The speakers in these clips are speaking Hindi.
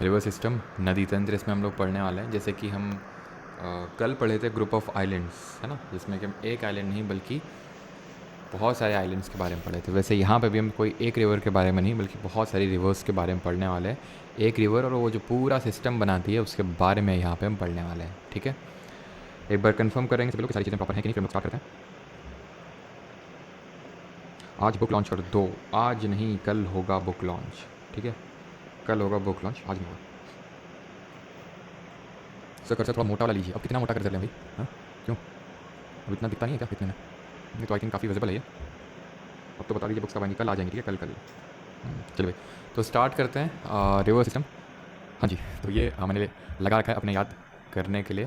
रिवर सिस्टम, नदी तंत्र, इसमें हम लोग पढ़ने वाले हैं। जैसे कि हम कल पढ़े थे ग्रुप ऑफ आइलैंड्स, है ना, जिसमें कि हम एक आइलैंड नहीं बल्कि बहुत सारे आइलैंड्स के बारे में पढ़े थे। वैसे यहाँ पे भी हम कोई एक रिवर के बारे में नहीं बल्कि बहुत सारी रिवर्स के बारे में पढ़ने वाले हैं। एक रिवर और वो जो पूरा सिस्टम बनाती है उसके बारे में यहाँ पे हम पढ़ने वाले हैं। ठीक है, एक बार कंफर्म करेंगे सभी लोग कि सारी चीज़ें प्रॉपर हैं कि नहीं, फिर हम स्टार्ट करते हैं। आज बुक लॉन्च कर दो, आज नहीं कल होगा बुक लॉन्च। ठीक है, कल होगा बुक लॉन्च, आज नहीं होगा। सर कर्सर थोड़ा मोटा वाला लीजिए। अब कितना मोटा कर्सर लें भाई? हाँ, क्यों? अब इतना दिखता नहीं है क्या इतने में? नहीं तो आई थिंक काफ़ी विजिबल है ये। अब तो बता दीजिए बुक्स कब आएंगी? कल आ जाएंगी। ठीक है, कल कल। चलिए भाई, तो स्टार्ट करते हैं रिवर सिस्टम। हाँ जी, तो ये मैंने लगा रखा है अपने याद करने के लिए,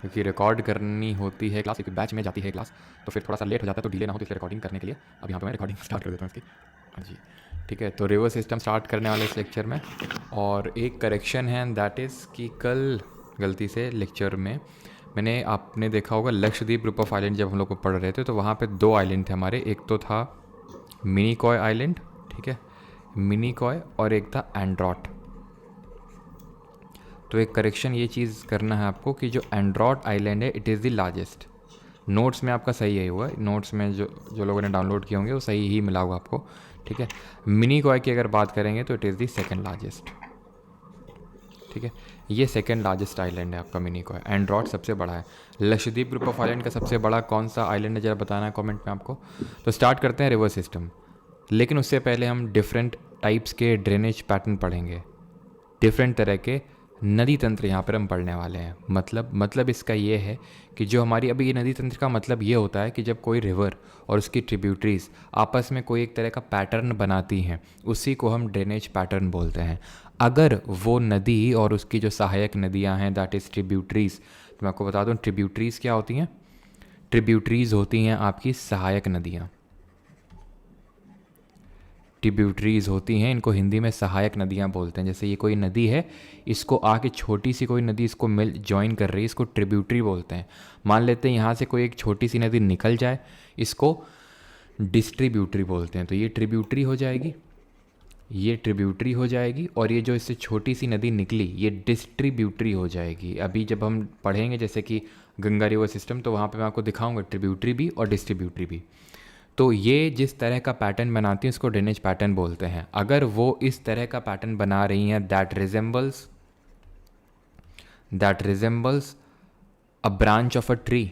क्योंकि रिकॉर्ड करनी होती है क्लास, क्योंकि बैच में जाती है क्लास, तो फिर थोड़ा सा लेट हो जाता है, तो डिले ना हो, तो इसलिए रिकॉर्डिंग करने के लिए अब यहाँ पे मैं रिकॉर्डिंग स्टार्ट कर देता हूँ इसकी। हाँ जी, ठीक है। तो रिवर सिस्टम स्टार्ट करने वाले इस लेक्चर में, और एक करेक्शन है, दैट इज़ कि कल गलती से लेक्चर में मैंने, आपने देखा होगा लक्षद्वीप ग्रुप ऑफ आइलैंड जब हम लोग को पढ़ रहे थे, तो वहाँ पे दो आइलैंड थे हमारे। एक तो था मिनिकॉय आइलैंड, ठीक है, मिनिकॉय, और एक था एंड्रॉट। तो एक करेक्शन ये चीज़ करना है आपको कि जो एंड्रॉट आइलैंड है it is the largest. Notes में आपका सही है हुआ, नोट्स में जो जो लोगों ने डाउनलोड किए होंगे वो सही ही मिला होगा आपको। ठीक है, मिनिकॉय की अगर बात करेंगे तो it is the second largest. ठीक है, ये सेकेंड लार्जेस्ट आइलैंड है आपका मिनिकॉय। एंड्रॉट सबसे बड़ा है। लक्षद्वीप ग्रुप ऑफ आइलैंड का सबसे बड़ा कौन सा आइलैंड है जरा बताना है कमेंट में आपको। तो स्टार्ट करते हैं रिवर सिस्टम, लेकिन उससे पहले हम डिफरेंट टाइप्स के ड्रेनेज पैटर्न पढ़ेंगे। डिफरेंट तरह के नदी तंत्र यहाँ पर हम पढ़ने वाले हैं। मतलब इसका ये है कि जो हमारी अभी ये नदी तंत्र का मतलब ये होता है कि जब कोई रिवर और उसकी ट्रिब्यूटरीज आपस में कोई एक तरह का पैटर्न बनाती हैं, उसी को हम ड्रेनेज पैटर्न बोलते हैं। अगर वो नदी और उसकी जो सहायक नदियाँ हैं, दैट इज़ ट्रिब्यूटरीज, तो मैं आपको बता दूँ ट्रिब्यूटरीज क्या होती हैं। ट्रिब्यूटरीज होती हैं आपकी सहायक नदियाँ। ट्रिब्यूटरीज होती हैं, इनको हिंदी में सहायक नदियाँ बोलते हैं। जैसे ये कोई नदी है, इसको आके छोटी सी कोई नदी इसको मिल जॉइन कर रही है, इसको ट्रिब्यूटरी बोलते हैं। मान लेते हैं यहाँ से कोई एक छोटी सी नदी निकल जाए, इसको डिस्ट्रीब्यूटरी बोलते हैं। तो ये ट्रिब्यूटरी हो जाएगी, ये ट्रिब्यूटरी हो जाएगी, और ये जो इससे छोटी सी नदी निकली ये डिस्ट्रीब्यूटरी हो जाएगी। अभी जब हम पढ़ेंगे जैसे कि गंगा रिवर सिस्टम, तो वहाँ पे मैं आपको दिखाऊंगा ट्रिब्यूटरी भी और डिस्ट्रीब्यूटरी भी। तो ये जिस तरह का पैटर्न बनाती हैं उसको ड्रेनेज पैटर्न बोलते हैं। अगर वो इस तरह का पैटर्न बना रही हैं that resembles a branch of a tree,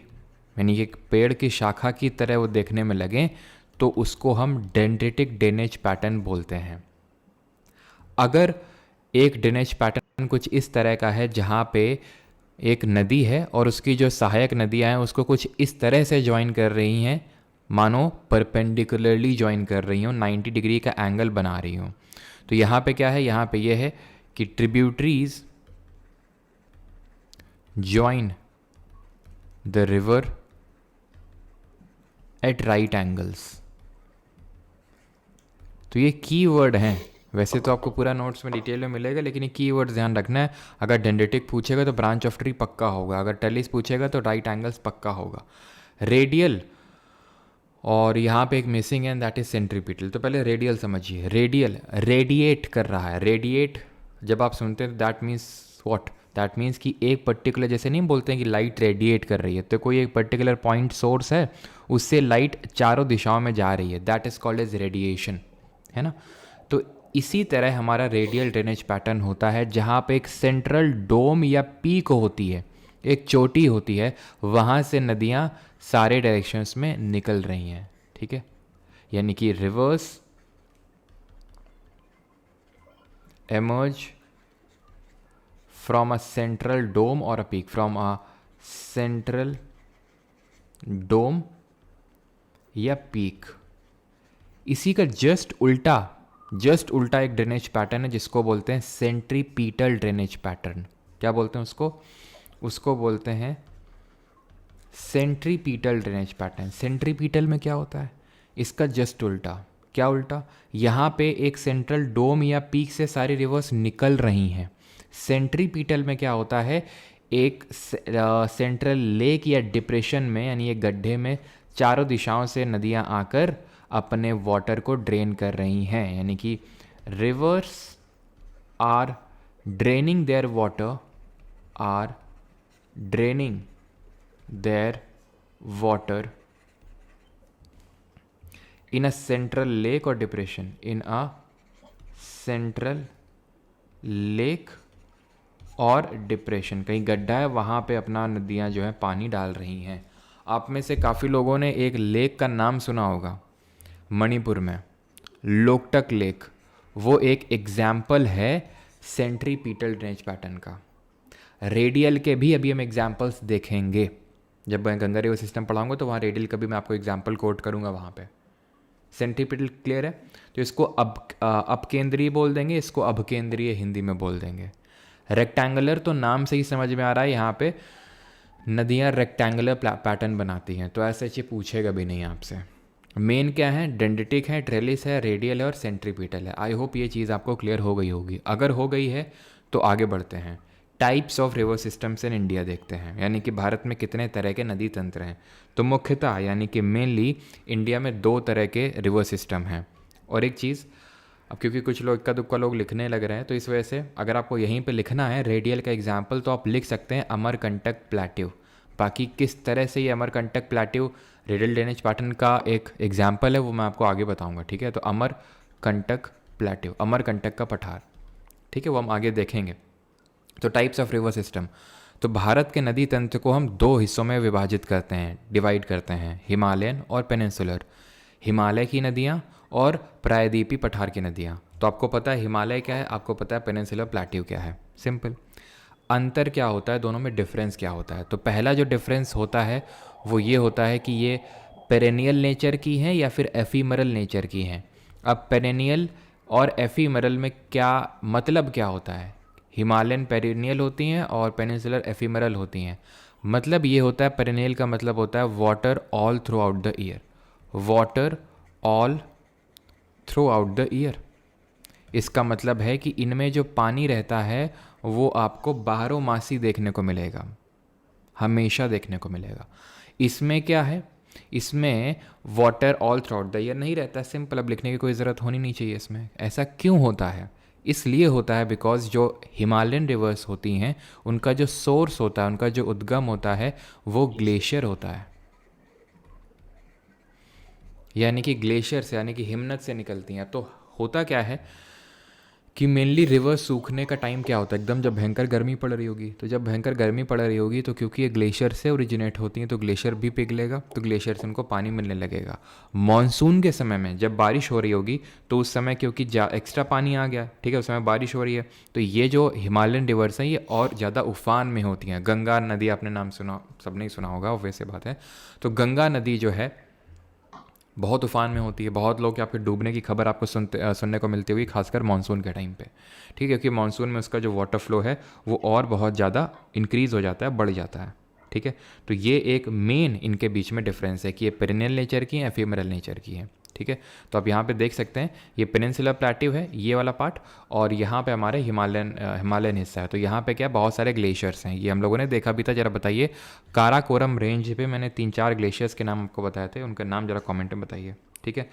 यानी एक पेड़ की शाखा की तरह वो देखने में लगें, तो उसको हम डेंड्रिटिक ड्रेनेज पैटर्न बोलते हैं। अगर एक ड्रेनेज पैटर्न कुछ इस तरह का है जहाँ पे एक नदी है और उसकी जो सहायक नदियाँ हैं उसको कुछ इस तरह से ज्वाइन कर रही हैं, मानो परपेंडिकुलरली ज्वाइन कर रही हूँ, 90 डिग्री का एंगल बना रही हूँ। तो यहाँ पे क्या है, यहाँ पे ये है कि tributaries join the river eight right angles. तो ये की वर्ड हैं। वैसे तो आपको पूरा नोट्स में डिटेल में मिलेगा, लेकिन ये की वर्ड्स ध्यान रखना है। अगर डेंडेटिक पूछेगा तो ब्रांच ऑफ ट्री पक्का होगा, अगर टेलिस पूछेगा तो राइट एंगल्स पक्का होगा। रेडियल, और यहाँ पे एक मिसिंग है, दैट इज सेंट्रीपिटल। तो पहले रेडियल समझिए। रेडियल रेडिएट कर रहा है। रेडिएट जब आप सुनते हैं that means what, that means कि एक पर्टिकुलर, जैसे नहीं बोलते हैं कि लाइट रेडिएट कर रही है, तो कोई एक पर्टिकुलर पॉइंट सोर्स है, उससे लाइट चारों दिशाओं में जा रही है, that is called as radiation, है ना। तो इसी तरह हमारा रेडियल ड्रेनेज पैटर्न होता है, जहाँ पे एक सेंट्रल डोम या पीक होती है, एक चोटी होती है, वहाँ से नदियाँ सारे डायरेक्शंस में निकल रही हैं। ठीक है, यानी कि reverse emerge from a central dome or a peak, from a central dome या पीक। इसी का जस्ट उल्टा एक ड्रेनेज पैटर्न है जिसको बोलते हैं सेंट्रीपीटल ड्रेनेज पैटर्न। क्या बोलते हैं उसको? उसको बोलते हैं सेंट्रीपीटल ड्रेनेज पैटर्न। सेंट्रीपीटल में क्या होता है? इसका जस्ट उल्टा। क्या उल्टा? यहाँ पे एक सेंट्रल डोम या पीक से सारी रिवर्स निकल रही हैं। सेंट्रीपीटल में क्या होता है, एक सेंट्रल लेक या डिप्रेशन में, यानी एक गड्ढे में चारों दिशाओं से नदियाँ आकर अपने वाटर को ड्रेन कर रही हैं, यानी कि rivers are draining their water are draining their water in a central lake or depression, in a central lake or depression, कहीं गड्ढा है वहाँ पे अपना नदियाँ जो है पानी डाल रही हैं। आप में से काफ़ी लोगों ने एक लेक का नाम सुना होगा मणिपुर में, लोकटक लेक। वो एक एग्जाम्पल है सेंट्रीपीटल ड्रेनेज पैटर्न का। रेडियल के भी अभी हम एग्जाम्पल्स देखेंगे, जब मैं गंगा रिवर सिस्टम पढ़ाऊंगा तो वहाँ रेडियल का भी मैं आपको एग्जाम्पल कोट करूँगा वहाँ पे। सेंट्रीपिटल क्लियर है? तो इसको अपकेंद्रीय बोल देंगे, इसको अभकेंद्रीय हिंदी में बोल देंगे। रेक्टेंगुलर तो नाम से ही समझ में आ रहा है, यहाँ पे नदियाँ रेक्टेंगुलर पैटर्न बनाती हैं, तो ऐसे अच्छे पूछेगा भी नहीं आपसे। मेन क्या है? डेंडेटिक है, ट्रेलिस है, रेडियल है और सेंट्रीपिटल है। आई होप ये चीज़ आपको क्लियर हो गई होगी। अगर हो गई है तो आगे बढ़ते हैं। Types of river systems in India देखते हैं, यानी कि भारत में कितने तरह के नदी तंत्र हैं। तो मुख्यतः यानी कि मेनली इंडिया में 2 तरह के रिवर सिस्टम हैं। और एक चीज़, अब क्योंकि कुछ लोग इक्का दुक्का लोग लिखने लग रहे हैं, तो इस वजह से अगर आपको यहीं पे लिखना है रेडियल का एग्जाम्पल तो आप लिख सकते हैं अमरकंटक प्लेट्यू। बाकी किस तरह से ये Amarkantak plateau radial drainage pattern का एक एग्जाम्पल है वो मैं आपको आगे बताऊंगा, ठीक है। तो अमरकंटक प्लेट्यू, अमरकंटक का पठार, ठीक है, वो हम आगे देखेंगे। तो टाइप्स ऑफ रिवर सिस्टम, तो भारत के नदी तंत्र को हम 2 हिस्सों में विभाजित करते हैं, डिवाइड करते हैं, हिमालयन और पेनिनसुलर। हिमालय की नदियाँ और प्रायद्वीपी पठार की नदियाँ। तो आपको पता है हिमालय क्या है, आपको पता है पेनिनसुलर प्लेट्यू क्या है, सिंपल। अंतर क्या होता है दोनों में, डिफरेंस क्या होता है? तो पहला जो डिफरेंस होता है वो ये होता है कि ये पेरेनियल नेचर की हैं या फिर एफीमरल नेचर की हैं। अब पेरेनियल और एफीमरल में क्या मतलब क्या होता है? हिमालयन पेरेनियल होती हैं और पेनिनसुलर एफीमरल होती हैं। मतलब ये होता है, पेरेनियल का मतलब होता है water all through out the year, water all through out the year. इसका मतलब है कि इनमें जो पानी रहता है वो आपको बारहमासी देखने को मिलेगा, हमेशा देखने को मिलेगा। इसमें क्या है, इसमें water all through out the year नहीं रहता। सिंपल, अब लिखने की कोई ज़रूरत होनी नहीं चाहिए इसमें। ऐसा क्यों होता है? इसलिए होता है बिकॉज जो हिमालयन रिवर्स होती हैं उनका जो सोर्स होता है, उनका जो उद्गम होता है वो ग्लेशियर होता है, यानी कि ग्लेशियर से, यानी कि हिमनद से निकलती हैं। तो होता क्या है कि मेनली रिवर सूखने का टाइम क्या होता है, एकदम जब भयंकर गर्मी पड़ रही होगी। तो जब भयंकर गर्मी पड़ रही होगी तो क्योंकि ये ग्लेशियर से ओरिजिनेट होती हैं तो ग्लेशियर भी पिघलेगा, तो ग्लेशियर से उनको पानी मिलने लगेगा। मॉनसून के समय में जब बारिश हो रही होगी तो उस समय क्योंकि एक्स्ट्रा पानी आ गया, ठीक है, उस समय बारिश हो रही है, तो ये जो हिमालयन रिवर्स हैं ये और ज़्यादा उफान में होती हैं। गंगा नदी आपने नाम सुना, सब नहीं सुना होगा, वैसे बात है। तो गंगा नदी जो है बहुत उफान में होती है। बहुत लोग आपके डूबने की खबर आपको सुनने को मिलती हुई, खासकर मानसून के टाइम पे, ठीक है, क्योंकि मानसून में उसका जो वाटर फ्लो है वो और बहुत ज़्यादा इंक्रीज़ हो जाता है, बढ़ जाता है, ठीक है। तो ये एक मेन इनके बीच में डिफरेंस है कि ये पेरिनियल नेचर की हैं, एफीमरल नेचर की हैं, ठीक है। तो आप यहाँ पे देख सकते हैं ये पेनिनसुलर प्लेट्यू है ये वाला पार्ट, और यहाँ पे हमारे हिमालयन हिस्सा है। तो यहाँ पे क्या, बहुत सारे ग्लेशियर्स हैं, ये हम लोगों ने देखा भी था। जरा बताइए, काराकोरम रेंज पे मैंने 3-4 ग्लेशियर्स के नाम आपको बताए थे, उनका नाम जरा कॉमेंट में बताइए, ठीक है।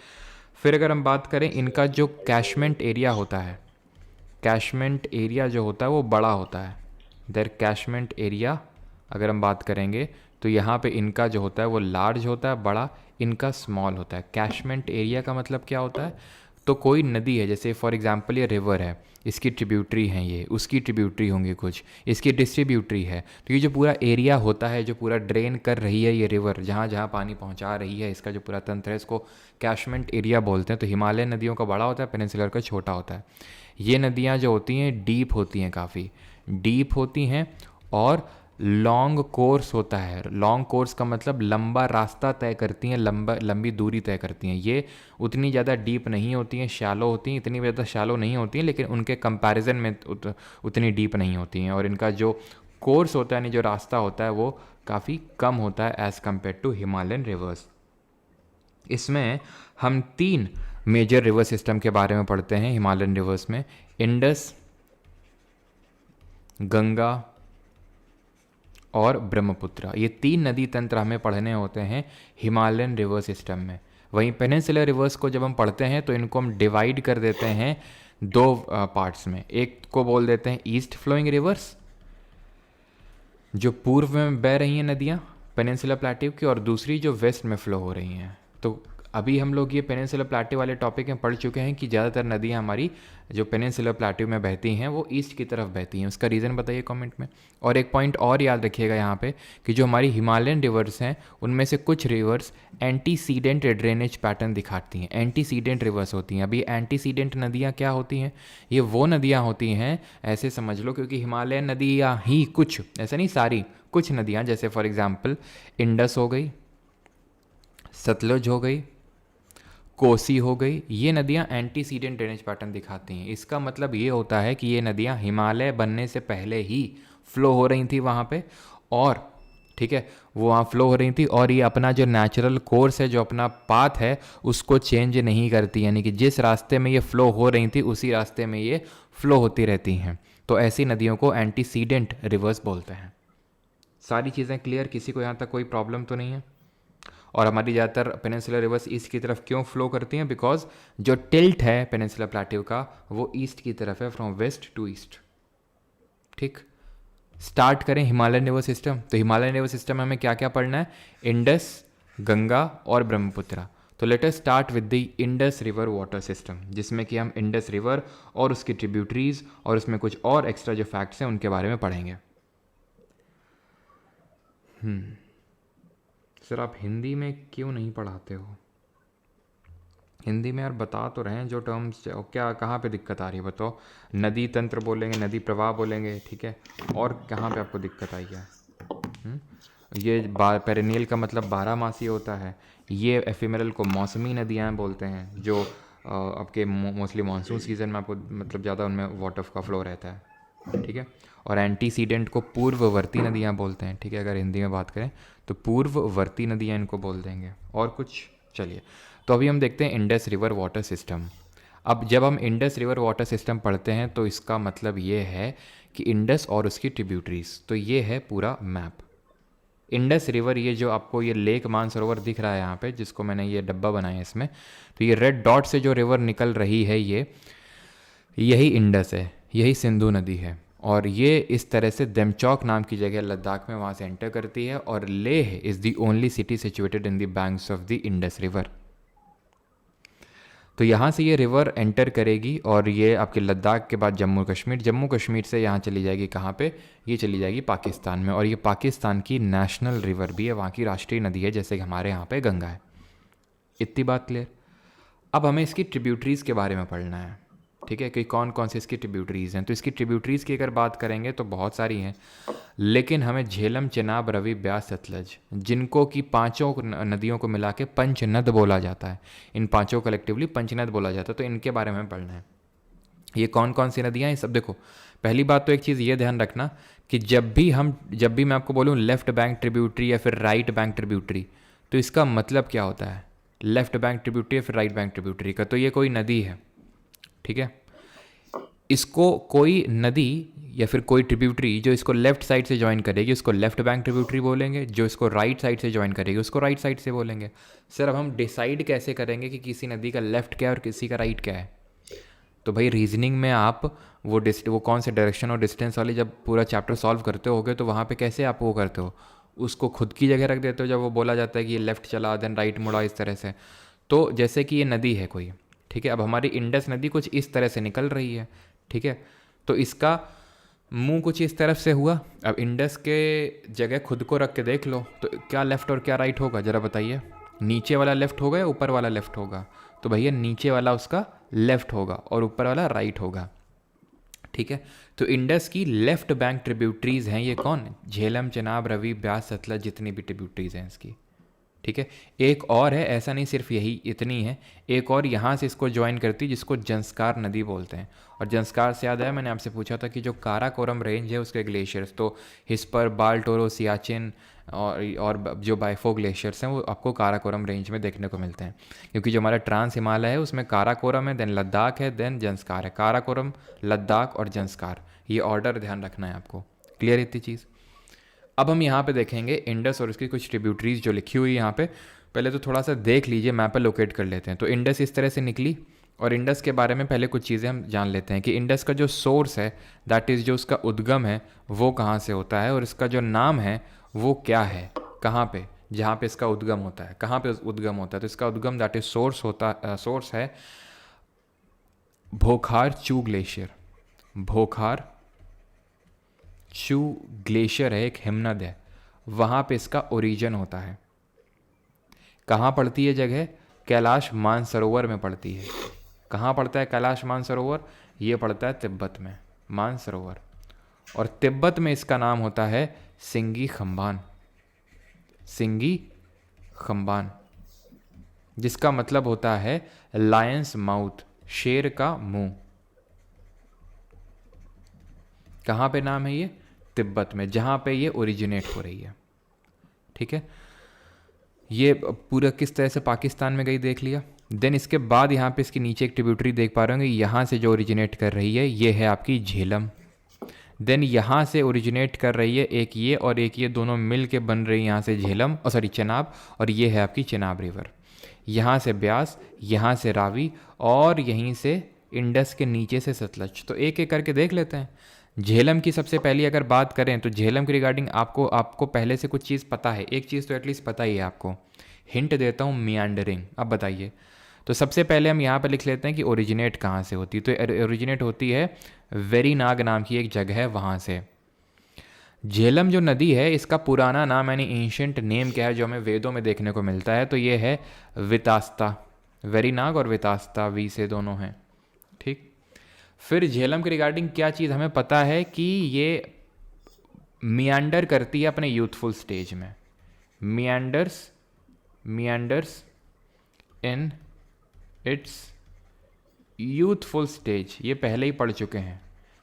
फिर अगर हम बात करें इनका जो कैशमेंट एरिया होता है, कैशमेंट एरिया जो होता है वो बड़ा होता है। देयर कैशमेंट एरिया अगर हम बात करेंगे तो यहाँ पे इनका जो होता है वो लार्ज होता है, बड़ा, इनका स्मॉल होता है। कैशमेंट एरिया का मतलब क्या होता है? तो कोई नदी है, जैसे फॉर एग्जांपल ये रिवर है, इसकी ट्रिब्यूटरी हैं, ये उसकी ट्रिब्यूटरी होंगी कुछ, इसकी डिस्ट्रीब्यूटरी है। तो ये जो पूरा एरिया होता है, जो पूरा ड्रेन कर रही है ये रिवर, जहाँ जहाँ पानी पहुँचा रही है, इसका जो पूरा तंत्र है इसको कैशमेंट एरिया बोलते हैं। तो हिमालयन नदियों का बड़ा होता है, पेनिनसुलर का छोटा होता है। ये नदियाँ जो होती हैं डीप होती हैं, काफ़ी डीप होती हैं, और लॉन्ग कोर्स होता है। लॉन्ग कोर्स का मतलब लंबा रास्ता तय करती हैं, लंबी दूरी तय करती हैं। ये उतनी ज़्यादा डीप नहीं होती हैं, शैलो होती हैं, इतनी ज़्यादा शैलो नहीं होती हैं, लेकिन उनके कंपैरिजन में उतनी डीप नहीं होती हैं। और इनका जो कोर्स होता है, यानी जो रास्ता होता है, वो काफ़ी कम होता है as compare to Himalayan rivers. इसमें हम 3 मेजर रिवर सिस्टम के बारे में पढ़ते हैं हिमालयन रिवर्स में, इंडस, गंगा और ब्रह्मपुत्र। ये 3 नदी तंत्र हमें पढ़ने होते हैं हिमालयन रिवर सिस्टम में। वहीं पेनिनसुलर रिवर्स को जब हम पढ़ते हैं तो इनको हम डिवाइड कर देते हैं दो पार्ट्स में, एक को बोल देते हैं ईस्ट फ्लोइंग रिवर्स, जो पूर्व में बह रही हैं नदियाँ पेनिनसुला प्लेट्यू की, और दूसरी जो वेस्ट में फ्लो हो रही हैं। तो अभी हम लोग ये पेनिनसुला प्लेट्यू वाले टॉपिक में पढ़ चुके हैं कि ज़्यादातर नदियाँ हमारी जो पेनिनसुला प्लेट्यू में बहती हैं वो ईस्ट की तरफ बहती हैं। उसका रीज़न बताइए कमेंट में। और एक पॉइंट और याद रखिएगा यहाँ पे कि जो हमारी हिमालयन रिवर्स हैं उनमें से कुछ रिवर्स एंटीसीडेंट ड्रेनेज पैटर्न दिखाती हैं। एंटीसीडेंट रिवर्स होती हैं। अभी एंटीसीडेंट नदियाँ क्या होती हैं? ये वो नदियाँ होती हैं, ऐसे समझ लो, क्योंकि हिमालयन नदियाँ ही कुछ, ऐसा नहीं सारी, कुछ नदियाँ, जैसे फॉर एग्जाम्पल इंडस हो गई, सतलुज हो गई, कोसी हो गई, ये नदियाँ एंटीसीडेंट ड्रेनेज पैटर्न दिखाती हैं। इसका मतलब ये होता है कि ये नदियाँ हिमालय बनने से पहले ही फ्लो हो रही थी वहाँ पे, और ठीक है वो वहाँ फ्लो हो रही थी, और ये अपना जो नेचुरल कोर्स है, जो अपना पाथ है, उसको चेंज नहीं करती, यानी कि जिस रास्ते में ये फ्लो हो रही थी उसी रास्ते में ये फ्लो होती रहती हैं। तो ऐसी नदियों को एंटीसीडेंट रिवर्स बोलते हैं। सारी चीज़ें क्लियर? किसी को यहाँ तक कोई प्रॉब्लम तो नहीं है? और हमारी ज़्यादातर पेनिनसुलर रिवर्स ईस्ट की तरफ क्यों फ्लो करती हैं? बिकॉज जो टिल्ट है पेनिनसुलर प्लेट्यू का वो ईस्ट की तरफ है, फ्रॉम वेस्ट टू ईस्ट। ठीक, स्टार्ट करें हिमालयन रिवर सिस्टम। तो हिमालयन रिवर सिस्टम में हमें क्या क्या पढ़ना है? इंडस, गंगा और ब्रह्मपुत्रा। तो let us start with the Indus river water system, जिसमें कि हम इंडस रिवर और उसकी ट्रिब्यूटरीज और उसमें कुछ और एक्स्ट्रा जो फैक्ट्स हैं उनके बारे में पढ़ेंगे। सर आप हिंदी में क्यों नहीं पढ़ाते हो? हिंदी में यार बता तो रहे हैं जो टर्म्स, क्या कहाँ पे दिक्कत आ रही है बताओ? नदी तंत्र बोलेंगे, नदी प्रवाह बोलेंगे, ठीक है, और कहाँ पे आपको दिक्कत आई है? ये पेरेनियल का मतलब 12 मासी होता है। ये एफिमेरल को मौसमी नदियाँ बोलते हैं, जो आपके मोस्टली मानसून सीजन में आपको मतलब ज़्यादा उनमें वाटर का फ्लो रहता है, ठीक है। और एंटीसीडेंट को पूर्ववर्ती नदियाँ बोलते हैं, ठीक है। अगर हिंदी में बात करें तो पूर्ववर्ती नदियाँ इनको बोल देंगे। और कुछ, चलिए तो अभी हम देखते हैं इंडस रिवर वाटर सिस्टम। अब जब हम इंडस रिवर वाटर सिस्टम पढ़ते हैं तो इसका मतलब ये है कि इंडस और उसकी ट्रिब्यूटरीज, तो ये है पूरा मैप। इंडस रिवर, ये जो आपको ये लेक मानसरोवर दिख रहा है यहाँ पे, जिसको मैंने ये डब्बा बनाया है इसमें, तो ये रेड डॉट से जो रिवर निकल रही है यही इंडस है, यही सिंधु नदी है। और ये इस तरह से देमचौक नाम की जगह लद्दाख में वहाँ से एंटर करती है, और Leh is the only city situated in the banks of the Indus river. तो यहाँ से ये रिवर एंटर करेगी और ये आपके लद्दाख के बाद जम्मू कश्मीर, जम्मू कश्मीर से यहाँ चली जाएगी कहाँ पे? ये चली जाएगी पाकिस्तान में। और ये पाकिस्तान की नेशनल रिवर भी है, वहाँ की राष्ट्रीय नदी है, जैसे कि हमारे यहाँ पे गंगा है। इतनी बात क्लियर। अब हमें इसकी ट्रिब्यूटरीज़ के बारे में पढ़ना है, ठीक है, कि कौन कौन सी इसकी ट्रिब्यूटरीज़ हैं। तो इसकी ट्रिब्यूटरीज़ की अगर बात करेंगे तो बहुत सारी हैं, लेकिन हमें झेलम, चिनाब, रवि, ब्यास, सतलज, जिनको कि पांचों नदियों को मिला के पंचनद बोला जाता है, इन पांचों कलेक्टिवली पंचनद बोला जाता है, तो इनके बारे में पढ़ना है। ये कौन कौन सी नदियाँ हैं सब देखो। पहली बात तो एक चीज़ ये ध्यान रखना कि जब भी मैं आपको बोलूँ लेफ्ट बैंक ट्रिब्यूटरी या फिर राइट बैंक ट्रिब्यूटरी, तो इसका मतलब क्या होता है? लेफ्ट बैंक ट्रिब्यूटरी या फिर राइट बैंक ट्रिब्यूटरी का, तो ये कोई नदी है, ठीक है। इसको कोई नदी या फिर कोई ट्रिब्यूटरी जो इसको लेफ्ट साइड से ज्वाइन करेगी उसको लेफ्ट बैंक ट्रिब्यूटरी बोलेंगे, जो इसको राइट साइड से ज्वाइन करेगी उसको राइट साइड से बोलेंगे। सर अब हम डिसाइड कैसे करेंगे कि किसी नदी का लेफ्ट क्या है और किसी का राइट क्या है? तो भाई रीजनिंग में आप वो कौन से डायरेक्शन और डिस्टेंस वाली जब पूरा चैप्टर सॉल्व करते होगे तो वहाँ पे कैसे आप वो करते हो, उसको खुद की जगह रख देते हो जब वो बोला जाता है कि ये लेफ़्ट चला देन राइट मुड़ा, इस तरह से। तो जैसे कि ये नदी है कोई, ठीक है, अब हमारी इंडस नदी कुछ इस तरह से निकल रही है, ठीक है, तो इसका मुंह कुछ इस तरफ से हुआ। अब इंडस के जगह खुद को रख के देख लो तो क्या लेफ़्ट और क्या राइट होगा ज़रा बताइए? नीचे वाला लेफ़्ट होगा या ऊपर वाला लेफ़्ट होगा? तो भैया नीचे वाला उसका लेफ़्ट होगा और ऊपर वाला राइट होगा, ठीक है। तो इंडस की लेफ़्ट बैंक ट्रिब्यूटरीज़ हैं ये कौन? झेलम, चिनाब, रवि, ब्यास, सतलज, जितनी भी ट्रिब्यूटरीज़ हैं इसकी, ठीक है। एक और है, ऐसा नहीं सिर्फ यही इतनी है, एक और यहाँ से इसको ज्वाइन करती है जिसको जंस्कार नदी बोलते हैं। और जंस्कार से याद आया, मैंने आपसे पूछा था कि जो काराकोरम रेंज है उसके ग्लेशियर्स, तो हिस्पर, बालटोरो, सियाचिन और जो बाइफो ग्लेशियर्स हैं वो आपको काराकोरम रेंज में देखने को मिलते हैं। क्योंकि जो हमारा ट्रांस हिमालय है उसमें काराकोरम है, देन लद्दाख है, देन जंस्कार है। काराकोरम, लद्दाख और जंस्कार, ये ऑर्डर ध्यान रखना है आपको। क्लियर इतनी चीज़? अब हम यहाँ पे देखेंगे इंडस और उसकी कुछ ट्रिब्यूटरीज जो लिखी हुई है यहाँ पे। पहले तो थोड़ा सा देख लीजिए, मैप पे लोकेट कर लेते हैं। तो इंडस इस तरह से निकली और इंडस के बारे में पहले कुछ चीज़ें हम जान लेते हैं कि इंडस का जो सोर्स है, दैट इज़ जो उसका उद्गम है वो कहाँ से होता है, और इसका जो नाम है वो क्या है, कहाँ पे, जहाँ पे इसका उद्गम होता है, कहाँ पे उद्गम होता है। तो इसका उद्गम दैट इज सोर्स है भोखार चू ग्लेशियर। भोखार चू ग्लेशियर है, एक हिमनद है, वहाँ पे इसका ओरिजिन होता है। कहाँ पड़ती है जगह? कैलाश मानसरोवर में पड़ती है। कहाँ पड़ता है कैलाश मानसरोवर? ये पड़ता है तिब्बत में, मानसरोवर। और तिब्बत में इसका नाम होता है सिंगी खम्बान। सिंगी खम्बान, जिसका मतलब होता है लायंस माउथ, शेर का मुंह। कहाँ पे नाम है ये? तिब्बत में, जहाँ पे ये ओरिजिनेट हो रही है। ठीक है, ये पूरा किस तरह से पाकिस्तान में गई देख लिया। देन इसके बाद यहाँ पे इसकी नीचे एक ट्रिब्यूटरी देख पा रहे होंगे, यहाँ से जो ओरिजिनेट कर रही है ये है आपकी झेलम। देन यहाँ से ओरिजिनेट कर रही है एक ये और एक ये, दोनों मिल के बन रही है यहाँ से झेलम, और सॉरी चेनाब, और ये है आपकी चेनाब रिवर। यहाँ से ब्यास, यहाँ से रावी, और यहीं से इंडस के नीचे से सतलज। तो एक एक करके देख लेते हैं। झेलम की सबसे पहली अगर बात करें तो झेलम के रिगार्डिंग आपको पहले से कुछ चीज़ पता है, एक चीज़ तो एटलीस्ट पता ही है आपको। हिंट देता हूँ, मियांडरिंग। अब बताइए। तो सबसे पहले हम यहाँ पर लिख लेते हैं कि ओरिजिनेट कहाँ से होती है। तो ओरिजिनेट होती है वेरीनाग नाम की एक जगह है, वहाँ से। झेलम जो नदी है, इसका पुराना नाम यानी एंशियंट नेम क्या है जो हमें वेदों में देखने को मिलता है? तो ये है वितास्ता। वेरीनाग और वितास्ता, वी से दोनों हैं। ठीक। फिर झेलम के रिगार्डिंग क्या चीज़ हमें पता है कि ये मियांडर करती है अपने यूथफुल स्टेज में। मियांडर्स इन इट्स यूथफुल स्टेज। ये पहले ही पढ़ चुके हैं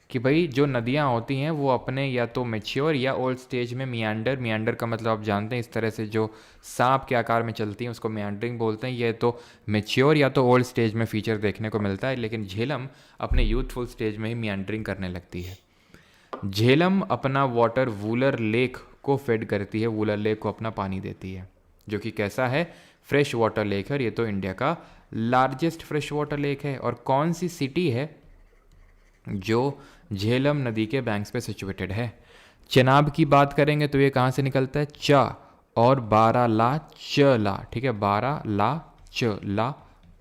कि भाई जो नदियाँ होती हैं वो अपने या तो मेच्योर या ओल्ड स्टेज में मियांडर का मतलब आप जानते हैं, इस तरह से जो सांप के आकार में चलती हैं उसको मियांडरिंग बोलते हैं। ये तो मेच्योर या तो ओल्ड स्टेज में फीचर देखने को मिलता है, लेकिन झेलम अपने यूथफुल स्टेज में ही मियांडरिंग करने लगती है। झेलम अपना वाटर वूलर लेक को फेड करती है, वूलर लेक को अपना पानी देती है, जो कि कैसा है? फ्रेश वाटर लेक है। ये तो इंडिया का लार्जेस्ट फ्रेश वाटर लेक है। और कौन सी सिटी है जो झेलम नदी के बैंक्स पे सिचुएटेड है? चेनाब की बात करेंगे तो ये कहाँ से निकलता है? च और 12 ला च ला। ठीक है, 12 ला च ला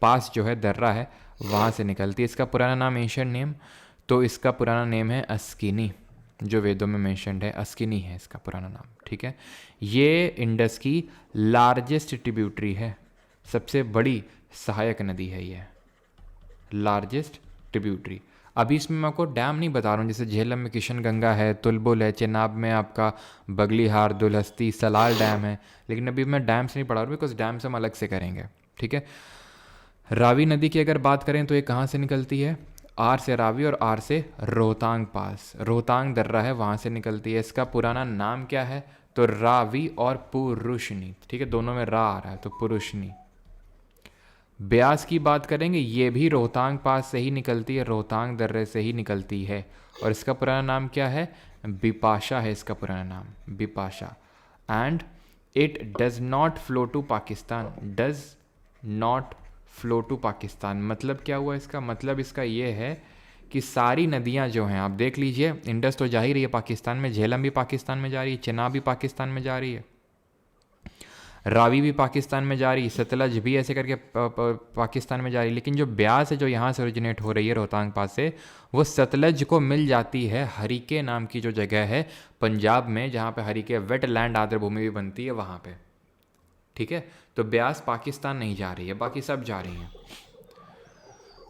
पास जो है दर्रा है, वहाँ से निकलती है। इसका पुराना नाम एशियन नेम, तो इसका पुराना नेम है अस्किनी, जो वेदों में मेंशन्ड है, अस्किनी है इसका पुराना नाम। ठीक है, ये इंडस की लार्जेस्ट ट्रिब्यूटरी है, सबसे बड़ी सहायक नदी है ये, लार्जेस्ट ट्रिब्यूटरी। अभी इसमें मैं आपको डैम नहीं बता रहा हूँ, जैसे झेलम में किशन गंगा है, तुलबुल है, चेनाब में आपका बगलीहार, दुलहस्ती, सलाल डैम है, लेकिन अभी मैं डैम से नहीं पढ़ा रहा हूँ, बिकॉज डैम से हम अलग से करेंगे। ठीक है, रावी नदी की अगर बात करें तो ये कहाँ से निकलती है? आर से रावी और आर से रोहतांग पास, रोहतांग दर्रा है, वहाँ से निकलती है। इसका पुराना नाम क्या है? तो रावी और पुरुषनी। ठीक है, दोनों में रा आ रहा है तो पुरुषनी। ब्यास की बात करेंगे, ये भी रोहतांग पास से ही निकलती है, रोहतांग दर्रे से ही निकलती है, और इसका पुराना नाम क्या है? बिपाशा है इसका पुराना नाम, Bipasha. And it does not flow to Pakistan. Does not flow to Pakistan मतलब क्या हुआ इसका? मतलब इसका ये है कि सारी नदियां जो हैं, आप देख लीजिए, इंडस तो जा ही रही है पाकिस्तान में, झेलम भी पाकिस्तान में जा रही है, चेनाब भी पाकिस्तान में जा रही है, रावी भी पाकिस्तान में जा रही है, सतलज भी ऐसे करके पाकिस्तान में जा रही है। लेकिन जो ब्यास है जो यहाँ से ओरिजिनेट हो रही है रोहतांग पास से, वो सतलज को मिल जाती है हरिके नाम की जो जगह है पंजाब में, जहाँ पे हरिके वेट लैंड आर्द्रभूमि भी बनती है वहाँ पे। ठीक है, तो ब्यास पाकिस्तान नहीं जा रही है, बाकी सब जा रही हैं।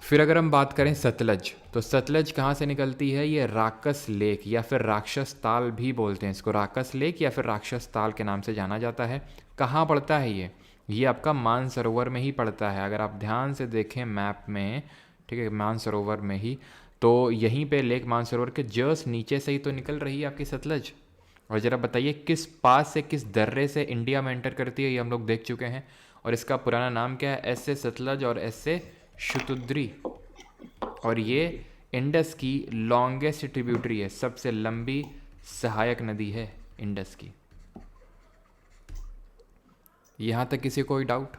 फिर अगर हम बात करें सतलज, तो सतलज कहाँ से निकलती है? ये राकस लेक या फिर राक्षस ताल भी बोलते हैं इसको, राकस लेक या फिर राक्षस ताल के नाम से जाना जाता है। कहाँ पड़ता है ये आपका मानसरोवर में ही पड़ता है, अगर आप ध्यान से देखें मैप में। ठीक है, मानसरोवर में ही, तो यहीं पे लेक मानसरोवर के जस्ट नीचे से ही तो निकल रही है आपकी सतलज। और ज़रा बताइए किस पास से, किस दर्रे से इंडिया में एंटर करती है, ये हम लोग देख चुके हैं। और इसका पुराना नाम क्या है? एस से सतलज और एस से शतुद्री। और ये इंडस की लॉन्गेस्ट ट्रिब्यूटरी है, सबसे लंबी सहायक नदी है इंडस की। यहाँ तक किसी कोई डाउट?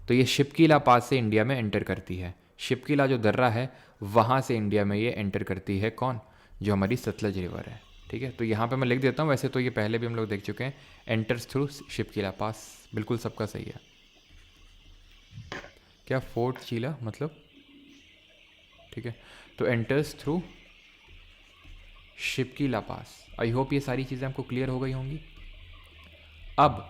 तो ये शिपकीला पास से इंडिया में एंटर करती है। शिपकीला जो दर्रा है वहाँ से इंडिया में ये एंटर करती है कौन, जो हमारी सतलज रिवर है। ठीक है, तो यहाँ पे मैं लिख देता हूँ, वैसे तो ये पहले भी हम लोग देख चुके हैं, एंटर्स थ्रू शिपकीला पास, बिल्कुल सबका सही है। क्या फोर्ट चीला मतलब, ठीक है, तो enters through Shipki La pass. I hope ये सारी चीज़ें आपको क्लियर हो गई होंगी। अब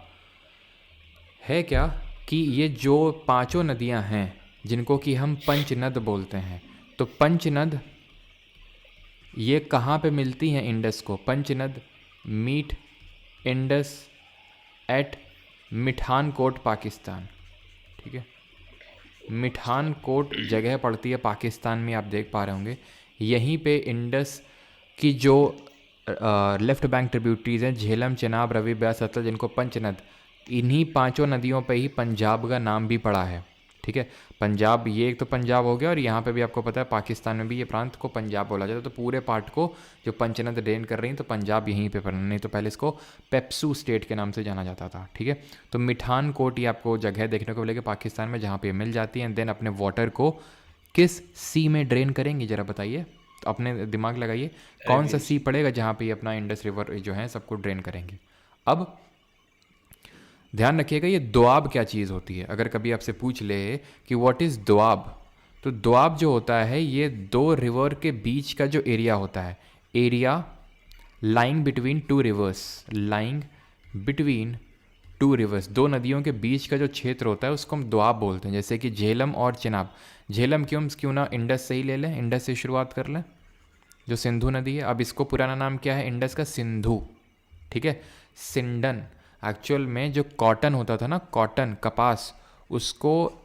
है क्या कि ये जो पांचों नदियां हैं जिनको कि हम पंचनद बोलते हैं, तो पंचनद ये कहाँ पे मिलती हैं इंडस को? Panchnad meet Indus at Mithankot Pakistan. ठीक है, मिठानकोट जगह पड़ती है पाकिस्तान में, आप देख पा रहे होंगे। यहीं पे इंडस की जो लेफ्ट बैंक ट्रिब्यूटरीज हैं, झेलम, चेनाब, रवि, ब्यास, सतलज, जिनको पंचनद, इन्हीं पांचों नदियों पे ही पंजाब का नाम भी पड़ा है। ठीक है, पंजाब, ये एक तो पंजाब हो गया, और यहाँ पे भी आपको पता है पाकिस्तान में भी ये प्रांत को पंजाब बोला जाता है। तो पूरे पार्ट को जो पंचनद ड्रेन कर रही हैं, तो पंजाब यहीं पे पड़ना, नहीं तो पहले इसको पेप्सू स्टेट के नाम से जाना जाता था। ठीक है, तो मिठानकोट ये आपको जगह देखने को मिलेगी पाकिस्तान में जहाँ पे मिल जाती है। देन अपने वाटर को किस सी में ड्रेन करेंगे ज़रा बताइए, तो अपने दिमाग लगाइए कौन सा सी पड़ेगा जहाँ पे अपना इंडस रिवर जो है सबको ड्रेन करेंगे। अब ध्यान रखिएगा ये दोआब क्या चीज़ होती है। अगर कभी आपसे पूछ ले कि व्हाट इज़ दोआब, तो दोआब जो होता है ये दो रिवर के बीच का जो एरिया होता है, area lying between two reverse, lying between two reverse, दो नदियों के बीच का जो क्षेत्र होता है उसको हम दोआब बोलते हैं। जैसे कि झेलम और चिनाब। झेलम क्यों ना इंडस से ही ले लें, इंडस से शुरुआत कर लें, जो सिंधु नदी है। अब इसको पुराना नाम क्या है इंडस का? सिंधु। ठीक है, सिंडन, एक्चुअल में जो कॉटन होता था ना, कॉटन, कपास, उसको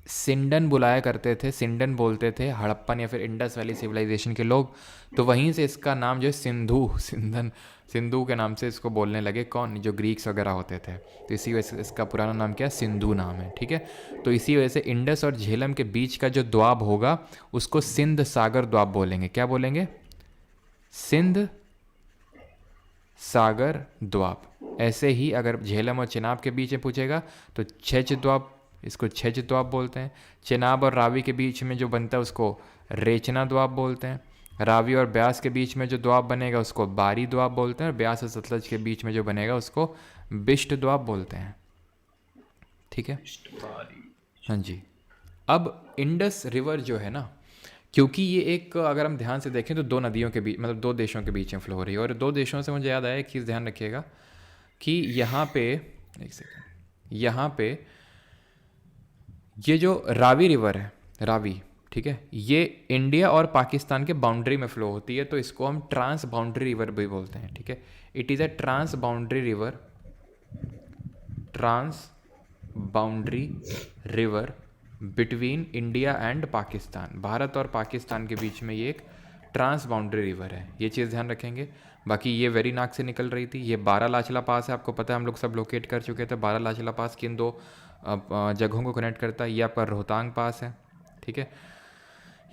सिंडन बुलाया करते थे, सिंडन बोलते थे हड़प्पन या फिर इंडस वैली सिविलाइजेशन के लोग। तो वहीं से इसका नाम जो है सिंधु, सिंधन, सिंधु के नाम से इसको बोलने लगे कौन, जो ग्रीक्स वगैरह होते थे। तो इसी वजह से इसका पुराना नाम क्या है? सिंधु नाम है। ठीक है, तो इसी वजह से इंडस और झेलम के बीच का जो द्वाब होगा उसको सिंध सागर द्वाब बोलेंगे। क्या बोलेंगे? सिंध सागर द्वाब। ऐसे ही अगर झेलम और चिनाब के बीच में पूछेगा तो छेज द्वाब, इसको छेज द्वाब बोलते हैं। चिनाब और रावी के बीच में जो बनता है उसको रेचना द्वाब बोलते हैं। रावी और ब्यास के बीच में जो द्वाब बनेगा उसको बारी द्वाब बोलते हैं, और ब्यास और सतलज के बीच में जो बनेगा उसको बिष्ट द्वाब बोलते हैं। ठीक है, हाँ जी। अब इंडस रिवर जो है ना, क्योंकि ये एक, अगर हम ध्यान से देखें तो दो नदियों के बीच, मतलब दो देशों के बीच में फ्लो हो रही है, और दो देशों से मुझे याद आया एक चीज़, ध्यान रखिएगा कि यहाँ पे, एक सेकेंड, यहाँ पे ये जो रावी रिवर है, रावी, ठीक है, ये इंडिया और पाकिस्तान के बाउंड्री में फ्लो होती है, तो इसको हम ट्रांस बाउंड्री रिवर भी बोलते हैं। ठीक है, it is a trans boundary river, trans boundary river between India and Pakistan, Bharat और पाकिस्तान के बीच में ये एक ट्रांस बाउंड्री रिवर है। ये चीज़ ध्यान रखेंगे। बाकी ये वेरीनाग से निकल रही थी, ये बारालाचला पास है, आपको पता है हम लोग सब लोकेट कर चुके थे। बारालाचला पास किन दो जगहों को कनेक्ट करता है? ये आपका रोहतांग पास है। ठीक है,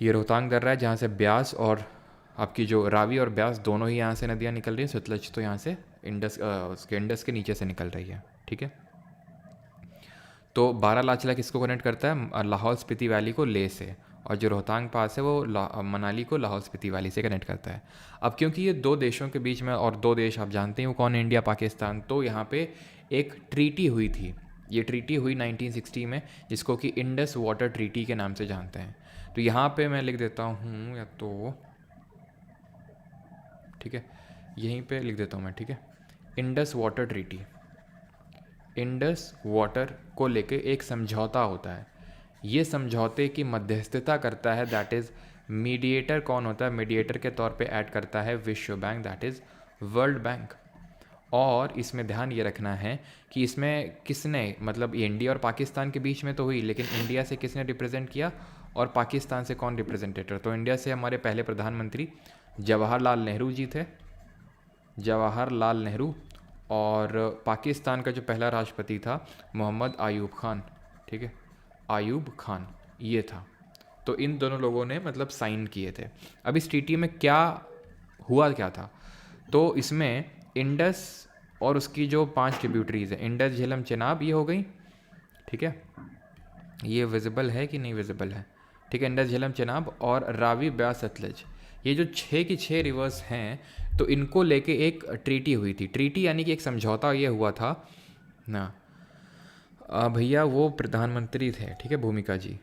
ये रोहतांग दर्रा है जहाँ से ब्यास और आपकी जो रावी और ब्यास दोनों ही यहाँ से नदियाँ निकल रही है। सतलज तो यहाँ से इंडस, उसके इंडस के नीचे से निकल रही है। ठीक है, तो बारालाचला किसको कनेक्ट करता है? लाहौल स्पीति वैली को ले से, और जो रोहतांग पास है वो मनाली को लाहौल स्पीति वैली से कनेक्ट करता है। अब क्योंकि ये दो देशों के बीच में, और दो देश आप जानते हैं वो कौन है, इंडिया पाकिस्तान, तो यहाँ पे एक ट्रीटी हुई थी। ये ट्रीटी हुई 1960 में, जिसको कि इंडस वाटर ट्रीटी के नाम से जानते हैं। तो यहाँ पे मैं लिख देता हूँ, या तो ठीक है, यहीं पे लिख देता हूँ मैं। ठीक है, Indus water treaty, Indus water को लेके एक समझौता होता है। ये समझौते की मध्यस्थता करता है, दैट इज़ मीडिएटर कौन होता है? मीडिएटर के तौर पे ऐड करता है विश्व bank, that is world bank. और इसमें ध्यान ये रखना है कि इसमें किसने, मतलब ये इंडिया और पाकिस्तान के बीच में तो हुई, लेकिन इंडिया से किसने रिप्रेजेंट किया और पाकिस्तान से कौन रिप्रेजेंटेटर? तो इंडिया से हमारे पहले प्रधानमंत्री जवाहरलाल नेहरू जी थे, जवाहरलाल नेहरू, और पाकिस्तान का जो पहला राष्ट्रपति था मोहम्मद आयूब खान। ठीक है, आयूब खान ये था। तो इन दोनों लोगों ने मतलब साइन किए थे। अब इस ट्रीटी में क्या हुआ, क्या था? तो इसमें इंडस और उसकी जो 5 ट्रिब्यूटरीज हैं, इंडस, झेलम, चेनाब, ये हो गई। ठीक है, ये विजिबल है कि नहीं विजिबल है, ठीक है। इंडस, झेलम, चेनाब और रावी, ब्यास, सतलज, ये जो 6 की 6 रिवर्स हैं, तो इनको लेके एक ट्रीटी हुई थी। ट्रीटी यानी कि एक समझौता ये हुआ था ना। भैया वो प्रधानमंत्री थे, ठीक है, भूमिका जी,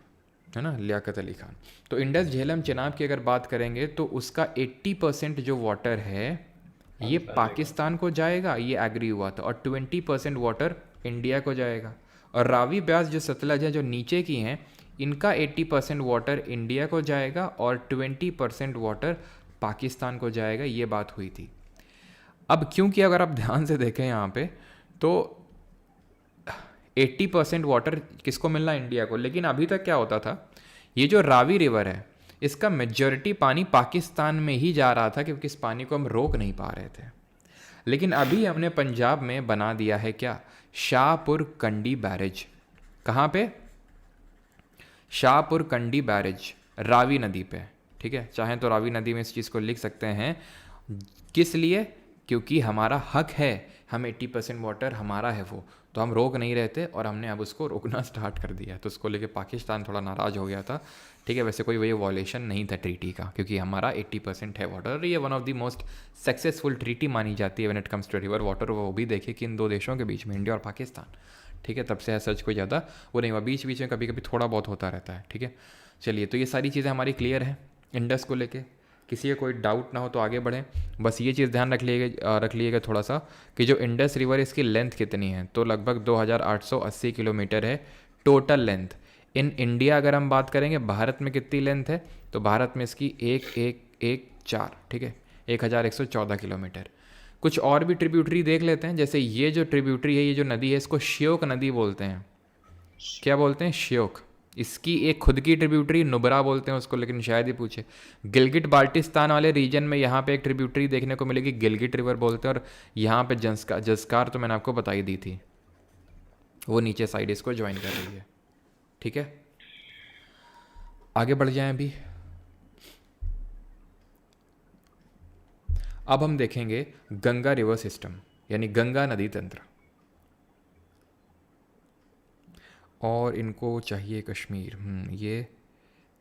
है ना, लियाकत अली खान। तो इंडस, झेलम, चेनाब की अगर बात करेंगे तो उसका 80% जो वाटर है ये पाकिस्तान को जाएगा, ये एग्री हुआ था, और 20% वाटर इंडिया को जाएगा। और रावी, ब्यास जो सतलज है जो नीचे की हैं, इनका 80% वाटर इंडिया को जाएगा और 20% वाटर पाकिस्तान को जाएगा, ये बात हुई थी। अब क्योंकि अगर आप ध्यान से देखें यहाँ पे तो 80% वाटर किसको मिलना, इंडिया को। लेकिन अभी तक क्या होता था, ये जो रावी रिवर है इसका मेजॉरिटी पानी पाकिस्तान में ही जा रहा था, क्योंकि इस पानी को हम रोक नहीं पा रहे थे। लेकिन अभी हमने पंजाब में बना दिया है क्या, शाहपुर कंडी बैरेज। कहाँ पे, शाहपुर कंडी बैरेज, रावी नदी पे, ठीक है। चाहें तो रावी नदी में इस चीज़ को लिख सकते हैं। किस लिए, क्योंकि हमारा हक है, हम 80% वाटर हमारा है वो, तो हम रोक नहीं रहे थे और हमने अब उसको रोकना स्टार्ट कर दिया। तो उसको लेके पाकिस्तान थोड़ा नाराज़ हो गया था, ठीक है। वैसे कोई वही वॉलेशन नहीं था ट्रीटी का, क्योंकि हमारा 80% है वाटर। ये one of the most successful treaty मानी जाती है when it comes to river water. वो भी देखिए कि इन दो देशों के बीच में, इंडिया और पाकिस्तान, ठीक है। तब से सच कोई ज़्यादा वो नहीं हुआ, बीच बीच में कभी कभी थोड़ा बहुत होता रहता है, ठीक है। चलिए, तो ये सारी चीज़ें हमारी क्लियर है इंडस को लेके। किसी का कोई डाउट ना हो तो आगे बढ़ें। बस ये चीज़ ध्यान रख लीजिएगा थोड़ा सा कि जो इंडस रिवर है इसकी लेंथ कितनी है, तो लगभग 2880 किलोमीटर है टोटल लेंथ। इन इंडिया अगर हम बात करेंगे भारत में कितनी लेंथ है, तो भारत में इसकी 1114, ठीक है, 1114 किलोमीटर। कुछ और भी ट्रिब्यूटरी देख लेते हैं। जैसे ये जो ट्रिब्यूटरी है, ये जो नदी है, इसको श्योक नदी बोलते हैं। क्या बोलते हैं, श्योक। इसकी एक खुद की ट्रिब्यूटरी नुब्रा बोलते हैं उसको, लेकिन शायद ही पूछे। गिलगिट बाल्टिस्तान वाले रीजन में यहाँ पे एक ट्रिब्यूटरी देखने को मिलेगी, गिलगिट रिवर बोलते हैं। और यहाँ पे जस्कार तो मैंने आपको बताई दी थी, वो नीचे साइड इसको ज्वाइन कर रही है, ठीक है। आगे बढ़ जाएं अभी। अब हम देखेंगे गंगा रिवर सिस्टम, यानी गंगा नदी तंत्र। और इनको चाहिए कश्मीर। ये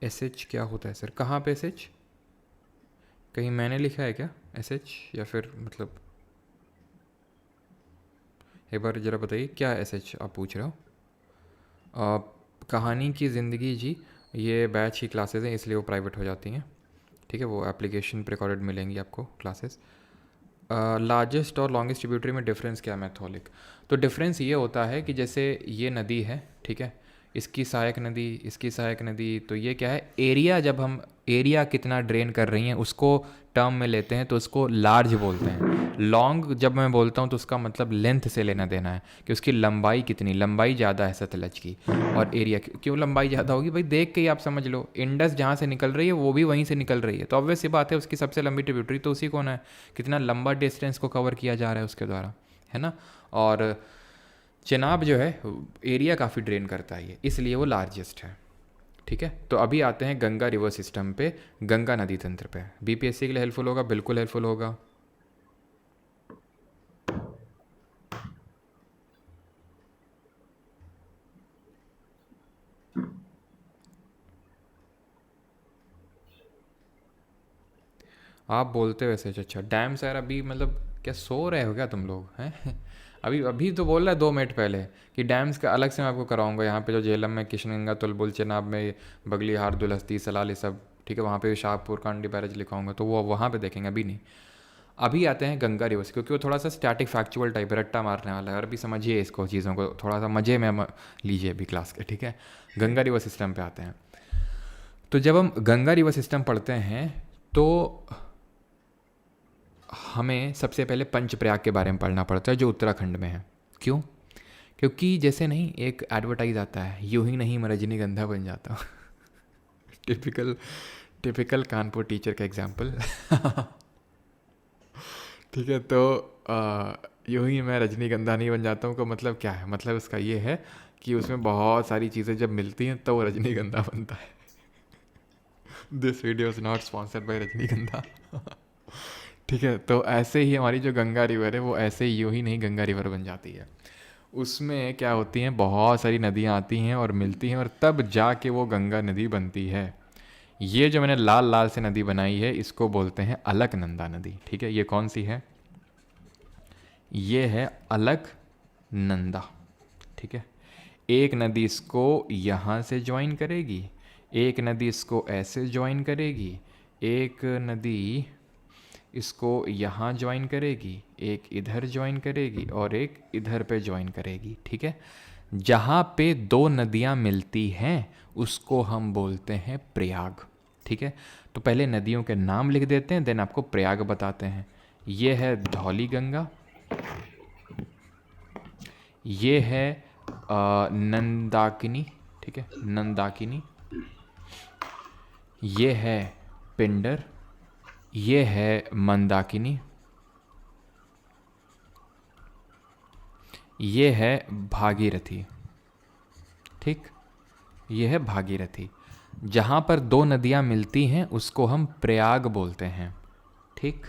एस क्या होता है सर, कहाँ पे एस? कहीं मैंने लिखा है क्या एस, या फिर मतलब एक बार ज़रा बताइए क्या एस आप पूछ रहे हो। कहानी की ज़िंदगी जी, ये बैच की क्लासेस हैं इसलिए वो प्राइवेट हो जाती हैं, ठीक है। वो एप्लीकेशन पे रिकॉर्डेड मिलेंगी आपको क्लासेस। लार्जेस्ट और लॉन्गेस्ट ट्रिब्यूटरी में डिफरेंस क्या है, मैथोलिक। तो डिफरेंस ये होता है कि जैसे ये नदी है, ठीक है, इसकी सहायक नदी, इसकी सहायक नदी, तो ये क्या है, एरिया, जब हम एरिया कितना ड्रेन कर रही हैं उसको टर्म में लेते हैं तो उसको लार्ज बोलते हैं। लॉन्ग जब मैं बोलता हूँ तो उसका मतलब लेंथ से लेना देना है कि उसकी लंबाई कितनी, लंबाई ज़्यादा है सतलज की। और एरिया, क्यों लंबाई ज़्यादा होगी भाई, देख के ही आप समझ लो। इंडस जहाँ से निकल रही है वो भी वहीं से निकल रही है, तो ऑब्वियस सी बात है उसकी सबसे लंबी ट्रिब्यूटरी तो उसी को ना है, कितना लंबा डिस्टेंस को कवर किया जा रहा है उसके द्वारा, है ना। और चेनाब जो है एरिया काफ़ी ड्रेन करता है ये, इसलिए वो लार्जेस्ट है, ठीक है। तो अभी आते हैं गंगा रिवर सिस्टम पे, गंगा नदी तंत्र पे। बीपीएससी के लिए हेल्पफुल होगा, बिल्कुल हेल्पफुल होगा। आप बोलते हो वैसे, अच्छा डैम सर, अभी मतलब क्या सो रहे हो क्या तुम लोग हैं? अभी अभी तो बोल रहा है 2 मिनट पहले कि डैम्स का अलग से मैं आपको कराऊंगा। यहाँ पे जो झेलम में किशनगंगा, तुलबुल, चेनाब में बगली हार, दुलहस्ती, सलाल, ये सब, ठीक है। वहाँ पे शाहपुर कांडी बैरेज लिखाऊंगा, तो वो वहाँ पे देखेंगे, अभी नहीं। अभी आते हैं गंगा रिवर से, क्योंकि वो थोड़ा सा स्टैटिक फैक्चुअल टाइप है, रट्टा मारने वाला है। और अभी समझिए इसको, चीज़ों को थोड़ा सा मज़े में लीजिए अभी क्लास के, ठीक है। गंगा रिवर सिस्टम पे आते हैं। तो जब हम गंगा रिवर सिस्टम पढ़ते हैं तो हमें सबसे पहले पंचप्रयाग के बारे में पढ़ना पड़ता है, जो उत्तराखंड में है। क्यों? क्योंकि जैसे नहीं एक एडवर्टाइज आता है, यूं ही नहीं मैं रजनीगंधा बन जाता हूँ। टिपिकल कानपुर टीचर का एग्जाम्पल। ठीक है, तो यूं ही मैं रजनीगंधा नहीं बन जाता हूँ का मतलब क्या है, मतलब इसका ये है कि उसमें बहुत सारी चीज़ें जब मिलती हैं तो वो रजनीगंधा बनता है। This video is not sponsored by रजनीगंधा। ठीक है, तो ऐसे ही हमारी जो गंगा रिवर है वो ऐसे यूं ही नहीं गंगा रिवर बन जाती है, उसमें क्या होती हैं, बहुत सारी नदियाँ आती हैं और मिलती हैं और तब जाके वो गंगा नदी बनती है। ये जो मैंने लाल लाल से नदी बनाई है इसको बोलते हैं अलकनंदा नदी। ठीक है, ये कौन सी है? ये है अलकनंदा। ठीक है, एक नदी इसको यहाँ से ज्वाइन करेगी, एक नदी इसको ऐसे ज्वाइन करेगी, एक नदी इसको यहाँ ज्वाइन करेगी, एक इधर ज्वाइन करेगी और एक इधर पे ज्वाइन करेगी। ठीक है, जहाँ पे दो नदियाँ मिलती हैं उसको हम बोलते हैं प्रयाग। ठीक है, तो पहले नदियों के नाम लिख देते हैं, देन आपको प्रयाग बताते हैं। ये है धौली गंगा, ये है नंदाकिनी। ठीक है, नंदाकिनी, ये है पिंडर, ये है मंदाकिनी, ये है भागीरथी। ठीक, ये है भागीरथी। जहाँ पर दो नदियाँ मिलती हैं उसको हम प्रयाग बोलते हैं। ठीक,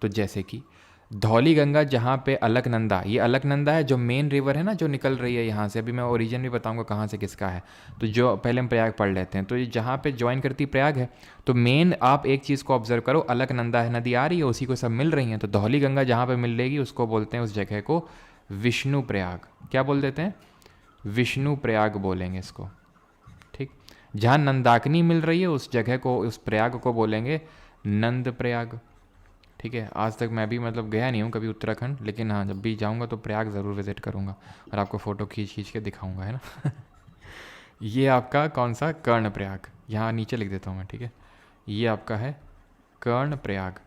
तो जैसे कि धौली गंगा जहाँ पे अलकनंदा, ये अलकनंदा है जो मेन रिवर है ना जो निकल रही है यहाँ से, अभी मैं ओरिजिन भी बताऊंगा कहाँ से किसका है। तो जो पहले हम प्रयाग पढ़ लेते हैं, तो ये जहाँ पे ज्वाइन करती प्रयाग है, तो मेन आप एक चीज़ को ऑब्जर्व करो, अलकनंदा है नदी आ रही है, उसी को सब मिल रही हैं, तो धौली गंगा जहाँ पर मिलेगी उसको बोलते हैं उस जगह को विष्णु प्रयाग। क्या बोल देते हैं? विष्णु प्रयाग बोलेंगे इसको। ठीक, जहाँ नंदाकिनी मिल रही है उस जगह को, उस प्रयाग को बोलेंगे नंद प्रयाग। ठीक है, आज तक मैं भी मतलब गया नहीं हूँ कभी उत्तराखंड, लेकिन हाँ जब भी जाऊँगा तो प्रयाग ज़रूर विज़िट करूँगा और आपको फ़ोटो खींच खींच के दिखाऊँगा, है ना। ये आपका कौन सा? कर्ण प्रयाग, यहाँ नीचे लिख देता हूँ मैं। ठीक है, ये आपका है कर्ण प्रयाग।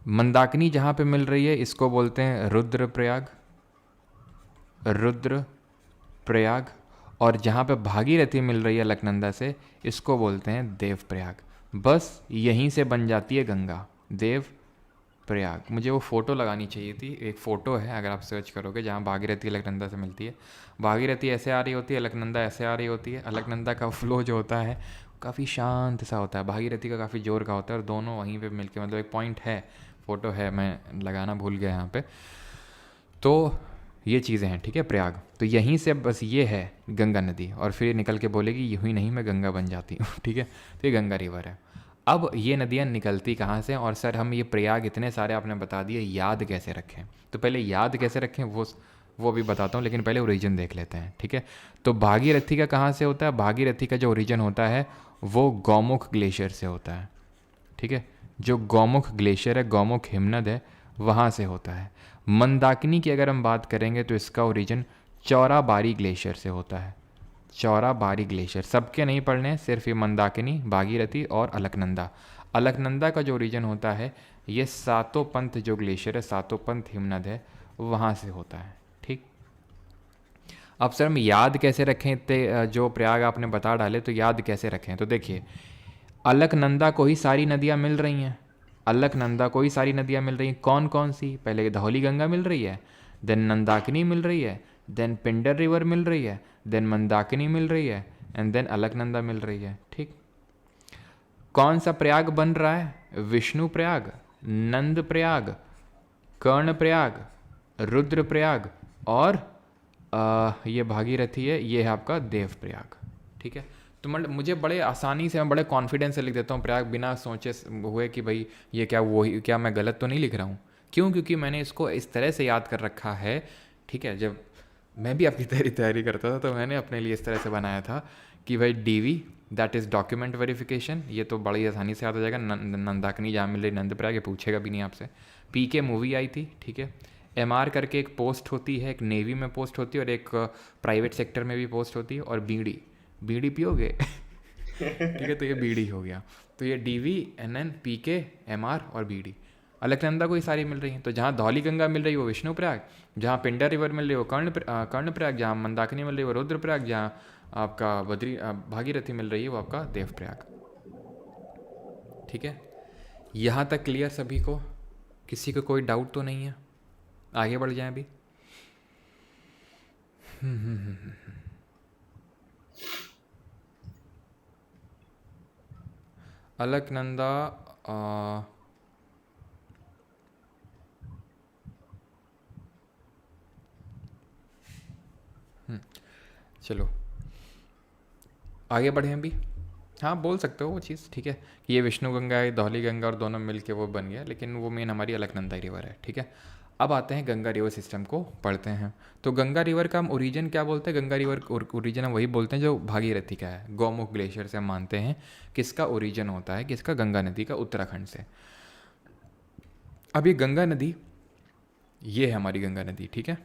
मंदाकिनी जहाँ पे मिल रही है इसको बोलते हैं रुद्र प्रयाग, रुद्र प्रयाग। और जहाँ पे भागीरथी मिल रही है अलकनंदा से इसको बोलते हैं देव प्रयाग। बस यहीं से बन जाती है गंगा, देव प्रयाग। मुझे वो फ़ोटो लगानी चाहिए थी, एक फ़ोटो है अगर आप सर्च करोगे जहाँ भागीरथी अलकनंदा से मिलती है। भागीरथी ऐसे आ रही होती है, अलकनंदा ऐसे आ रही होती है। अलकनंदा का फ्लो जो होता है काफ़ी शांत सा होता है, भागीरथी का काफ़ी जोर का होता है और दोनों वहीं पे मिलके, मतलब एक पॉइंट है, फ़ोटो है, मैं लगाना भूल गया यहाँ पे। तो ये चीज़ें हैं। ठीक है, प्रयाग, तो यहीं से बस ये है गंगा नदी, और फिर निकल के बोलेगी यूँ ही नहीं मैं गंगा बन जाती हूँ। ठीक है, तो ये गंगा रिवर है। अब ये नदियाँ निकलती कहाँ से? और सर हम ये प्रयाग इतने सारे आपने बता दिए, याद कैसे रखें? तो पहले याद कैसे रखें वो भी बताता हूँ, लेकिन पहले ओरिजिन देख लेते हैं। ठीक है, तो भागीरथी का कहाँ से होता है? भागीरथी का जो ओरिजिन होता है वो गौमुख ग्लेशियर से होता है। ठीक है, जो गौमुख ग्लेशियर है, गौमुख हिमनद है, वहाँ से होता है। मंदाकिनी की अगर हम बात करेंगे तो इसका ओरिजिन चौराबाड़ी ग्लेशियर से होता है। चौराबाड़ी ग्लेशियर, सबके नहीं पढ़ने हैं, सिर्फ ये मंदाकिनी, भागीरथी और अलकनंदा। अलकनंदा का जो ओरिजिन होता है ये सातों पंथ जो ग्लेशियर है, सातों पंथ हिमनद है, वहाँ से होता है। ठीक, अब सर हम याद कैसे रखें इतने जो प्रयाग आपने बता डाले, तो याद कैसे रखें? तो देखिए, अलकनंदा को ही सारी नदियाँ मिल रही हैं, अलकनंदा को ही सारी नदियाँ मिल रही हैं। कौन कौन सी? पहले धौली गंगा मिल रही है, देन नंदाकिनी मिल रही है, देन पिंडर रिवर मिल रही है, देन मंदाकिनी मिल रही है, एंड देन अलकनंदा मिल रही है। ठीक, कौन सा प्रयाग बन रहा है? विष्णु प्रयाग, नंद प्रयाग, कर्ण प्रयाग, रुद्र प्रयाग और ये भागीरथी है, ये है आपका देव प्रयाग। ठीक है, तो मतलब मुझे बड़े आसानी से, मैं बड़े कॉन्फिडेंस से लिख देता हूँ प्रयाग, बिना सोचे हुए कि भाई ये क्या, वही क्या, मैं गलत तो नहीं लिख रहा हूँ। क्यों? क्योंकि मैंने इसको इस तरह से याद कर रखा है। ठीक है, जब मैं भी आपकी तैयारी करता था तो मैंने अपने लिए इस तरह से बनाया था कि भाई DV, that is document verification, ये तो बड़ी आसानी से याद हो जाएगा। नंदाकिनी जहाँ मिल रही नंद प्रयाग, ये पूछेगा भी नहीं आपसे। PK मूवी आई थी। ठीक है, MR करके एक पोस्ट होती है, एक नेवी में पोस्ट होती है और एक प्राइवेट सेक्टर में भी पोस्ट होती है। और बीड़ी, बीड़ी पियोगे? ठीक है, तो ये बीड़ी हो गया। तो ये DV, NN, PK, MR और BD। अलकनंदा को ही सारी मिल रही हैं। तो जहाँ धौली गंगा मिल रही है वो विष्णु प्रयाग, जहाँ पिंडर रिवर मिल रही है वो कर्ण प्रयाग, जहाँ मंदाकिनी मिल रही है वो रुद्र प्रयाग, जहाँ आपका भागीरथी मिल रही है वो आपका देव प्रयाग। ठीक है, यहाँ तक क्लियर सभी को? किसी को कोई डाउट तो नहीं है? आगे बढ़ जाएं अभी। अलकनंदा चलो आगे बढ़े हम भी। हाँ बोल सकते हो वो चीज़, ठीक है, कि ये विष्णु गंगा है, धौली गंगा और दोनों मिल के वो बन गया, लेकिन वो मेन हमारी अलकनंदा रिवर है, ठीक है। अब आते हैं गंगा रिवर सिस्टम को पढ़ते हैं। तो गंगा रिवर का हम ओरिजिन क्या बोलते हैं? गंगा रिवर ओरिजिन हम वही बोलते हैं जो भागीरथी का है, गौमुख ग्लेशियर से हम मानते हैं किसका ओरिजिन होता है, किसका? गंगा नदी का, उत्तराखंड से। अब ये गंगा नदी, ये है हमारी गंगा नदी, ठीक है,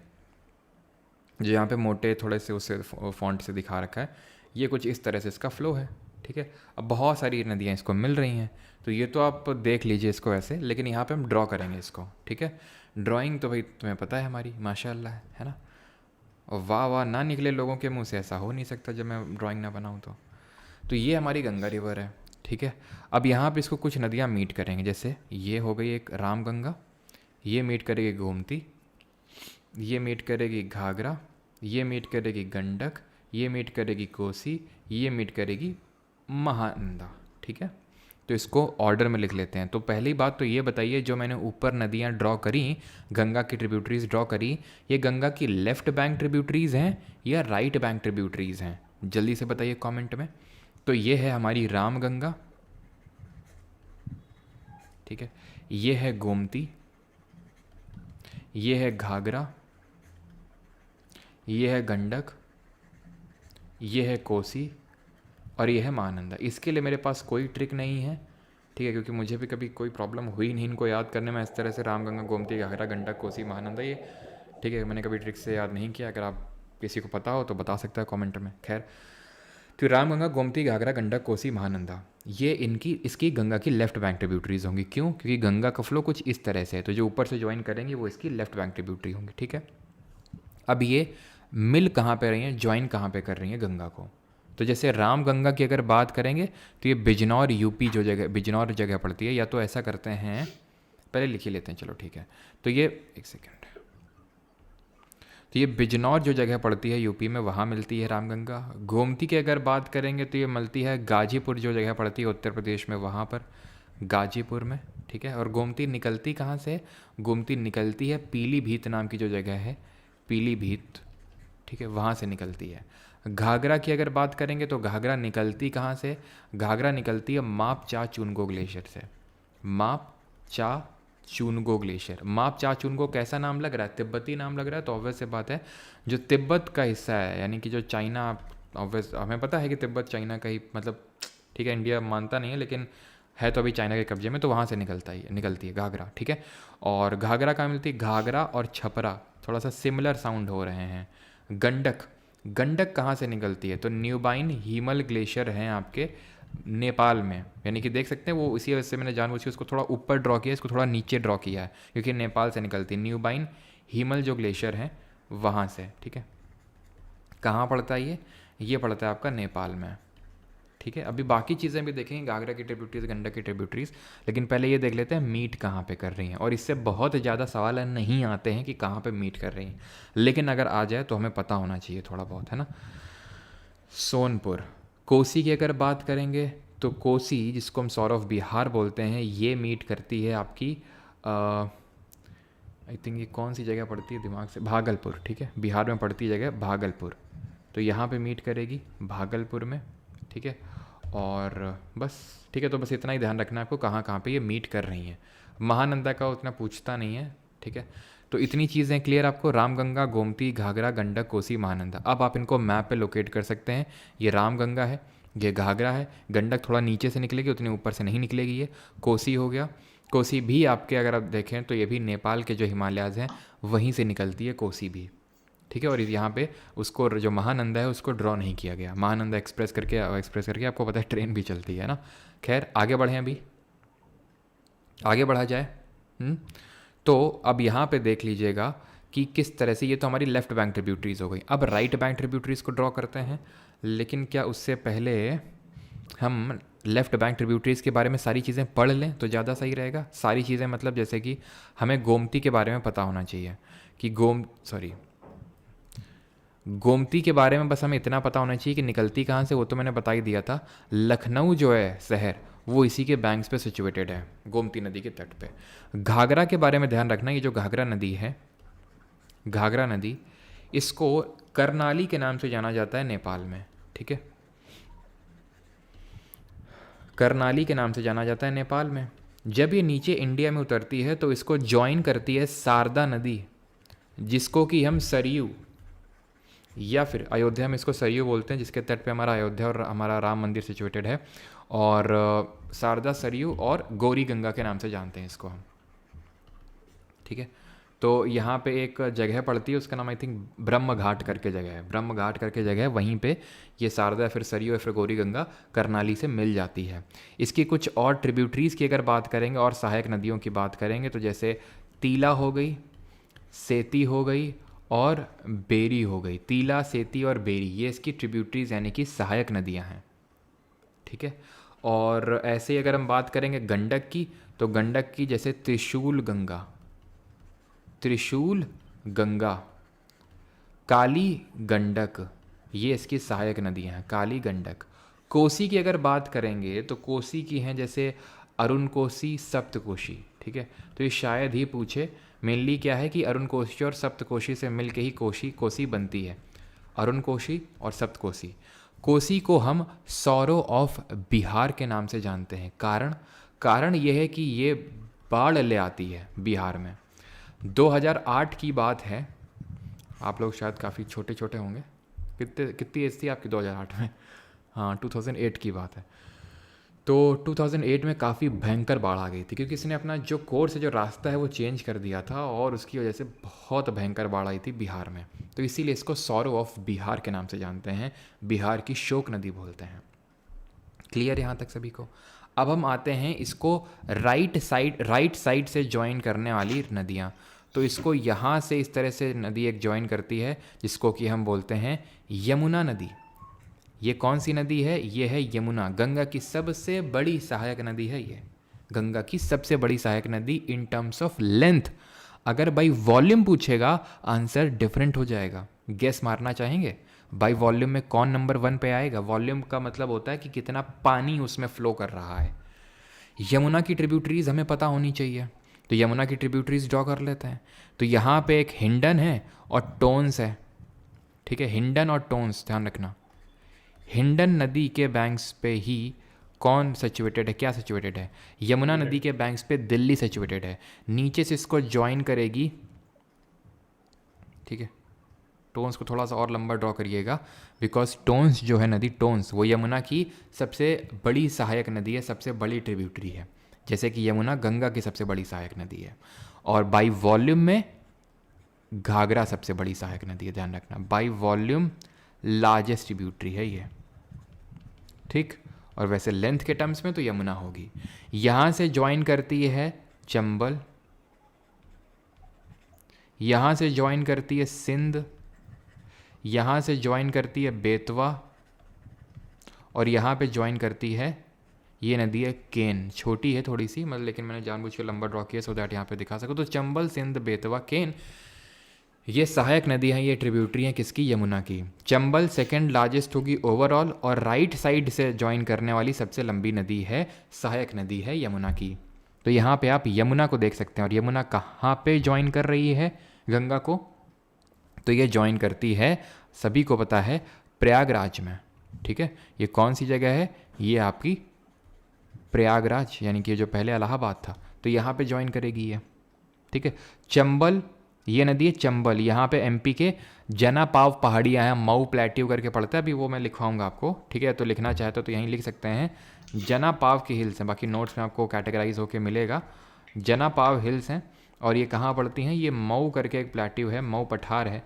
जो यहाँ पे मोटे थोड़े से उससे फॉन्ट से दिखा रखा है, ये कुछ इस तरह से इसका फ्लो है, ठीक है। अब बहुत सारी नदियाँ इसको मिल रही हैं, तो ये तो आप देख लीजिए इसको ऐसे, लेकिन यहाँ पे हम ड्रॉ करेंगे इसको, ठीक है। ड्राइंग तो भाई तुम्हें पता है हमारी माशाल्लाह है ना, और वाह वाह ना निकले लोगों के मुंह से, ऐसा हो नहीं सकता जब मैं ड्राइंग ना बनाऊँ तो ये हमारी गंगा रिवर है, ठीक है। अब यहाँ पे इसको कुछ नदियाँ मीट करेंगे, जैसे ये हो गई एक राम गंगा, ये मीट करेगी गोमती, ये मीट करेगी घाघरा, ये मीट करेगी गंडक, ये मीट करेगी कोसी, ये मीट करेगी महानंदा, ठीक है। तो इसको ऑर्डर में लिख लेते हैं। तो पहली बात तो ये बताइए, जो मैंने ऊपर नदियाँ ड्रॉ करी, गंगा की ट्रिब्यूटरीज ड्रॉ करी, ये गंगा की लेफ़्ट बैंक ट्रिब्यूटरीज हैं या राइट बैंक ट्रिब्यूटरीज हैं? जल्दी से बताइए कमेंट में। तो ये है हमारी राम गंगा, ठीक है, ये है गोमती, ये है घाघरा, ये है गंडक, ये है कोसी और ये है महानंदा। इसके लिए मेरे पास कोई ट्रिक नहीं है, ठीक है, क्योंकि मुझे भी कभी कोई प्रॉब्लम हुई नहीं इनको याद करने में, इस तरह से राम गंगा गोमती घाघरा गंडक कोसी महानंदा, ये ठीक है, मैंने कभी ट्रिक से याद नहीं किया। अगर आप किसी को पता हो तो बता सकता है कमेंट में। खैर, तो राम गंगा गोमती घाघरा गंडक कोसी महानंदा, ये इसकी गंगा की लेफ्ट बैंक ट्रिब्यूटरीज होंगी। क्यों? क्योंकि गंगा का फ्लो कुछ इस तरह से है, तो जो ऊपर से ज्वाइन करेंगे वो इसकी लेफ्ट बैंक ट्रिब्यूटरी होंगी, ठीक है। अब ये मिल कहाँ पे रही हैं, ज्वाइन कहाँ पे कर रही हैं गंगा को? तो जैसे राम गंगा की अगर बात करेंगे तो ये बिजनौर यूपी जो जगह, बिजनौर जगह पड़ती है, या तो ऐसा करते हैं, पहले लिख ही लेते हैं, चलो ठीक है। तो ये एक सेकेंड, तो ये बिजनौर जो जगह पड़ती है यूपी में, वहाँ मिलती है रामगंगा। गोमती की अगर बात करेंगे तो ये मिलती है गाजीपुर जो जगह पड़ती है उत्तर प्रदेश में, वहाँ पर गाजीपुर में, ठीक है। और गोमती निकलती कहाँ से? गोमती निकलती है पीलीभीत नाम की जो जगह है, पीलीभीत, ठीक है, वहाँ से निकलती है। घाघरा की अगर बात करेंगे तो घाघरा निकलती कहाँ से? घाघरा निकलती है माप चा चुनगो ग्लेशियर से, माप चा चुनगो ग्लेशियर। माप चा चुनगो कैसा नाम लग रहा है? तिब्बती नाम लग रहा है, तो ऑब्वियस से बात है जो तिब्बत का हिस्सा है, यानी कि जो चाइना, ऑब्वियस हमें पता है कि तिब्बत चाइना का ही, मतलब ठीक है, इंडिया मानता नहीं है लेकिन है तो अभी चाइना के कब्जे में, तो वहाँ से निकलती है घाघरा, ठीक है। और घाघरा कहाँ मिलती है? घाघरा और छपरा थोड़ा सा सिमिलर साउंड हो रहे हैं। गंडक, गंडक कहाँ से निकलती है? तो न्यूबाइन हीमल ग्लेशियर हैं आपके नेपाल में, यानी कि देख सकते हैं वो, इसी वजह से मैंने जानबूझ के उसको थोड़ा ऊपर ड्रॉ किया, इसको थोड़ा नीचे ड्रॉ किया है, क्योंकि नेपाल से निकलती है। न्यूबाइन हीमल जो ग्लेशियर हैं वहाँ से, ठीक है। कहाँ पड़ता है ये पड़ता है आपका नेपाल में, ठीक है। अभी बाकी चीज़ें भी देखेंगे, घाघरा की ट्रिब्यूटरीज, गंडक की ट्रिब्यूटरीज, लेकिन पहले ये देख लेते हैं मीट कहाँ पे कर रही हैं। और इससे बहुत ज़्यादा सवाल नहीं आते हैं कि कहाँ पे मीट कर रही हैं, लेकिन अगर आ जाए तो हमें पता होना चाहिए थोड़ा बहुत, है ना। सोनपुर। कोसी की अगर बात करेंगे तो कोसी, जिसको हम सौरव बिहार बोलते हैं, ये मीट करती है आपकी, आई थिंक ये कौन सी जगह पड़ती है दिमाग से, भागलपुर, ठीक है, बिहार में पड़ती है जगह भागलपुर, तो यहाँ पे मीट करेगी भागलपुर में, ठीक है। और बस, ठीक है, तो बस इतना ही ध्यान रखना है आपको कहाँ कहाँ पे ये मीट कर रही हैं। महानंदा का उतना पूछता नहीं है, ठीक है। तो इतनी चीज़ें क्लियर आपको, रामगंगा, गोमती, घाघरा, गंडक, कोसी, महानंदा। अब आप इनको मैप पे लोकेट कर सकते हैं। ये रामगंगा है, ये घाघरा है, गंडक थोड़ा नीचे से निकलेगी, उतनी ऊपर से नहीं निकलेगी। ये कोसी हो गया, कोसी भी आपके अगर आप देखें तो ये भी नेपाल के जो हिमालयाज़ हैं वहीं से निकलती है कोसी भी, ठीक है। और यहाँ पे उसको जो महानंदा है उसको ड्रॉ नहीं किया गया, महानंदा एक्सप्रेस करके आपको पता है ट्रेन भी चलती है ना। खैर आगे बढ़ें, अभी आगे बढ़ा जाए। तो अब यहाँ पे देख लीजिएगा कि किस तरह से, ये तो हमारी लेफ़्ट बैंक ट्रिब्यूटरीज हो गई। अब राइट बैंक ट्रिब्यूटरीज को ड्रॉ करते हैं, लेकिन क्या उससे पहले हम लेफ़्ट बैंक ट्रिब्यूटरीज के बारे में सारी चीज़ें पढ़ लें तो ज़्यादा सही रहेगा। सारी चीज़ें मतलब जैसे कि हमें गोमती के बारे में पता होना चाहिए कि गोमती के बारे में बस हमें इतना पता होना चाहिए कि निकलती कहाँ से, वो तो मैंने बता ही दिया था। लखनऊ जो है शहर, वो इसी के बैंक्स पे सिचुएटेड है, गोमती नदी के तट पे। घाघरा के बारे में ध्यान रखना, ये जो घाघरा नदी है, घाघरा नदी, इसको करनाली के नाम से जाना जाता है नेपाल में, ठीक है, करनाली के नाम से जाना जाता है नेपाल में। जब ये नीचे इंडिया में उतरती है तो इसको ज्वाइन करती है शारदा नदी, जिसको कि हम सरयू या फिर अयोध्या में इसको सरयू बोलते हैं, जिसके तट पे हमारा अयोध्या और हमारा राम मंदिर सिचुएटेड है। और शारदा, सरयू और गौरी गंगा के नाम से जानते हैं इसको हम, ठीक है। तो यहाँ पे एक जगह पड़ती है, उसका नाम आई थिंक ब्रह्म घाट करके जगह है, ब्रह्म घाट करके जगह है, वहीं पे ये शारदा या फिर सरयू या फिर गौरी गंगा करनाली से मिल जाती है। इसकी कुछ और ट्रिब्यूटरीज़ की अगर बात करेंगे और सहायक नदियों की बात करेंगे तो जैसे तीला हो गई, सेती हो गई और बेरी हो गई। तीला, सेती और बेरी ये इसकी ट्रिब्यूटरीज़ यानी कि सहायक नदियाँ हैं, ठीक है। और ऐसे ही अगर हम बात करेंगे गंडक की, तो गंडक की जैसे त्रिशूल गंगा, त्रिशूल गंगा, काली गंडक, ये इसकी सहायक नदियाँ हैं, काली गंडक। कोसी की अगर बात करेंगे तो कोसी की हैं जैसे अरुण कोसी, सप्त कोशी, ठीक है। तो ये शायद ही पूछे, मेनली क्या है कि अरुण कोशी और सप्त कोशी से मिल के ही कोसी बनती है, अरुण कोशी और सप्त कोसी। कोसी को हम सौरो ऑफ बिहार के नाम से जानते हैं। कारण यह है कि ये बाढ़ ले आती है बिहार में। 2008 की बात है, आप लोग शायद काफ़ी छोटे छोटे होंगे, कितनी एज थी आपकी 2008 में? हाँ, 2008 की बात है। तो 2008 में काफ़ी भयंकर बाढ़ आ गई थी, क्योंकि इसने अपना जो कोर्स है, जो रास्ता है वो चेंज कर दिया था, और उसकी वजह से बहुत भयंकर बाढ़ आई थी बिहार में। तो इसीलिए इसको सौरो ऑफ बिहार के नाम से जानते हैं, बिहार की शोक नदी बोलते हैं। क्लियर यहाँ तक सभी को? अब हम आते हैं इसको राइट साइड से ज्वाइन करने वाली नदियाँ। तो इसको यहाँ से इस तरह से नदी एक ज्वाइन करती है, जिसको कि हम बोलते हैं यमुना नदी। ये कौन सी नदी है? ये है यमुना, गंगा की सबसे बड़ी सहायक नदी है ये, गंगा की सबसे बड़ी सहायक नदी इन टर्म्स ऑफ लेंथ। अगर बाई वॉल्यूम पूछेगा आंसर डिफरेंट हो जाएगा। गेस मारना चाहेंगे बाई वॉल्यूम में कौन नंबर 1 पे आएगा? वॉल्यूम का मतलब होता है कि कितना पानी उसमें फ्लो कर रहा है। यमुना की ट्रिब्यूटरीज हमें पता होनी चाहिए, तो यमुना की ट्रिब्यूटरीज ड्रॉ कर लेते हैं। तो यहाँ पे एक हिंडन है और टोन्स है, ठीक है, हिंडन और टोन्स ध्यान रखना। हिंडन नदी के बैंक्स पे ही कौन सिचुएटेड है, क्या सिचुएटेड है? यमुना नदी के बैंक्स पे दिल्ली सिचुएटेड है। नीचे से इसको ज्वाइन करेगी, ठीक है। टोन्स को थोड़ा सा और लंबा ड्रॉ करिएगा, बिकॉज टोन्स जो है नदी, टोन्स वो यमुना की सबसे बड़ी सहायक नदी है, सबसे बड़ी ट्रिब्यूटरी है। जैसे कि यमुना गंगा की सबसे बड़ी सहायक नदी है, और बाई वॉल्यूम में घाघरा सबसे बड़ी सहायक नदी है, ध्यान रखना। बाई वॉल्यूम लार्जेस्ट ट्रिब्यूटरी है ये, ठीक। और वैसे लेंथ के टर्म्स में तो यमुना होगी। यहाँ से ज्वाइन करती है चंबल, यहाँ से ज्वाइन करती है सिंध, यहाँ से ज्वाइन करती है बेतवा, और यहाँ पे ज्वाइन करती है ये नदी है केन। छोटी है थोड़ी सी, मतलब, लेकिन मैंने जानबूझ के लंबा ड्रॉ किया सो दैट यहाँ पे दिखा सकूँ। तो चंबल, सिंध, बेतवा, केन ये सहायक नदी हैं, ये ट्रिब्यूटरी हैं किसकी? यमुना की। चंबल सेकंड लार्जेस्ट होगी ओवरऑल, और राइट साइड से ज्वाइन करने वाली सबसे लंबी नदी है, सहायक नदी है यमुना की। तो यहाँ पे आप यमुना को देख सकते हैं, और यमुना कहाँ पे ज्वाइन कर रही है गंगा को? तो ये ज्वाइन करती है, सभी को पता है, प्रयागराज में, ठीक है। ये कौन सी जगह है? ये आपकी प्रयागराज, यानी कि जो पहले इलाहाबाद था, तो यहाँ पे ज्वाइन करेगी ये, ठीक है। चंबल, ये नदी है चंबल, यहाँ पे एमपी के जना पाव पहाड़ियाँ हैं, मऊ प्लेट्यू करके पड़ता है, अभी वो मैं लिखवाऊंगा आपको, ठीक है। तो लिखना चाहे तो यहीं लिख सकते हैं, जना पाव की हिल्स हैं, बाकी नोट्स में आपको कैटेगराइज होके मिलेगा। जना पाव हिल्स हैं, और ये कहाँ पड़ती हैं? ये मऊ करके एक प्लेट्यू है, मऊ पठार है,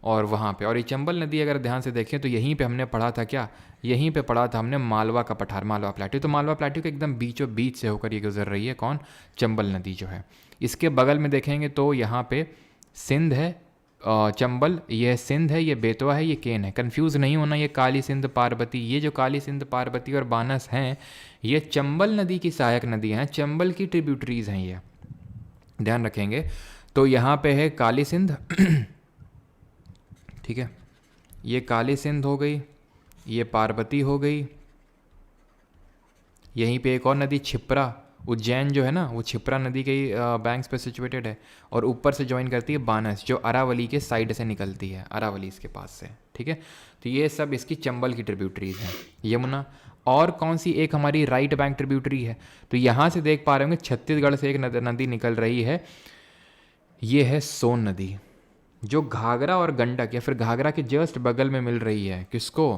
और वहाँ पे। और ये चंबल नदी अगर ध्यान से देखें तो यहीं पे हमने पढ़ा था, क्या यहीं पे पढ़ा था हमने मालवा का पठार, मालवा प्लेट्यू। तो मालवा प्लेट्यू के एकदम बीचों बीच से होकर ये गुजर रही है, कौन? चंबल नदी जो है। इसके बगल में देखेंगे तो यहाँ पे सिंध है, चंबल, ये सिंध है, ये बेतवा है, ये केन है। कंफ्यूज नहीं होना, ये काली सिंध पार्वती, ये जो काली सिंध पार्वती और बानस हैं, ये चंबल नदी की सहायक नदी हैं, चंबल की ट्रिब्यूटरीज हैं ये, ध्यान रखेंगे। तो यहाँ पे है काली सिंध, ठीक है, ये काली सिंध हो गई, ये पार्वती हो गई, यहीं पे एक और नदी छिप्रा, उज्जैन जो है ना वो क्षिप्रा नदी के बैंक्स पे सिचुएटेड है, और ऊपर से ज्वाइन करती है बानस जो अरावली के साइड से निकलती है, अरावली इसके पास से, ठीक है। तो ये सब इसकी चंबल की ट्रिब्यूटरीज हैं यमुना। और कौन सी एक हमारी राइट बैंक ट्रिब्यूटरी है, तो यहाँ से देख पा रहे होंगे छत्तीसगढ़ से एक नदी निकल रही है, ये है सोन नदी, जो घाघरा और गंडक या फिर घाघरा के जस्ट बगल में मिल रही है। किसको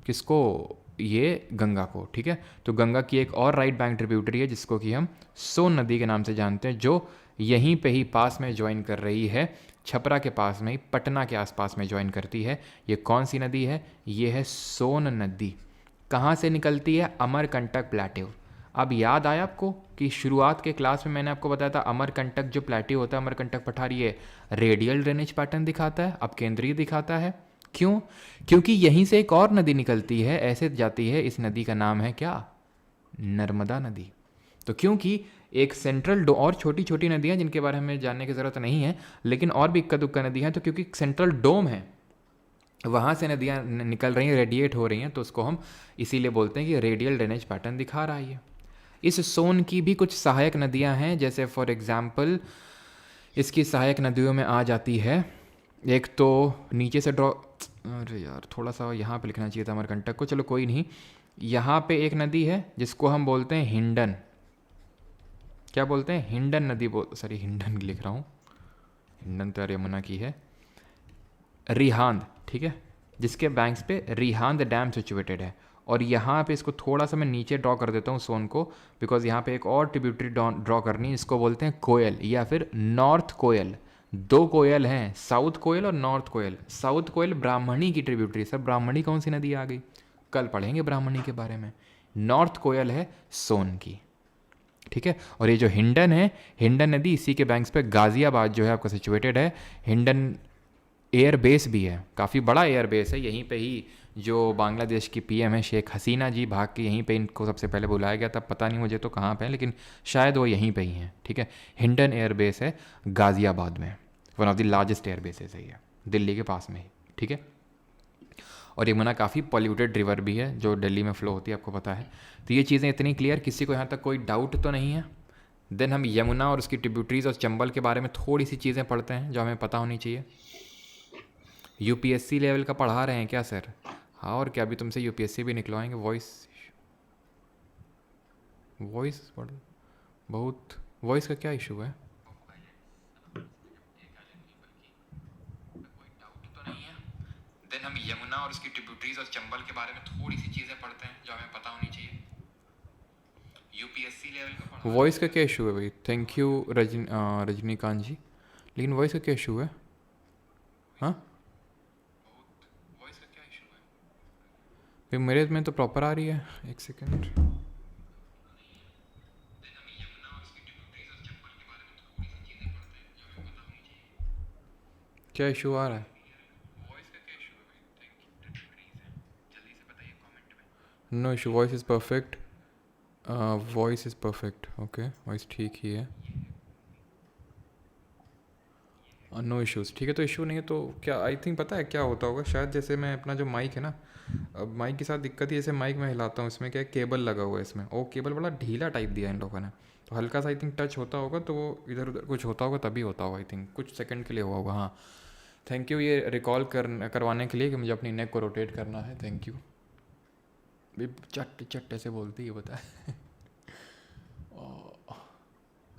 किसको ये गंगा को, ठीक है। तो गंगा की एक और राइट बैंक ट्रिब्यूटरी है जिसको कि हम सोन नदी के नाम से जानते हैं, जो यहीं पे ही पास में ज्वाइन कर रही है, छपरा के पास में ही, पटना के आसपास में ज्वाइन करती है। ये कौन सी नदी है, ये है सोन नदी। कहाँ से निकलती है, अमरकंटक प्लेट्यू। अब याद आया आपको कि शुरुआत के क्लास में मैंने आपको बताया था अमरकंटक जो प्लेट्यू होता है, अमरकंटक पठार, ये रेडियल ड्रेनेज पैटर्न दिखाता है, अब केंद्रीय दिखाता है। क्यों, क्योंकि यहीं से एक और नदी निकलती है, ऐसे जाती है, इस नदी का नाम है क्या, नर्मदा नदी। तो क्योंकि एक सेंट्रल और छोटी छोटी नदियाँ जिनके बारे में जानने की ज़रूरत नहीं है, लेकिन और भी इक्का दुक्का नदी हैं, तो क्योंकि सेंट्रल डोम है वहाँ से नदियाँ निकल रही हैं, रेडिएट हो रही हैं, तो उसको हम इसीलिए बोलते हैं कि रेडियल ड्रेनेज पैटर्न दिखा रहा है ये। इस सोन की भी कुछ सहायक नदियाँ हैं, जैसे फॉर एग्जाम्पल इसकी सहायक नदियों में आ जाती है, एक तो नीचे से ड्रॉ, अरे यार थोड़ा सा यहाँ पे लिखना चाहिए था अमरकंटक को, चलो कोई नहीं। यहाँ पे एक नदी है जिसको हम बोलते हैं हिंडन, क्या बोलते हैं, हिंडन नदी सॉरी हिंडन लिख रहा हूँ, हिंडन तो यार यमुना की है, रिहांद, ठीक है, जिसके बैंक्स पे रिहांद डैम सिचुएटेड है। और यहाँ पे इसको थोड़ा सा मैं नीचे ड्रॉ कर देता हूँ सोन को, बिकॉज यहाँ पे एक और ट्रिब्यूटरी ड्रॉ करनी है, इसको बोलते हैं कोयल या फिर नॉर्थ कोयल। दो कोयल हैं, साउथ कोयल और नॉर्थ कोयल। साउथ कोयल ब्राह्मणी की ट्रिब्यूटरी, सब ब्राह्मणी कौन सी नदी आ गई, कल पढ़ेंगे ब्राह्मणी के बारे में। नॉर्थ कोयल है सोन की, ठीक है। और ये जो हिंडन है, हिंडन नदी इसी के बैंक्स पे गाजियाबाद जो है आपका सिचुएटेड है। हिंडन एयर बेस भी है, काफ़ी बड़ा एयर बेस है, यहीं पे ही जो बांग्लादेश की पीएम है शेख हसीना जी भाग के यहीं पे इनको सबसे पहले बुलाया गया था, पता नहीं मुझे तो कहाँ पे है, लेकिन शायद वो यहीं पे ही हैं, ठीक है। हिंडन एयर बेस है गाज़ियाबाद में, one of the largest air bases है ये, दिल्ली के पास में ही, ठीक है। और यमुना काफ़ी पॉल्यूटेड रिवर भी है जो दिल्ली में फ़्लो होती है, आपको पता है। तो ये चीज़ें इतनी क्लियर, किसी को यहाँ तक कोई डाउट तो नहीं है। देन हम यमुना और उसकी ट्रिब्यूटरीज और चंबल के बारे में थोड़ी सी चीज़ें पढ़ते हैं जो हमें पता होनी चाहिए। यूपीएससी लेवल का पढ़ा रहे हैं क्या सर, हाँ और क्या, अभी तुमसे यूपीएससी भी निकलवाएंगे। वॉइस बहुत, वॉइस का क्या इशू है, देन हम यमुना और उसकी ट्रिब्यूटरीज और चंबल के बारे में थोड़ी सी चीज़ें पढ़ते हैं जो हमें पता होनी चाहिए। यूपीएससी लेवल का वॉइस का क्या इशू है भाई, थैंक यू रजनीकांत जी, लेकिन वॉइस का क्या इशू है, हाँ वॉइस का क्या इशू है भाई, मेरे में तो प्रॉपर आ रही है, एक सेकेंड। क्या इशू आ रहा है, no issue, voice is perfect, voice is perfect, okay voice ठीक ही है, नो इश्यूज़, ठीक है। तो इशू नहीं है तो क्या, आई थिंक पता है क्या होता होगा, शायद जैसे मैं अपना जो माइक है ना, अब माइक के साथ दिक्कत ही, जैसे माइक में हिलाता हूँ, इसमें क्या है केबल लगा हुआ है इसमें, और केबल बड़ा ढीला टाइप दिया है इन लोगों ने, तो हल्का सा आई थिंक टच होता होगा, तो वो इधर उधर कुछ होता होगा, तभी होता होगा, आई थिंक कुछ सेकंड के लिए हुआ होगा। हाँ थैंक यू ये रिकॉल करवाने के लिए कि मुझे अपनी नेक को रोटेट करना है, थैंक यू। भी चट चट ऐसे बोलती है बता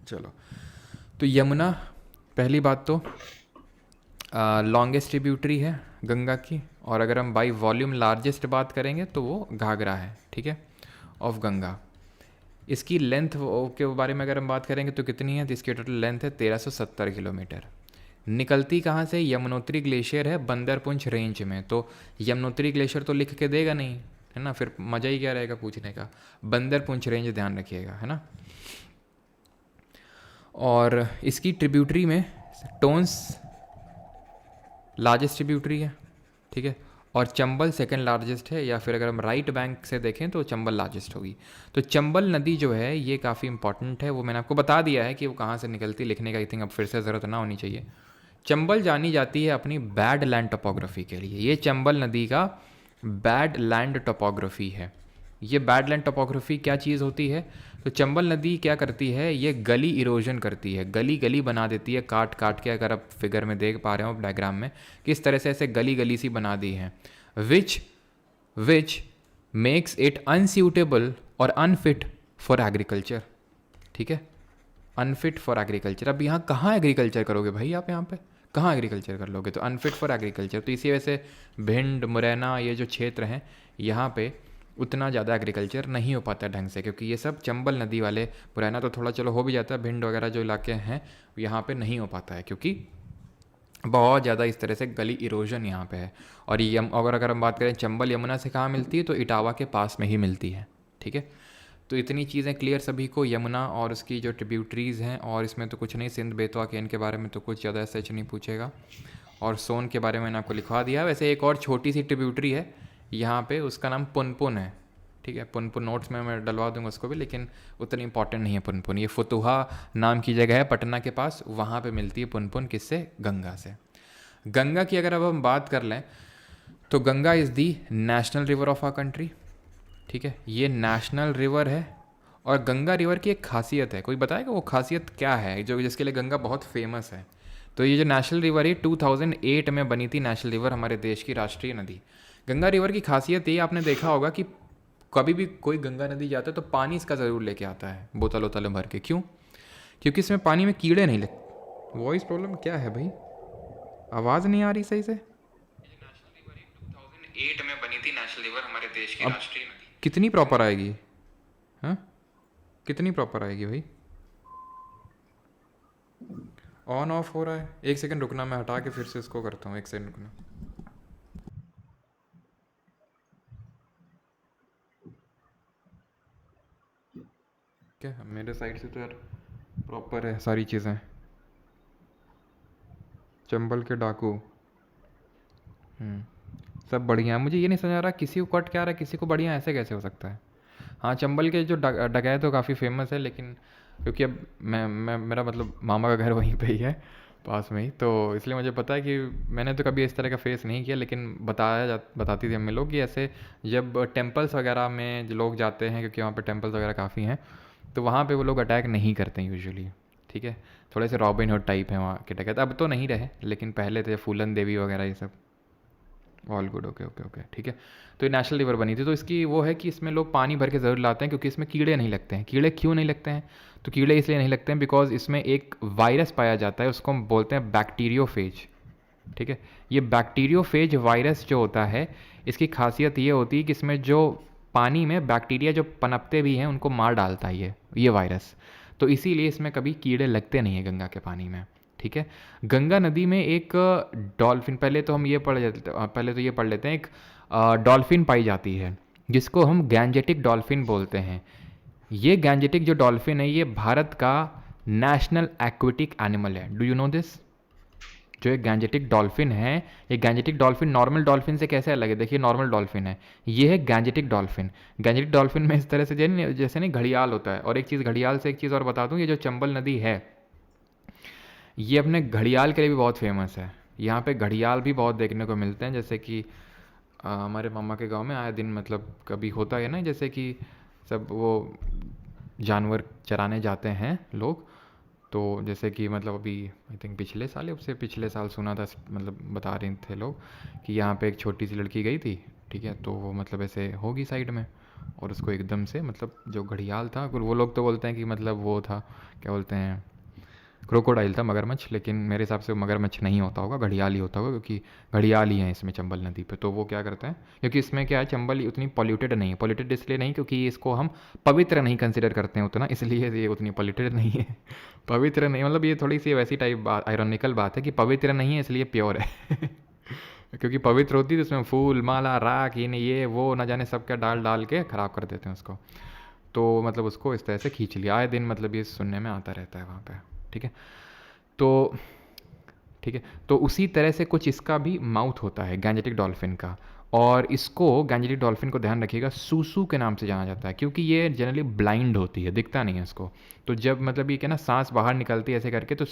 चलो, तो यमुना पहली बात तो लॉन्गेस्ट ट्रिब्यूटरी है गंगा की, और अगर हम बाई वॉल्यूम लार्जेस्ट बात करेंगे तो वो घाघरा है, ठीक है, ऑफ गंगा। इसकी लेंथ के बारे में अगर हम बात करेंगे तो कितनी है, तो इसकी टोटल लेंथ है 1370 किलोमीटर। निकलती कहाँ से, यमुनोत्री ग्लेशियर है बंदरपुंछ रेंज में, तो यमुनोत्री ग्लेशियर तो लिख के देगा नहीं, है ना, फिर मज़ा ही क्या रहेगा पूछने का। बंदरपुंछ रेंज ध्यान रखिएगा, है ना। और इसकी ट्रिब्यूटरी में टोन्स लार्जेस्ट ट्रिब्यूटरी है, ठीक है, और चंबल सेकंड लार्जेस्ट है, या फिर अगर हम राइट बैंक से देखें तो चंबल लार्जेस्ट होगी। तो चंबल नदी जो है ये काफ़ी इंपॉर्टेंट है, वो मैंने आपको बता दिया है कि वो कहाँ से निकलती, लिखने का आई थिंक अब फिर से ज़रूरत ना होनी चाहिए। चंबल जानी जाती है अपनी बैड लैंड टोपोग्राफी के लिए, ये चंबल नदी का बैड लैंड टोपोग्राफी है, ये बैडलैंड टोपोग्राफी क्या चीज़ होती है? तो चंबल नदी क्या करती है, ये गली इरोजन करती है, गली गली बना देती है काट काट के। अगर आप फिगर में देख पा रहे हो डायग्राम में किस तरह से ऐसे गली गली सी बना दी है, विच विच मेक्स इट अनसूटेबल और अनफिट फॉर एग्रीकल्चर। ठीक है, अनफिट फॉर एग्रीकल्चर। अब यहाँ कहाँ एग्रीकल्चर करोगे भाई, आप यहाँ पे कहाँ एग्रीकल्चर कर लोगे? तो अनफिट फॉर एग्रीकल्चर। तो इसी वजह से भिंड, मुरैना, ये जो क्षेत्र हैं यहाँ पे उतना ज़्यादा एग्रीकल्चर नहीं हो पाता ढंग से, क्योंकि ये सब चंबल नदी वाले, मुरैना तो थोड़ा चलो हो भी जाता है, भिंड वगैरह जो इलाके हैं यहाँ पे नहीं हो पाता है, क्योंकि बहुत ज़्यादा इस तरह से गली इरोजन यहाँ पे है। और अगर हम बात करें चंबल यमुना से कहाँ मिलती है, तो इटावा के पास में ही मिलती है। ठीक है, तो इतनी चीज़ें क्लियर सभी को, यमुना और उसकी जो ट्रिब्यूटरीज़ हैं, और इसमें तो कुछ नहीं, सिंध, बेतवा, केन के बारे में तो कुछ ज़्यादा सच नहीं पूछेगा, और सोन के बारे में मैंने आपको लिखवा दिया। वैसे एक और छोटी सी ट्रिब्यूटरी है यहाँ पे, उसका नाम पुनपुन है। ठीक है, पुनपुन नोट्स में मैं डलवा दूंगा उसको भी, लेकिन उतनी इंपॉर्टेंट नहीं है पुनपुन। ये फतुहा नाम की जगह है पटना के पास, वहाँ पे मिलती है पुनपुन। किससे? गंगा से। गंगा की अगर अब हम बात कर लें तो Ganga is the national river of our country. ठीक है, ये नेशनल रिवर है। और गंगा रिवर की एक खासियत है, कोई बताएगा वो खासियत क्या है जो जिसके लिए गंगा बहुत फेमस है? तो ये जो नेशनल रिवर है 2008 में बनी थी नेशनल रिवर, हमारे देश की राष्ट्रीय नदी। गंगा रिवर की खासियत ये आपने देखा होगा कि कभी भी कोई गंगा नदी जाता है तो पानी इसका ज़रूर लेके आता है बोतल वोतल भर के। क्यों? क्योंकि इसमें पानी में कीड़े नहीं लगते। वॉइस प्रॉब्लम क्या है भाई, आवाज़ नहीं आ रही सही से? 2008 में बनी थी नेशनल रिवर, हमारे देश की राष्ट्रीय नदी। कितनी प्रॉपर आएगी? हाँ, कितनी प्रॉपर आएगी भाई? ऑन ऑफ हो रहा है, एक सेकंड रुकना, मैं हटा के फिर से इसको करता हूँ, एक सेकंड रुकना। क्या मेरे साइड से तो यार प्रॉपर है सारी चीज़ें। चंबल के डाकू, सब बढ़िया है। मुझे ये नहीं समझ आ रहा किसी को कट क्या रहा है, किसी को बढ़िया, ऐसे कैसे हो सकता है? हाँ, चंबल के जो डकैत तो काफ़ी फेमस है, लेकिन क्योंकि अब मैं मेरा मतलब मामा का घर वहीं पे ही है पास में ही, तो इसलिए मुझे पता है कि मैंने तो कभी इस तरह का फेस नहीं किया, लेकिन बताती थी हमें लोग कि ऐसे जब टेम्पल्स वगैरह में जो लोग जाते हैं, क्योंकि वहाँ पे टेम्पल्स वगैरह काफ़ी हैं, तो वहाँ पे वो लोग अटैक नहीं करते हैं यूजुअली। ठीक है, थोड़े से रॉबिन हुड टाइप हैं वहाँ के डकैत। अब तो नहीं रहे, लेकिन पहले थे फूलन देवी वगैरह ये सब। All good, okay okay okay, ठीक है। तो ये नेशनल रिवर बनी थी, तो इसकी वो है कि इसमें लोग पानी भर के ज़रूर लाते हैं, क्योंकि इसमें कीड़े नहीं लगते हैं। कीड़े क्यों नहीं लगते हैं? तो कीड़े इसलिए नहीं लगते हैं बिकॉज इसमें एक वायरस पाया जाता है, उसको हम बोलते हैं बैक्टीरियोफेज। ठीक है, ये बैक्टीरियोफेज वायरस जो होता है, इसकी खासियत ये होती है कि इसमें जो पानी में बैक्टीरिया जो पनपते भी हैं उनको मार डालता है ये वायरस। तो इसीलिए इसमें कभी कीड़े लगते नहीं हैं गंगा के पानी में। ठीक है, गंगा नदी में एक डॉल्फिन, पहले तो ये पढ़ लेते हैं, एक डॉल्फिन पाई जाती है जिसको हम गैंजेटिक डॉल्फिन बोलते हैं। ये गैंजेटिक जो डॉल्फिन है, ये भारत का नेशनल एक्वेटिक एनिमल है। Do you know this? जो एक गैंजेटिक डॉल्फिन है, ये गैंजेटिक डॉल्फिन नॉर्मल डॉल्फिन से कैसे अलग है? देखिए, नॉर्मल डॉल्फिन है, ये है गैंजेटिक डॉल्फिन। गैंजेटिक डॉल्फिन में इस तरह से जैसे नहीं घड़ियाल होता है। और एक चीज़, घड़ियाल से एक चीज़ और बता दूँ, ये जो चंबल नदी है ये अपने घड़ियाल के लिए भी बहुत फेमस है। यहाँ पे घड़ियाल भी बहुत देखने को मिलते हैं, जैसे कि हमारे मामा के गांव में आए दिन मतलब कभी होता है ना, जैसे कि सब वो जानवर चराने जाते हैं लोग। तो जैसे कि मतलब अभी आई थिंक पिछले साल या उससे पिछले साल सुना था, मतलब बता रहे थे लोग कि यहाँ पे एक छोटी सी लड़की गई थी। ठीक है, तो वो मतलब ऐसे होगी साइड में, और उसको एकदम से मतलब जो घड़ियाल था, वो लोग तो बोलते हैं कि मतलब वो था, क्या बोलते हैं, क्रोकोडाइल था, मगरमच्छ, लेकिन मेरे हिसाब से मगरमच्छ नहीं होता होगा, घड़ियाल ही होता होगा, क्योंकि घड़ियाल ही हैं इसमें चंबल नदी पे। तो वो क्या करते हैं, क्योंकि इसमें क्या है, चंबल उतनी पॉल्यूटेड नहीं है। पॉल्यूटेड इसलिए नहीं क्योंकि इसको हम पवित्र नहीं कंसिडर करते हैं उतना, इसलिए ये उतनी पॉल्यूटेड नहीं है। पवित्र नहीं मतलब ये थोड़ी सी वैसी टाइप बात, आयरॉनिकल बात है कि पवित्र नहीं है इसलिए प्योर है। क्योंकि पवित्र होती है तो उसमें फूल माला राख ये वो न जाने सब क्या डाल डाल के ख़राब कर देते हैं उसको। तो मतलब उसको इस तरह से खींच लिया, आए दिन मतलब ये सुनने में आता रहता है वहाँ पे। ठीक है, तो ठीक है, तो उसी तरह से कुछ इसका भी माउथ होता है गैंजेटिक डॉल्फिन का। और इसको गैंजेटिक डॉल्फिन को ध्यान रखिएगा सूसू के नाम से जाना जाता है, क्योंकि ये जनरली ब्लाइंड होती है, दिखता नहीं है इसको। तो जब मतलब ये क्या ना सांस बाहर निकलती है ऐसे करके, तो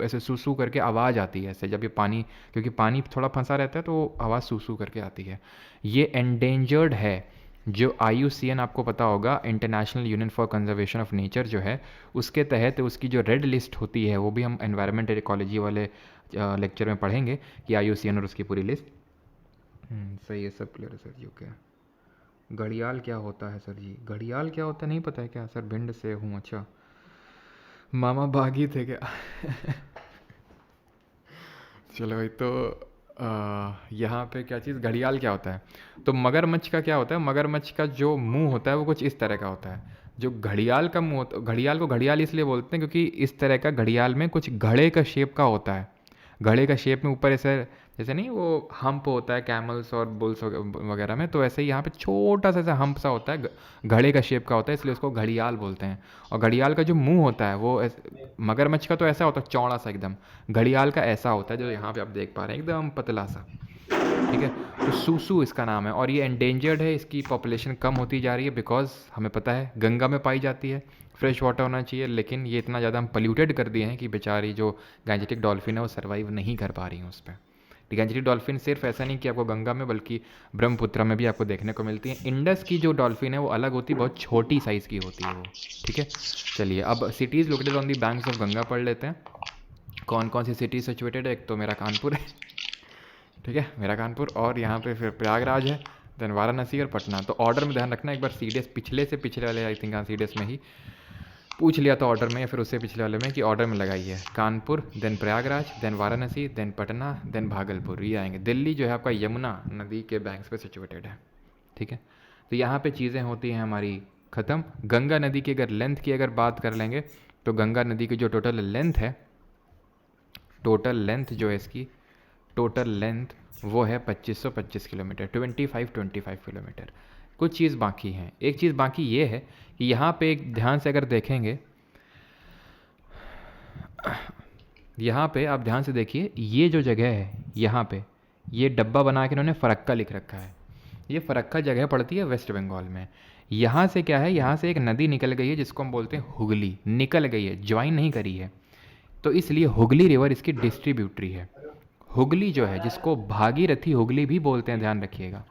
ऐसे सूसू करके आवाज़ आती है ऐसे, जब ये पानी, क्योंकि पानी थोड़ा फंसा रहता है तो आवाज़ सूसू करके आती है। ये एंडेंजर्ड है जो IUCN आपको पता होगा, international union for conservation of nature जो है, उसके तहत उसकी जो रेड लिस्ट होती है, वो भी हम एनवायरनमेंट इकोलॉजी वाले लेक्चर में पढ़ेंगे कि IUCN और उसकी पूरी लिस्ट। सही है, सब क्लियर है सर जी। ओके, घड़ियाल क्या होता है सर जी? घड़ियाल क्या होता है नहीं पता है क्या सर? भिंड से हूँ। अच्छा, मामा बागी थे क्या? चलो भाई, तो यहाँ पे क्या चीज़, घड़ियाल क्या होता है? तो मगरमच्छ का क्या होता है? मगरमच्छ का जो मुंह होता है वो कुछ इस तरह का होता है। जो घड़ियाल का मुंह होता, घड़ियाल को घड़ियाल इसलिए बोलते हैं क्योंकि इस तरह का घड़ियाल में कुछ घड़े का शेप का होता है। घड़े का शेप में ऊपर ऐसे, जैसे नहीं वो हम्प होता है कैमल्स और बुल्स वगैरह में, तो ऐसे ही यहाँ पे छोटा सा ऐसा हम्प सा होता है, घड़े का शेप का होता है, इसलिए उसको घड़ियाल बोलते हैं। और घड़ियाल का जो मुंह होता है वो मगरमच्छ का तो ऐसा होता है चौड़ा सा एकदम, घड़ियाल का ऐसा होता है जो यहाँ पे आप देख पा रहे हैं, एकदम पतला सा। ठीक है, तो सूसू इसका नाम है, और ये एंडेंजर्ड है, इसकी पॉपुलेशन कम होती जा रही है बिकॉज हमें पता है गंगा में पाई जाती है, फ्रेश वाटर होना चाहिए, लेकिन ये इतना ज़्यादा हम पल्यूटेड कर दिए हैं कि बेचारी जो गैंजेटिक डॉल्फिन है वो सर्वाइव नहीं कर पा रही हैं उस पर। गैंजेटिक डॉल्फिन सिर्फ ऐसा नहीं कि आपको गंगा में, बल्कि ब्रह्मपुत्र में भी आपको देखने को मिलती है। इंडस की जो डॉल्फिन है वो अलग होती है, बहुत छोटी साइज़ की होती है वो। ठीक है, चलिए अब cities located on the banks of Ganga पढ़ लेते हैं। कौन कौन सी सिटीज़ सिचुएटेड है? एक तो मेरा कानपुर है, ठीक है, मेरा कानपुर, और यहाँ पे फिर प्रयागराज है, देन वाराणसी और पटना। तो ऑर्डर में ध्यान रखना, एक बार CDS पिछले से पिछले वाले, आई थिंक हाँ CDS में ही पूछ लिया था ऑर्डर में, या फिर उससे पिछले वाले में, कि ऑर्डर में लगाइए Kanpur, then Prayagraj, then Varanasi, then Patna, then Bhagalpur, ये आएंगे। दिल्ली जो है आपका यमुना नदी के बैंक्स पे सिचुएटेड है। ठीक है, तो यहाँ पे चीज़ें होती हैं हमारी ख़त्म। गंगा नदी की अगर लेंथ की अगर बात कर लेंगे, तो गंगा नदी की जो टोटल लेंथ है, टोटल लेंथ जो है इसकी, टोटल लेंथ वो है 2525 किलोमीटर, 25 किलोमीटर। कुछ चीज़ बाकी हैं। एक चीज़ बाकी ये है कि यहाँ पे एक ध्यान से अगर देखेंगे, यहाँ पे आप ध्यान से देखिए, ये जो जगह है यहाँ पे, ये डब्बा बना के इन्होंने फ़रक्का लिख रखा है। ये फ़रक्का जगह पड़ती है वेस्ट बंगाल में। यहाँ से क्या है, यहाँ से एक नदी निकल गई है जिसको हम बोलते हैं हुगली, निकल गई है, ज्वाइन नहीं करी है, तो इसलिए हुगली रिवर इसकी डिस्ट्रीब्यूटरी है। हुगली जो है, जिसको भागीरथी हुगली भी बोलते हैं, ध्यान रखिएगा,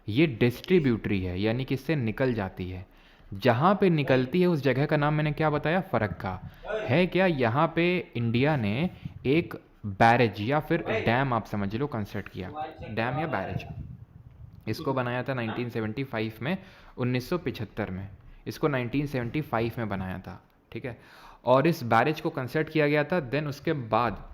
ये डिस्ट्रीब्यूटरी है, यानी कि इससे निकल जाती है। जहाँ पे निकलती है उस जगह का नाम मैंने क्या बताया? फरक्का है। क्या यहाँ पे इंडिया ने एक बैरेज या फिर डैम आप समझ लो कंस्ट्रक्ट किया, डैम या बैरेज, इसको बनाया था 1975 में, 1975 में, इसको 1975 में बनाया था। ठीक है, और इस बैरेज को कंस्ट्रक्ट किया गया था। देन उसके बाद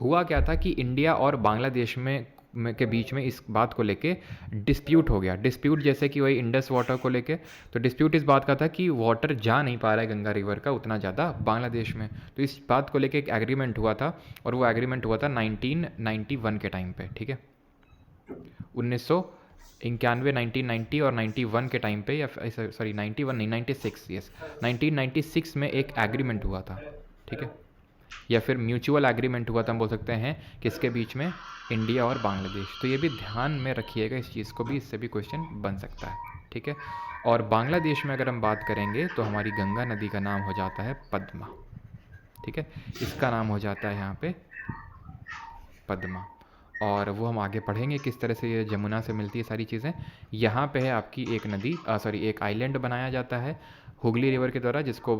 हुआ क्या था कि इंडिया और बांग्लादेश में के बीच में इस बात को लेके डिस्प्यूट हो गया। डिस्प्यूट जैसे कि वही इंडस वाटर को लेके, तो डिस्प्यूट इस बात का था कि वाटर जा नहीं पा रहा है गंगा रिवर का उतना ज़्यादा बांग्लादेश में, तो इस बात को लेके एक एग्रीमेंट हुआ था, और वो एग्रीमेंट हुआ था 1991 के टाइम पे। ठीक है, 1990 और 91 के टाइम पे, या सॉरी 91 नहीं 96, यस 1996 में एक एग्रीमेंट हुआ था। ठीक है, या फिर म्यूचुअल एग्रीमेंट हुआ था, हम बोल सकते हैं, किसके बीच में? इंडिया और बांग्लादेश। तो ये भी ध्यान में रखिएगा इस चीज़ को भी, इससे भी क्वेश्चन बन सकता है। ठीक है, और बांग्लादेश में अगर हम बात करेंगे तो हमारी गंगा नदी का नाम हो जाता है पद्मा। ठीक है, इसका नाम हो जाता है यहाँ पे पद्मा, और वो हम आगे पढ़ेंगे किस तरह से ये जमुना से मिलती है सारी चीज़ें। यहाँ पे है आपकी एक नदी, सॉरी एक आइलैंड बनाया जाता है हुगली रिवर के द्वारा, जिसको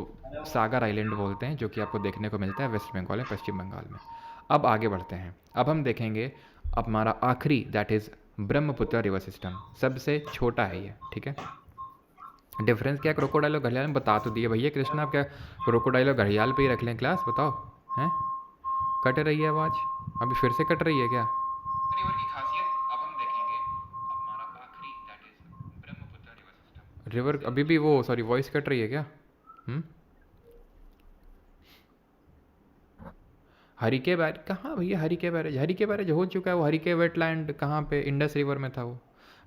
सागर आइलैंड बोलते हैं, जो कि आपको देखने को मिलता है वेस्ट बंगाल में, पश्चिम बंगाल में। अब आगे बढ़ते हैं, अब हम देखेंगे अब हमारा आखिरी, that is Brahmaputra river system, सबसे छोटा है ये। ठीक है, डिफरेंस क्या क्रोकोडाइल और घड़ियाल में बता तो दिए भैया कृष्णा, आप क्या क्रोकोडाइल और घड़ियाल पे ही रख लें क्लास? बताओ, हैं? कट रही है आवाज़, अभी फिर से कट रही है क्या? रिवर की खासियत अब हम देखेंगे, अब हमारा आखिरी, that is Brahmaputra river system. River अभी भी वो, सॉरी वॉइस कट रही है क्या? हरिके बैरेज कहाँ भैया? हरिके बैरेज हो चुका है वो। हरिके वेटलैंड कहाँ पे? इंडस रिवर में था वो।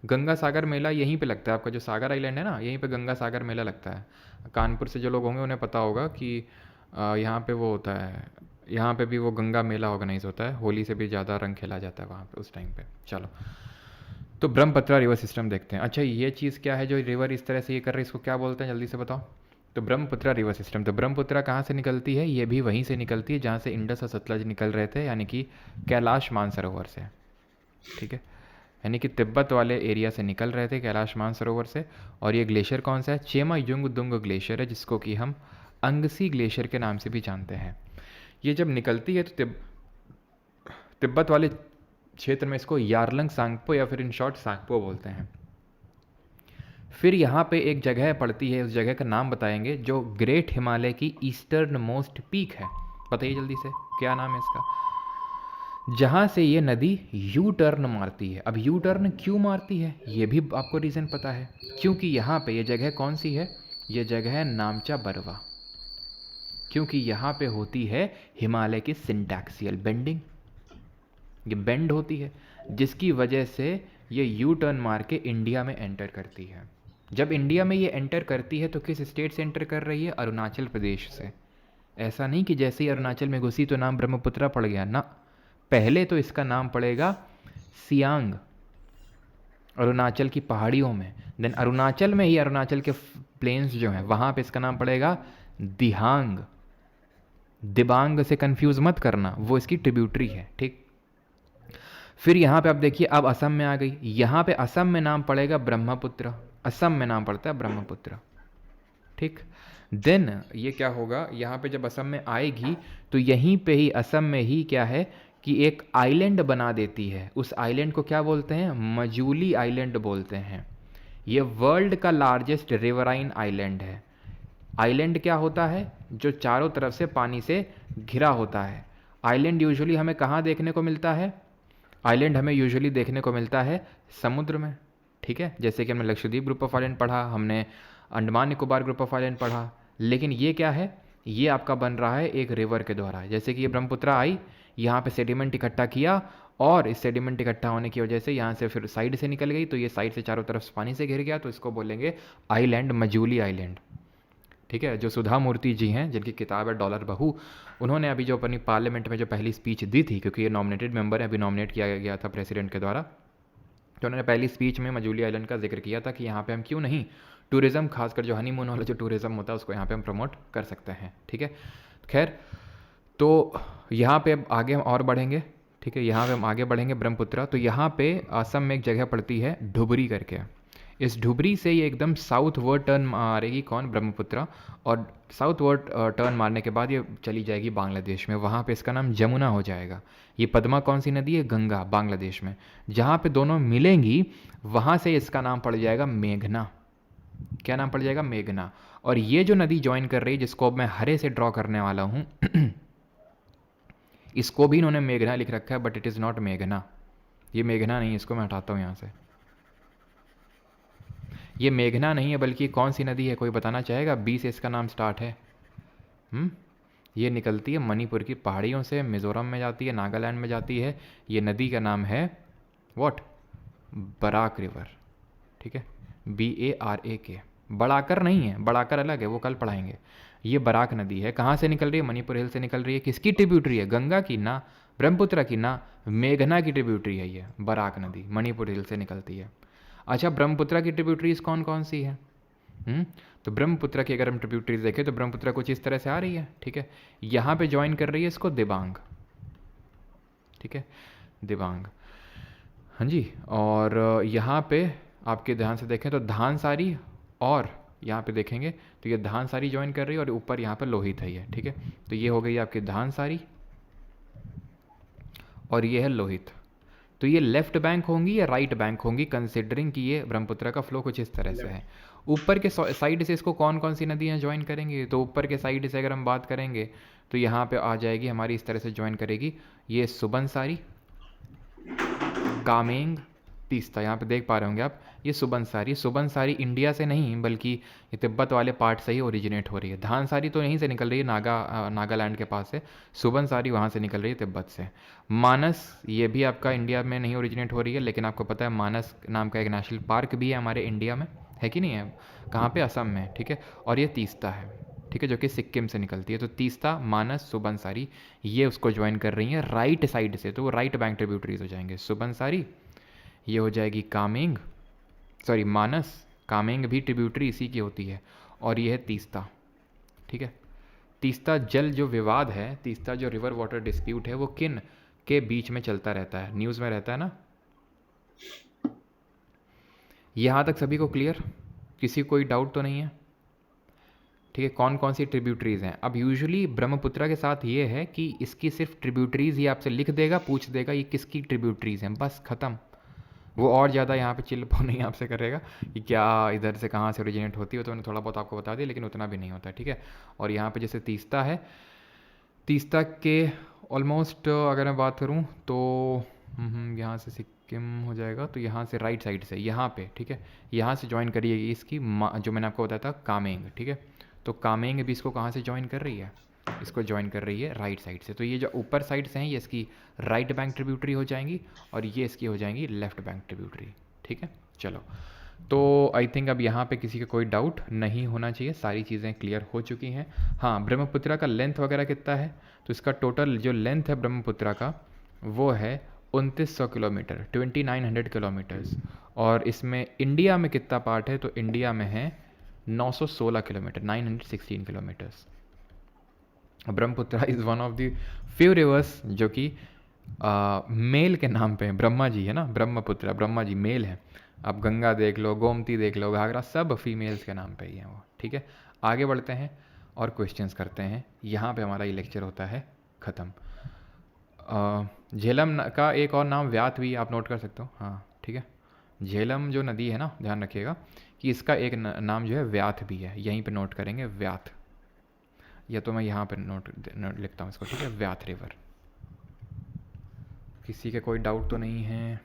गंगा सागर मेला यहीं पे लगता है, आपका जो सागर आइलैंड है ना, यहीं पे गंगा सागर मेला लगता है। कानपुर से जो लोग होंगे उन्हें पता होगा कि यहाँ पे वो होता है, यहाँ पे भी वो गंगा मेला ऑर्गेनाइज होता है, होली से भी ज़्यादा रंग खेला जाता है वहाँ पे उस टाइम पे। चलो, तो ब्रह्मपुत्र रिवर सिस्टम देखते हैं। अच्छा, ये चीज़ क्या है जो रिवर इस तरह से ये कर रही है, इसको क्या बोलते हैं जल्दी से बताओ? तो ब्रह्मपुत्र रिवर सिस्टम, तो ब्रह्मपुत्र कहाँ से निकलती है? ये भी वहीं से निकलती है जहाँ से इंडस और सतलज निकल रहे थे, यानी कि कैलाश मानसरोवर से। ठीक है, यानी कि तिब्बत वाले एरिया से निकल रहे थे कैलाश मानसरोवर से। और ये ग्लेशियर कौन सा है? चेमा युंग दुंग ग्लेशियर है, जिसको कि हम अंगसी ग्लेशियर के नाम से भी जानते हैं। ये जब निकलती है तो तिब्बत वाले क्षेत्र में इसको यारलंग सांगपो या फिर इन शॉर्ट सांगपो बोलते हैं। फिर यहाँ पे एक जगह पड़ती है, उस जगह का नाम बताएंगे, जो ग्रेट हिमालय की ईस्टर्न मोस्ट पीक है। बताइए जल्दी से क्या नाम है इसका? जहाँ से ये नदी यू टर्न मारती है। अब यू टर्न क्यों मारती है ये भी आपको रीज़न पता है, क्योंकि यहाँ पे ये जगह कौन सी है? ये जगह है नामचा बरवा, क्योंकि यहाँ पे होती है हिमालय की सिंटैक्सियल बेंडिंग, ये बेंड होती है, जिसकी वजह से ये यू टर्न मार के इंडिया में एंटर करती है। जब इंडिया में ये एंटर करती है तो किस स्टेट से एंटर कर रही है? अरुणाचल प्रदेश से। ऐसा नहीं कि जैसे ही अरुणाचल में घुसी तो नाम ब्रह्मपुत्रा पड़ गया ना, पहले तो इसका नाम पड़ेगा सियांग, अरुणाचल की पहाड़ियों में। देन अरुणाचल में ही अरुणाचल के प्लेन्स जो हैं वहाँ पे इसका नाम पड़ेगा दिहांग। दिबांग से कंफ्यूज मत करना, वो इसकी ट्रिब्यूटरी है, ठीक। फिर यहाँ पे आप देखिए, अब असम में आ गई। यहाँ पे असम में नाम पड़ेगा ब्रह्मपुत्र, असम में नाम पड़ता है ब्रह्मपुत्र, ठीक। देन ये क्या होगा, यहाँ पे जब असम में आएगी तो यहीं पे ही असम में ही क्या है कि एक आइलैंड बना देती है। उस आइलैंड को क्या बोलते हैं? मजूली आइलैंड बोलते हैं। ये वर्ल्ड का लार्जेस्ट रिवराइन आइलैंड है। आइलैंड क्या होता है? जो चारों तरफ से पानी से घिरा होता है। आइलैंड यूजुअली हमें कहाँ देखने को मिलता है? आइलैंड हमें यूजुअली देखने को मिलता है समुद्र में, ठीक है। जैसे कि हमने लक्षद्वीप ग्रुप ऑफ आइलैंड पढ़ा, हमने Andaman Nicobar group of island पढ़ा। लेकिन ये क्या है? ये आपका बन रहा है एक रिवर के द्वारा। जैसे कि ये ब्रह्मपुत्रा आई, यहाँ पे सेडिमेंट इकट्ठा किया, और इस सेडिमेंट इकट्ठा होने की वजह से यहाँ से फिर साइड से निकल गई, तो ये साइड से चारों तरफ पानी से घिर गया, तो इसको बोलेंगे आइलैंड, मजूली आइलैंड, ठीक है। जो सुधा मूर्ति जी हैं, जिनकी किताब है डॉलर बहू, उन्होंने अभी जो अपनी पार्लियामेंट में जो पहली स्पीच दी थी, क्योंकि ये नॉमिनेटेड मेंबर है, अभी नॉमिनेट किया गया था प्रेसिडेंट के द्वारा, तो उन्होंने पहली स्पीच में मजूली आइलैंड का जिक्र किया था कि यहाँ पे हम क्यों नहीं टूरिज़्म, खासकर जो हनीमून वाला जो टूरिज़्म होता है उसको यहाँ पे हम प्रमोट कर सकते हैं, ठीक है। खैर, तो यहाँ पे अब आगे हम और बढ़ेंगे, ठीक है। यहाँ पे हम आगे बढ़ेंगे ब्रह्मपुत्रा। तो यहाँ पे असम में एक जगह पड़ती है ढुबरी करके। इस ढुबरी से ये एकदम साउथ वर्ड टर्न मारेगी, कौन? ब्रह्मपुत्रा। और साउथ वर्ड टर्न मारने के बाद ये चली जाएगी बांग्लादेश में, वहाँ पे इसका नाम जमुना हो जाएगा। ये पद्मा कौन सी नदी है? गंगा, बांग्लादेश में। जहाँ पे दोनों मिलेंगी वहाँ से इसका नाम पड़ जाएगा मेघना। क्या नाम पड़ जाएगा? मेघना। और ये जो नदी ज्वाइन कर रही है, जिसको अब मैं हरे से ड्रॉ करने वाला हूँ इसको भी इन्होंने मेघना लिख रखा है, बट इट इज़ नॉट मेघना। ये मेघना नहीं है, इसको मैं हटाता हूँ यहाँ से। ये मेघना नहीं है, बल्कि कौन सी नदी है? कोई बताना चाहेगा? बी से इसका नाम स्टार्ट है। ये निकलती है मणिपुर की पहाड़ियों से, मिज़ोरम में जाती है, नागालैंड में जाती है। ये नदी का नाम है व्हाट? बराक रिवर, ठीक है। BARAK। बड़ाकर नहीं है, बड़ाकर अलग है, वो कल पढ़ाएंगे। ये बराक नदी है। कहाँ से निकल रही है? मणिपुर हिल से निकल रही है। किसकी ट्रिब्यूटरी है? गंगा की ना, ब्रह्मपुत्र की ना, मेघना की ट्रिब्यूटरी है ये बराक नदी, मणिपुर हिल से निकलती है। अच्छा, ब्रह्मपुत्र की ट्रिब्यूटरीज कौन कौन सी है? तो ब्रह्मपुत्र की अगर हम ट्रिब्यूटरीज देखें तो ब्रह्मपुत्र कुछ इस तरह से आ रही है, ठीक है। यहाँ पे ज्वाइन कर रही है इसको दिबांग, ठीक है, दिबांग, हाँ जी। और यहाँ पे आपके ध्यान से देखें तो धानसारी, और यहाँ पे देखेंगे तो ये धानसारी ज्वाइन कर रही है, और ऊपर यहाँ पे लोहित है ये, ठीक है। तो ये हो गई आपकी धानसारी, और ये है लोहित। तो ये लेफ्ट बैंक होंगी या राइट बैंक होंगी, कंसिडरिंग कि ये ब्रह्मपुत्र का फ्लो कुछ इस तरह से है। ऊपर के साइड से इसको कौन कौन सी नदियाँ ज्वाइन करेंगे? तो ऊपर के साइड से अगर हम बात करेंगे तो यहाँ पे आ जाएगी हमारी, इस तरह से ज्वाइन करेगी ये सुबनसारी, कामेंग, तीस्ता। यहाँ पे देख पा रहे होंगे आप, ये सुबनसारी। सुबनसारी इंडिया से नहीं, बल्कि ये तिब्बत वाले पार्ट से ही ओरिजिनेट हो रही है। धानसारी तो यहीं से निकल रही है, नागालैंड के पास से। सुबनसारी वहाँ से निकल रही है, तिब्बत से। मानस, ये भी आपका इंडिया में नहीं ओरिजिनेट हो रही है, लेकिन आपको पता है मानस नाम का एक नेशनल पार्क भी है हमारे इंडिया में, है कि नहीं है? कहाँ पे? असम में, ठीक है। और ये तीस्ता है, ठीक है, जो कि सिक्किम से निकलती है। तो तीस्ता, मानस, सुबनसारी, ये उसको ज्वाइन कर रही हैं राइट साइड से, तो वो राइट बैंक ट्रिब्यूटरीज हो जाएंगे। सुबनसारी, ये हो जाएगी कामेंग, सॉरी मानस, कामेंग भी ट्रिब्यूटरी इसी की होती है। और ये है तीस्ता, ठीक है। तीस्ता जल जो विवाद है, तीस्ता जो रिवर वाटर डिस्प्यूट है, वो किन के बीच में चलता रहता है? न्यूज़ में रहता है ना, यहाँ तक सभी को क्लियर? किसी को कोई डाउट तो नहीं है? ठीक है, कौन कौन सी ट्रिब्यूटरीज़ हैं? अब यूजुअली ब्रह्मपुत्रा के साथ ये है कि इसकी सिर्फ ट्रिब्यूटरीज़ ही आपसे लिख देगा, पूछ देगा ये किसकी ट्रिब्यूटरीज़ हैं, बस ख़त्म। वो और ज़्यादा यहाँ पे चिल्पो नहीं आपसे करेगा कि क्या इधर से कहाँ से ओरिजिनेट होती है, तो मैंने थोड़ा बहुत आपको बता दिया, लेकिन उतना भी नहीं होता, ठीक है। और यहाँ पे जैसे तीस्ता है, तीस्ता के ऑलमोस्ट अगर मैं बात करूँ तो यहाँ से सिक्किम हो जाएगा, तो यहाँ से राइट साइड से यहाँ पे, ठीक है, यहाँ से ज्वाइन करिएगी इसकी जो मैंने आपको बताया था कामेंग, ठीक है। तो कामेंग भी इसको कहाँ से ज्वाइन कर रही है? इसको ज्वाइन कर रही है राइट साइड से। तो ये जो ऊपर साइड से हैं ये इसकी राइट बैंक ट्रिब्यूटरी हो जाएंगी और ये इसकी हो जाएंगी लेफ्ट बैंक ट्रिब्यूटरी, ठीक है। चलो, तो आई थिंक अब यहाँ पे किसी का कोई डाउट नहीं होना चाहिए, सारी चीज़ें क्लियर हो चुकी हैं। हाँ, ब्रह्मपुत्रा का लेंथ वगैरह कितना है? तो इसका टोटल जो लेंथ है ब्रह्मपुत्रा का वो है 2900 किलोमीटर, 2900 किलोमीटर्स। और इसमें इंडिया में कितना पार्ट है? तो इंडिया में है 916 kilometre, 916 kilometres. Brahmaputra is one of the few reverse जो कि मेल के नाम पे है। ब्रह्मा जी है ना, ब्रह्मपुत्रा, ब्रह्मा जी मेल है। आप गंगा देख लो, गोमती देख लो, घाघरा, सब फीमेल्स के नाम पे ही हैं वो, ठीक है। आगे बढ़ते हैं और क्वेश्चंस करते हैं। यहाँ पे हमारा ये लेक्चर होता है ख़त्म। झेलम का एक और नाम व्याथ भी आप नोट कर सकते हो, हाँ ठीक है। झेलम जो नदी है ना, ध्यान रखिएगा कि इसका एक नाम जो है व्याथ भी है, यहीं पे नोट करेंगे व्याथ, या तो मैं यहाँ पे नोट लिखता हूँ इसको, ठीक है, व्याथ रिवर। किसी के कोई डाउट तो नहीं है?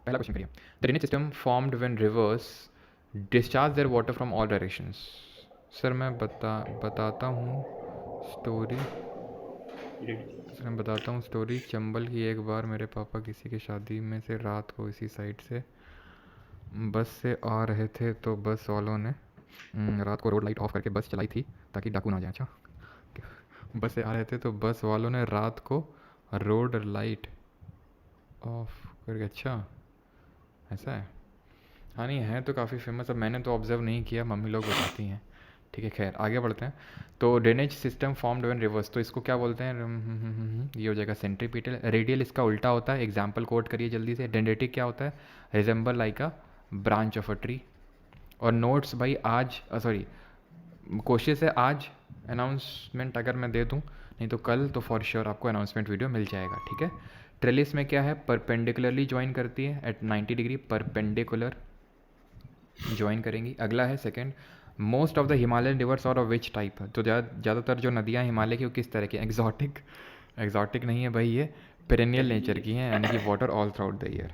पहला क्वेश्चन करिए। The drainage system formed when rivers discharge their water from all directions. Sir मैं बताता हूँ स्टोरी। सर मैं बताता हूँ स्टोरी। चंबल की एक बार मेरे पापा किसी की शादी में से रात को इसी साइड से बस से आ रहे थे, तो बस वालों ने रात को रोड लाइट ऑफ करके बस चलाई थी ताकि डाकू ना जाए। अच्छा, बस से आ रहे थे तो बस वालों ने रात को रोड लाइट ऑफ करके, अच्छा ऐसा है। हाँ नहीं है तो काफ़ी फेमस, अब मैंने तो ऑब्जर्व नहीं किया, मम्मी लोग बताती हैं, ठीक है। खैर आगे बढ़ते हैं। तो drainage system formed when reverse, तो इसको क्या बोलते हैं? ये हो जाएगा सेंट्रीपिटल। रेडियल इसका उल्टा होता है, एग्जाम्पल कोट करिए जल्दी से। डेंडेटिक क्या होता है? Resemble like a branch of a tree. और नोट्स भाई आज सॉरी कोशिश है आज अनाउंसमेंट अगर मैं दे दूं, नहीं तो कल तो फॉर श्योर आपको अनाउंसमेंट वीडियो मिल जाएगा, ठीक है। ट्रेलिस में क्या है? परपेंडिकुलरली ज्वाइन करती है एट 90 डिग्री, परपेंडिकुलर ज्वाइन करेंगी। अगला है second, most of the Himalayan reverse और ऑफ विच टाइप। तो ज़्यादातर जो नदियाँ हिमालय की वो किस तरह की? एग्जॉटिक, एग्जॉटिक नहीं है भाई, ये पेरेनियल नेचर की हैं, यानी कि water all through out the year.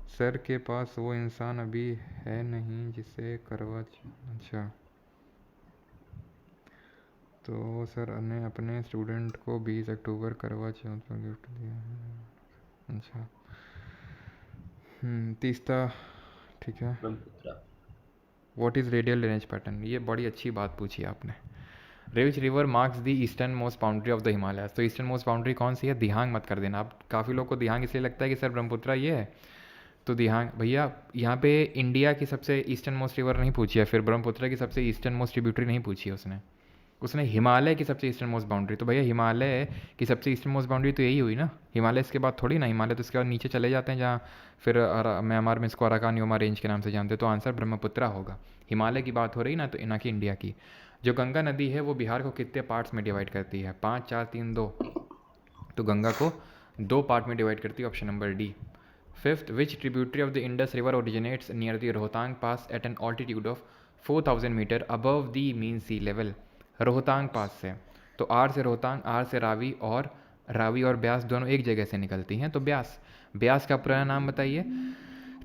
Sir के पास वो इंसान अभी है नहीं जिसे करवा, अच्छा तो सर ने अपने स्टूडेंट को 20 अक्टूबर करवा चौथ पर गिफ्ट दिया है। अच्छा तीसरा, ठीक है। What is radial drainage pattern? ये बड़ी अच्छी बात पूछी आपने। Which river marks the eastern most boundary of the Himalaya. तो ईस्टर्न मोस्ट बाउंड्री कौन सी है? दिहांग मत कर देना आप, काफ़ी लोग को दिहांग इसलिए लगता है कि सर ब्रह्मपुत्रा ये है, तो दिहांग भैया यहाँ पे इंडिया की सबसे ईस्टर्न मोस्ट रिवर नहीं पूछी है, फिर ब्रह्मपुत्रा की सबसे ईस्टर्न मोस्ट ट्रिब्यूटरी नहीं पूछी है उसने हिमालय की सबसे ईस्टर्न मोस्ट बाउंड्री। तो भैया हिमालय की सबसे ईस्टर्न मोस्ट बाउंड्री तो यही हुई ना, हिमालय इसके बाद थोड़ी ना, हिमालय तो इसके बाद नीचे चले जाते हैं जहाँ फिर म्यांमार में इसको अराकान योमा रेंज के नाम से जानते हैं। तो आंसर ब्रह्मपुत्रा होगा। हिमालय की बात हो रही ना, तो ना कि इंडिया की। जो गंगा नदी है वो बिहार को कितने पार्ट्स में डिवाइड करती है? 5 4 3 2। तो गंगा को 2 पार्ट में डिवाइड करती है, option number D. Fifth, which tributary of the Indus river originates near the Rohtang pass at an altitude of 4000 metre above the mean sea level. Rohtang pass से, तो आर से रोहतांग, आर से रावी, और रावी और ब्यास दोनों एक जगह से निकलती हैं। तो ब्यास, ब्यास का पुराना नाम बताइए,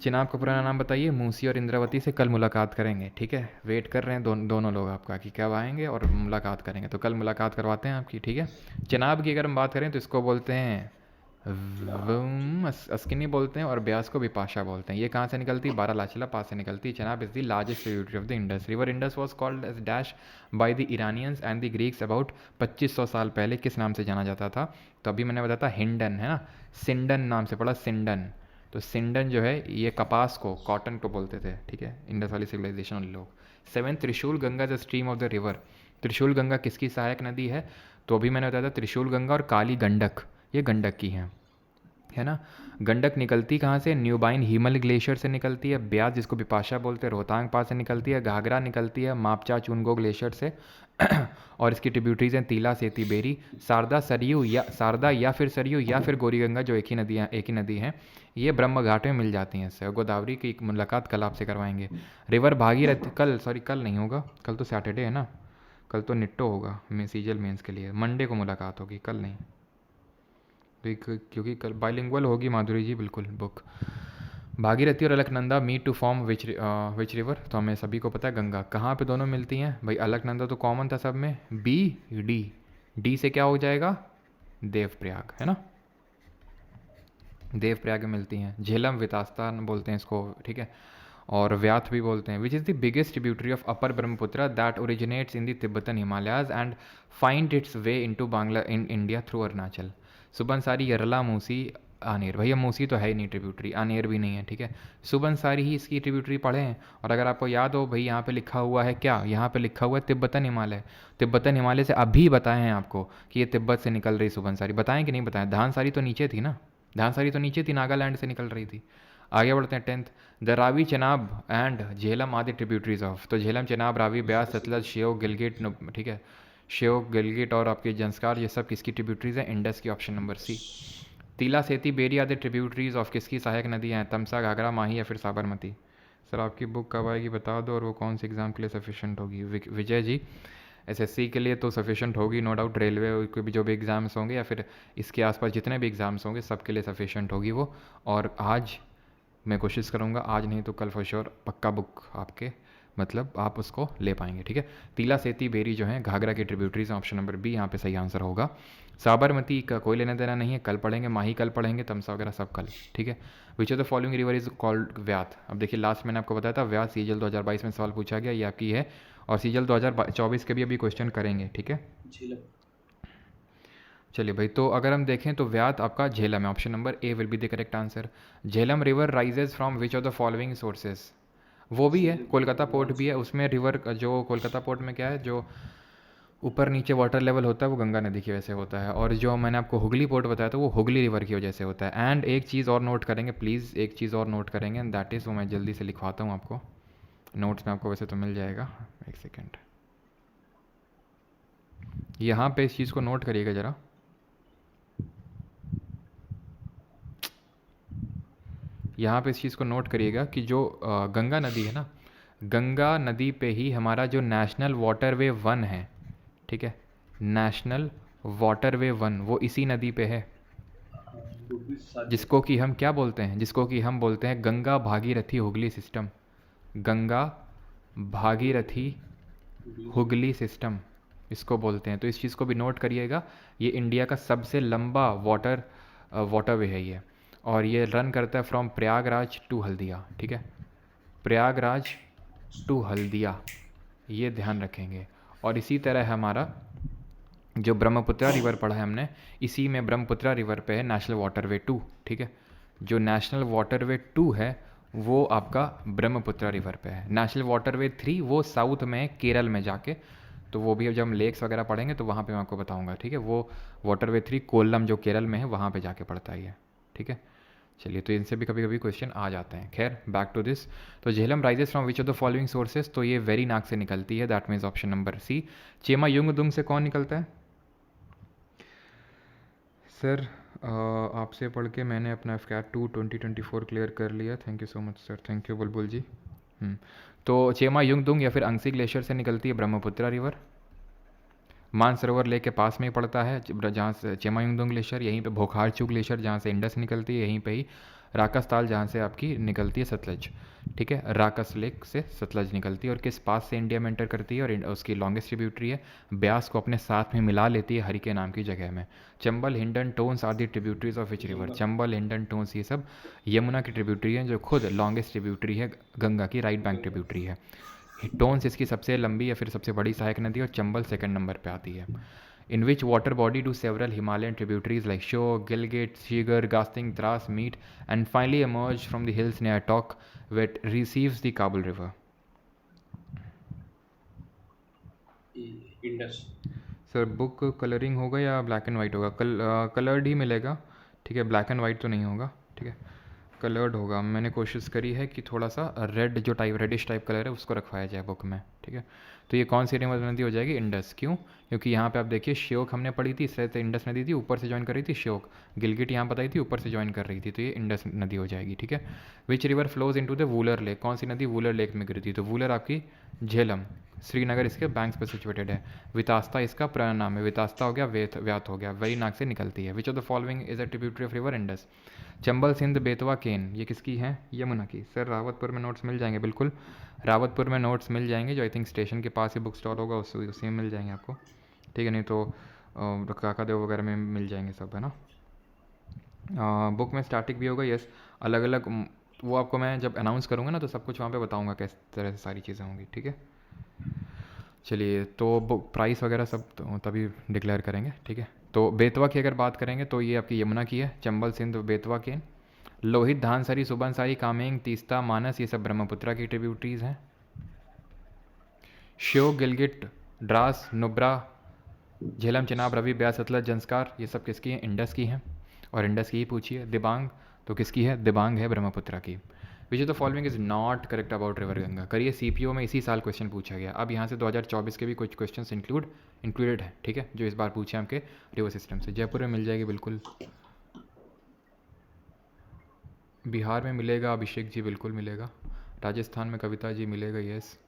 चिनाब का पुराना नाम बताइए। मूसी और इंद्रावती से कल मुलाकात करेंगे, ठीक है। वेट कर रहे हैं दोनों लोग आपका कि कब आएंगे और मुलाकात करेंगे, तो कल मुलाकात करवाते हैं आपकी, ठीक है। चिनाब की अगर हम बात करें तो इसको बोलते हैं अस्किनी बोलते हैं, और ब्यास को बिपाशा बोलते हैं। ये कहाँ से निकलती है? बारालाचला पास से निकलती है। Chenab is the largest tributary of the Indus river. Indus was called as dash by the Iranians and the Greeks about 2500 साल पहले। किस नाम से जाना जाता था? तो अभी मैंने बताया था हिंडन, है ना, सिंडन नाम से पढ़ा, सिंडन, तो सिंडन जो है ये कपास को, कॉटन को बोलते थे, ठीक है, इंडस वाली सिविलाइजेशन वाले लोग। 7 त्रिशूल Ganga the stream of the river. त्रिशूल गंगा किसकी सहायक नदी है? तो अभी मैंने बताया था त्रिशूल गंगा और काली गंडक, ये गंडक की हैं, है ना। गंडक निकलती कहाँ से? न्यूबाइन हिमल ग्लेशियर से निकलती है। ब्यास जिसको बिपाशा बोलते हैं रोहतांग पास से निकलती है। घाघरा निकलती है मापचा चुनगो ग्लेशियर से और इसकी ट्रिब्यूटरीज हैं तीला, सेती, बेरी। शारदा, सरयू या फिर सरयू या फिर गौरी गंगा, जो एक ही नदी हैं, ये ब्रह्म घाट में मिल जाती हैं इससे। गोदावरी की मुलाकात कल आपसे करवाएंगे। रिवर भागीरथी कल नहीं होगा, कल तो सैटरडे है ना, कल तो निट्टो होगा सीजल मेंस के लिए, मंडे को मुलाकात होगी, कल नहीं, क्योंकि कल बाइलिंगुअल होगी माधुरी जी, बिल्कुल बुक। भागीरथी और Alaknanda meet to form which river? तो हमें सभी को पता है गंगा। कहाँ पे दोनों मिलती हैं भाई? अलकनंदा तो कॉमन था सब में, डी से क्या हो जाएगा? देवप्रयाग, है ना, देवप्रयाग में मिलती हैं। झेलम वितास्तान बोलते हैं इसको, ठीक है, और व्याथ भी बोलते हैं। Which is the biggest tributary of upper Brahmaputra that originates in the Tibetan Himalayas and find its way into Bangla in India through Arunachal? Subansiri, Yarla, Musi, आनेर। भैया मूसी तो है ही नहीं ट्रिब्यूटरी, आनेर भी नहीं है, ठीक है, सुबनसारी ही इसकी ट्रिब्यूटरी पढ़े हैं। और अगर आपको याद हो भाई, यहाँ पे लिखा हुआ है क्या? यहाँ पे लिखा हुआ है तिब्बतन हिमालय। तिब्बतन हिमालय से अभी बताए हैं आपको कि ये तिब्बत से निकल रही सुबनसारी, बताएं कि नहीं बताएं? धानसारी तो नीचे थी ना, धानसारी तो नीचे थी, नागालैंड से निकल रही थी। आगे बढ़ते हैं 10th। The Ravi, Chenab and Jhelum आदि ट्रिब्यूटरीज ऑफ। तो झेलम, चेनाब, रावी, ब्यास, सतलज, श्योक, गिलगिट, ठीक है, श्योक, गिलगिट और आपके जंस्कार, ये सब किसकी ट्रिब्यूटरीज हैं? इंडस की, ऑप्शन नंबर सी। तीला, सेती, बेरी आदि ट्रिब्यूटरीज ऑफ किसकी सहायक नदियाँ हैं? तमसा, घाघरा, माही या फिर साबरमती? सर आपकी बुक कब आएगी बता दो, और वो कौन से एग्ज़ाम के लिए सफिशेंट होगी? विजय जी, एसएससी के लिए तो सफिशेंट होगी नो डाउट, रेलवे के भी जो भी एग्ज़ाम्स होंगे या फिर इसके आसपास जितने भी एग्ज़ाम्स होंगे सब के लिए सफिशेंट होगी वो। और आज मैं कोशिश करूँगा, आज नहीं तो कल फॉर श्योर पक्का बुक आपके, मतलब आप उसको ले पाएंगे, ठीक है। तीला, सेती, बेरी जो हैं घाघरा की ट्रिब्यूटरीज, ऑप्शन नंबर बी यहाँ पे सही आंसर होगा। साबरमती का कोई लेना देना नहीं है, कल पढ़ेंगे। माही कल पढ़ेंगे, तमसा वगैरह सब कल, ठीक है। Which of the following river is called Vyath? अब देखिए लास्ट मैंने आपको बताया था व्याथ, सीजल 2022 में सवाल पूछा गया, ये आपकी है, और सीजल 2024 के भी अभी क्वेश्चन करेंगे, ठीक है। चलिए भाई, तो अगर हम देखें तो व्यात आपका झेलम है, option number A will be the correct answer. Jhelum river rises from which of the following sources? वो भी है, कोलकाता पोर्ट भी है, उसमें रिवर जो कोलकाता पोर्ट में क्या है, जो ऊपर नीचे वाटर लेवल होता है वो गंगा नदी की वजह से होता है, और जो मैंने आपको हुगली पोर्ट बताया था वो हुगली रिवर की वजह से होता है। एंड एक चीज़ और नोट करेंगे प्लीज़, एक चीज़ और नोट करेंगे, एंड दैट इज़, वो मैं जल्दी से लिखवाता हूँ आपको, नोट्स में आपको वैसे तो मिल जाएगा, एक सेकेंड, यहाँ पे इस चीज़ को नोट करिएगा ज़रा। यहाँ पे इस चीज़ को नोट करिएगा कि जो गंगा नदी है ना, गंगा नदी पे ही हमारा जो नेशनल वाटरवे 1 है, ठीक है, नेशनल वाटरवे 1 वो इसी नदी पे है, जिसको कि हम क्या बोलते हैं? जिसको कि हम बोलते हैं गंगा भागीरथी हुगली सिस्टम। गंगा भागीरथी हुगली सिस्टम इसको बोलते हैं, तो इस चीज़ को भी नोट करिएगा। ये इंडिया का सबसे लंबा वाटरवे है ये, और ये रन करता है फ्रॉम प्रयागराज टू हल्दिया, ठीक है, प्रयागराज टू हल्दिया, ये ध्यान रखेंगे। और इसी तरह हमारा जो ब्रह्मपुत्रा रिवर पढ़ा है हमने, इसी में ब्रह्मपुत्रा रिवर पे है नेशनल वाटरवे 2, ठीक है, जो नेशनल वाटरवे 2 है वो आपका ब्रह्मपुत्रा रिवर पे है। नेशनल वाटरवे 3 वो साउथ में है, केरल में जाके, तो वो भी अब जब हम लेक्स वगैरह पढ़ेंगे तो वहाँ पे मैं आपको बताऊँगा, ठीक है। वो वाटरवे 3 कोल्लम जो केरल में है वहाँ पे जाके पड़ता है ये, ठीक है। चलिए, तो इनसे भी कभी कभी क्वेश्चन आ जाते हैं। खैर, बैक टू दिस। तो Jhelum rises from which of the following sources? तो ये वेरी नाग से निकलती है, that means option number C. Chema Yungdung से कौन निकलता है? सर आपसे पढ़ के मैंने अपना FCAT 2 2024 क्लियर कर लिया, thank you so much sir, thank you बुलबुल जी। तो चेमा युंगदुंग या फिर अंगसी ग्लेशियर से निकलती है ब्रह्मपुत्रा रिवर, मानसरोवर लेक के पास में ही पड़ता है जहाँ से चेमा युंगदुंग ग्लेशियर, यहीं पे भोखारचू ग्लेशियर जहाँ से इंडस निकलती है, यहीं पे ही राकस ताल जहाँ से आपकी निकलती है सतलज, ठीक है, राकस लेक से सतलज निकलती है, और किस पास से इंडिया में एंटर करती है, और उसकी लॉन्गेस्ट ट्रिब्यूटरी है, ब्यास को अपने साथ में मिला लेती है हरिके नाम की जगह में। Chambal, Hindon, Tons are the tributaries of which river? Chambal, Hindon, Tons ये सब यमुना की ट्रिब्यूटरी है, जो खुद लॉन्गेस्ट ट्रिब्यूटरी है गंगा की, राइट बैंक ट्रिब्यूटरी है। टोन्स इसकी सबसे लंबी या फिर सबसे बड़ी सहायक नदी है, और चंबल सेकंड नंबर पे आती है। in which water body do several Himalayan tributaries like Shyok, Gilgit, Shigar, Gasting, Dras meet and finally emerge from the hills near Tok, where it receives the Kabul River? Indus. Sir book colouring होगा या ब्लैक एंड वाइट होगा? कलर्ड ही मिलेगा, ठीक है, ब्लैक एंड वाइट तो नहीं होगा, ठीक है, कलर्ड होगा। मैंने कोशिश करी है कि थोड़ा सा रेड जो टाइप रेडिश टाइप कलर है उसको रखवाया जाए बुक में, ठीक है। तो ये कौन सी नदी हो जाएगी? इंडस। क्यों? क्योंकि यहाँ पे आप देखिए श्योक हमने पढ़ी थी, इससे तो इंडस नदी थी, ऊपर से ज्वाइन कर रही थी श्योक। गिलगिट यहाँ बताई थी, ऊपर से ज्वाइन कर रही थी, तो ये इंडस नदी हो जाएगी, ठीक है। Which river flows into the Wular lake? कौन सी नदी वूलर लेक में गिरी थी? तो वूलर आपकी झेलम, श्रीनगर इसके बैंक्स पर सिचुएटेड है। वितास्ता इसका पुराना नाम है, वितास्ता हो गया, व्यात हो गया, वेरी नाक से निकलती है। Which of the following is a tributary of river Indus? Chambal, Sindh, Betwa, Ken, ये किसकी है? यमुना की। सर रावतपुर में नोट्स मिल जाएंगे, बिल्कुल रावतपुर में नोट्स मिल जाएंगे, जो आई थिंक स्टेशन के पास ही बुक स्टॉल होगा, उसी में मिल जाएंगे आपको, ठीक है। नहीं तो काकादेव वगैरह में मिल जाएंगे सब, है ना। बुक में स्टैटिक भी होगा, यस, अलग अलग वो आपको मैं जब अनाउंस करूँगा ना तो सब कुछ वहाँ पे बताऊँगा किस तरह से सारी चीज़ें होंगी, ठीक है। चलिए, तो बुक प्राइस वगैरह सब तो तभी डिक्लेयर करेंगे, ठीक है। तो बेतवा की अगर बात करेंगे तो ये आपकी यमुना की है, चंबल, सिंध, बेतवा, केन। लोहित, धानसरी, सुबनसारी, कामेंग, तीस्ता, मानस, ये सब ब्रह्मपुत्रा की ट्रिब्यूटरीज हैं। श्योक, गिलगिट, द्रास, नुब्रा, झेलम, चिनाब, रवि, ब्यास, सतलज, जंस्कार, ये सब किसकी हैं? इंडस की हैं। और इंडस की ही पूछी है। दिबांग तो किसकी है? दिबांग है ब्रह्मपुत्रा की। विच of the following is not correct about river Ganga? करिए, सीपीओ में इसी साल क्वेश्चन पूछा गया। अब यहाँ से 2024 के भी कुछ क्वेश्चन इंक्लूडेड है, ठीक है, जो इस बार पूछे आपके रिवर सिस्टम से। जयपुर में मिल जाएगी बिल्कुल, बिहार में मिलेगा, अभिषेक जी बिल्कुल मिलेगा, राजस्थान में कविता जी मिलेगा, यस,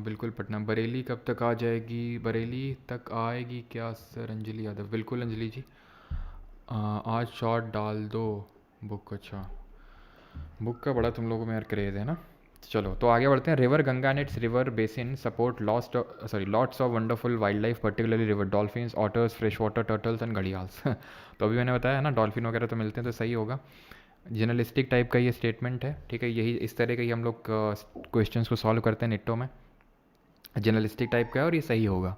बिल्कुल। पटना, बरेली कब तक आ जाएगी? बरेली तक आएगी क्या सर? अंजलि यादव, बिल्कुल अंजलि जी, आज शॉर्ट डाल दो बुक। अच्छा, बुक का बड़ा तुम लोगों में यार क्रेज़ है ना। चलो तो आगे बढ़ते हैं। River Ganga and it's river basin support lots of wonderful wild life, particularly river dolphins, otters, fresh water turtles and gharials. तो अभी मैंने बताया है ना, डॉल्फिन वगैरह तो मिलते हैं, तो सही होगा। जर्नलिस्टिक टाइप का ये स्टेटमेंट है, ठीक है, यही इस तरह का ही हम लोग क्वेश्चंस को सॉल्व करते हैं निट्टो में। जर्नलिस्टिक टाइप का है और ये सही होगा,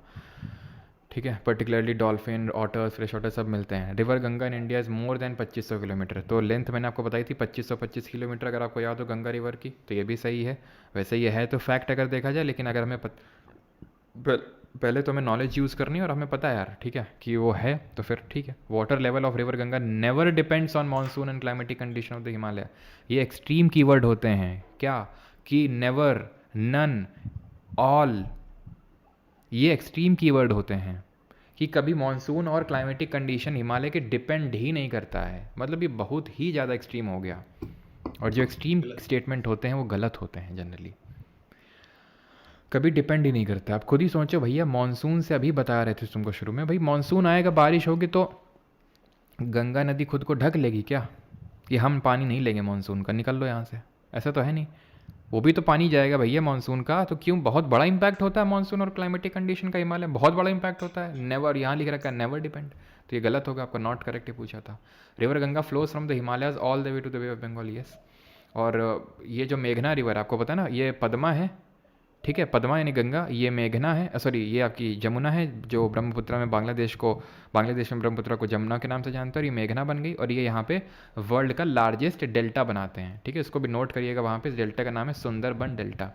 ठीक है। Particularly dolphin, otters, fresh water सब मिलते हैं। River Ganga in India is more than 2500 kilometre. तो लेंथ मैंने आपको बताई थी 2525 किलोमीटर, अगर आपको याद हो गंगा रिवर की, तो ये भी सही है। वैसे ये है तो फैक्ट अगर देखा जाए, लेकिन अगर हमें पहले तो हमें नॉलेज यूज़ करनी है और हमें पता है यार, ठीक है, कि वो है, तो फिर ठीक है। Water level of river Ganga never depends on monsoon and climatic condition of the Himalaya. ये एक्सट्रीम कीवर्ड होते हैं क्या? कि नेवर, नन, ऑल, ये एक्सट्रीम कीवर्ड होते हैं कि कभी मॉनसून और क्लाइमेटिक कंडीशन हिमालय के डिपेंड ही नहीं करता है, मतलब ये बहुत ही ज़्यादा एक्सट्रीम हो गया। और जो एक्सट्रीम स्टेटमेंट होते हैं वो गलत होते हैं जनरली, कभी डिपेंड ही नहीं करता। आप खुद ही सोचो भैया, मॉनसून से अभी बता रहे थे तुमको शुरू में, भाई मॉनसून आएगा, बारिश होगी तो गंगा नदी खुद को ढक लेगी क्या? कि हम पानी नहीं लेंगे मॉनसून का, निकल लो यहाँ से, ऐसा तो है नहीं। वो भी तो पानी जाएगा भैया मॉनसून का, तो क्यों? बहुत बड़ा इंपैक्ट होता है मॉनसून और क्लाइमेटिक कंडीशन का हिमालय, बहुत बड़ा इंपैक्ट होता है। नेवर, यहाँ लिख रखा है नेवर डिपेंड, तो ये गलत होगा, आपको नॉट करेक्ट ही पूछा था। River Ganga flows from the Himalayas all the way to the bay of Bengal, yes. और ये जो मेघना रिवर आपको पता है ना, ये पद्मा है, ठीक है, पद्मा यानी गंगा, ये मेघना है, सॉरी ये आपकी जमुना है, जो ब्रह्मपुत्रा में बांग्लादेश में ब्रह्मपुत्रा को जमुना के नाम से जानते हैं, और ये मेघना बन गई, और ये यहाँ पे वर्ल्ड का लार्जेस्ट डेल्टा बनाते हैं, ठीक है। इसको भी नोट करिएगा, वहाँ पे इस डेल्टा का नाम है सुंदरबन डेल्टा।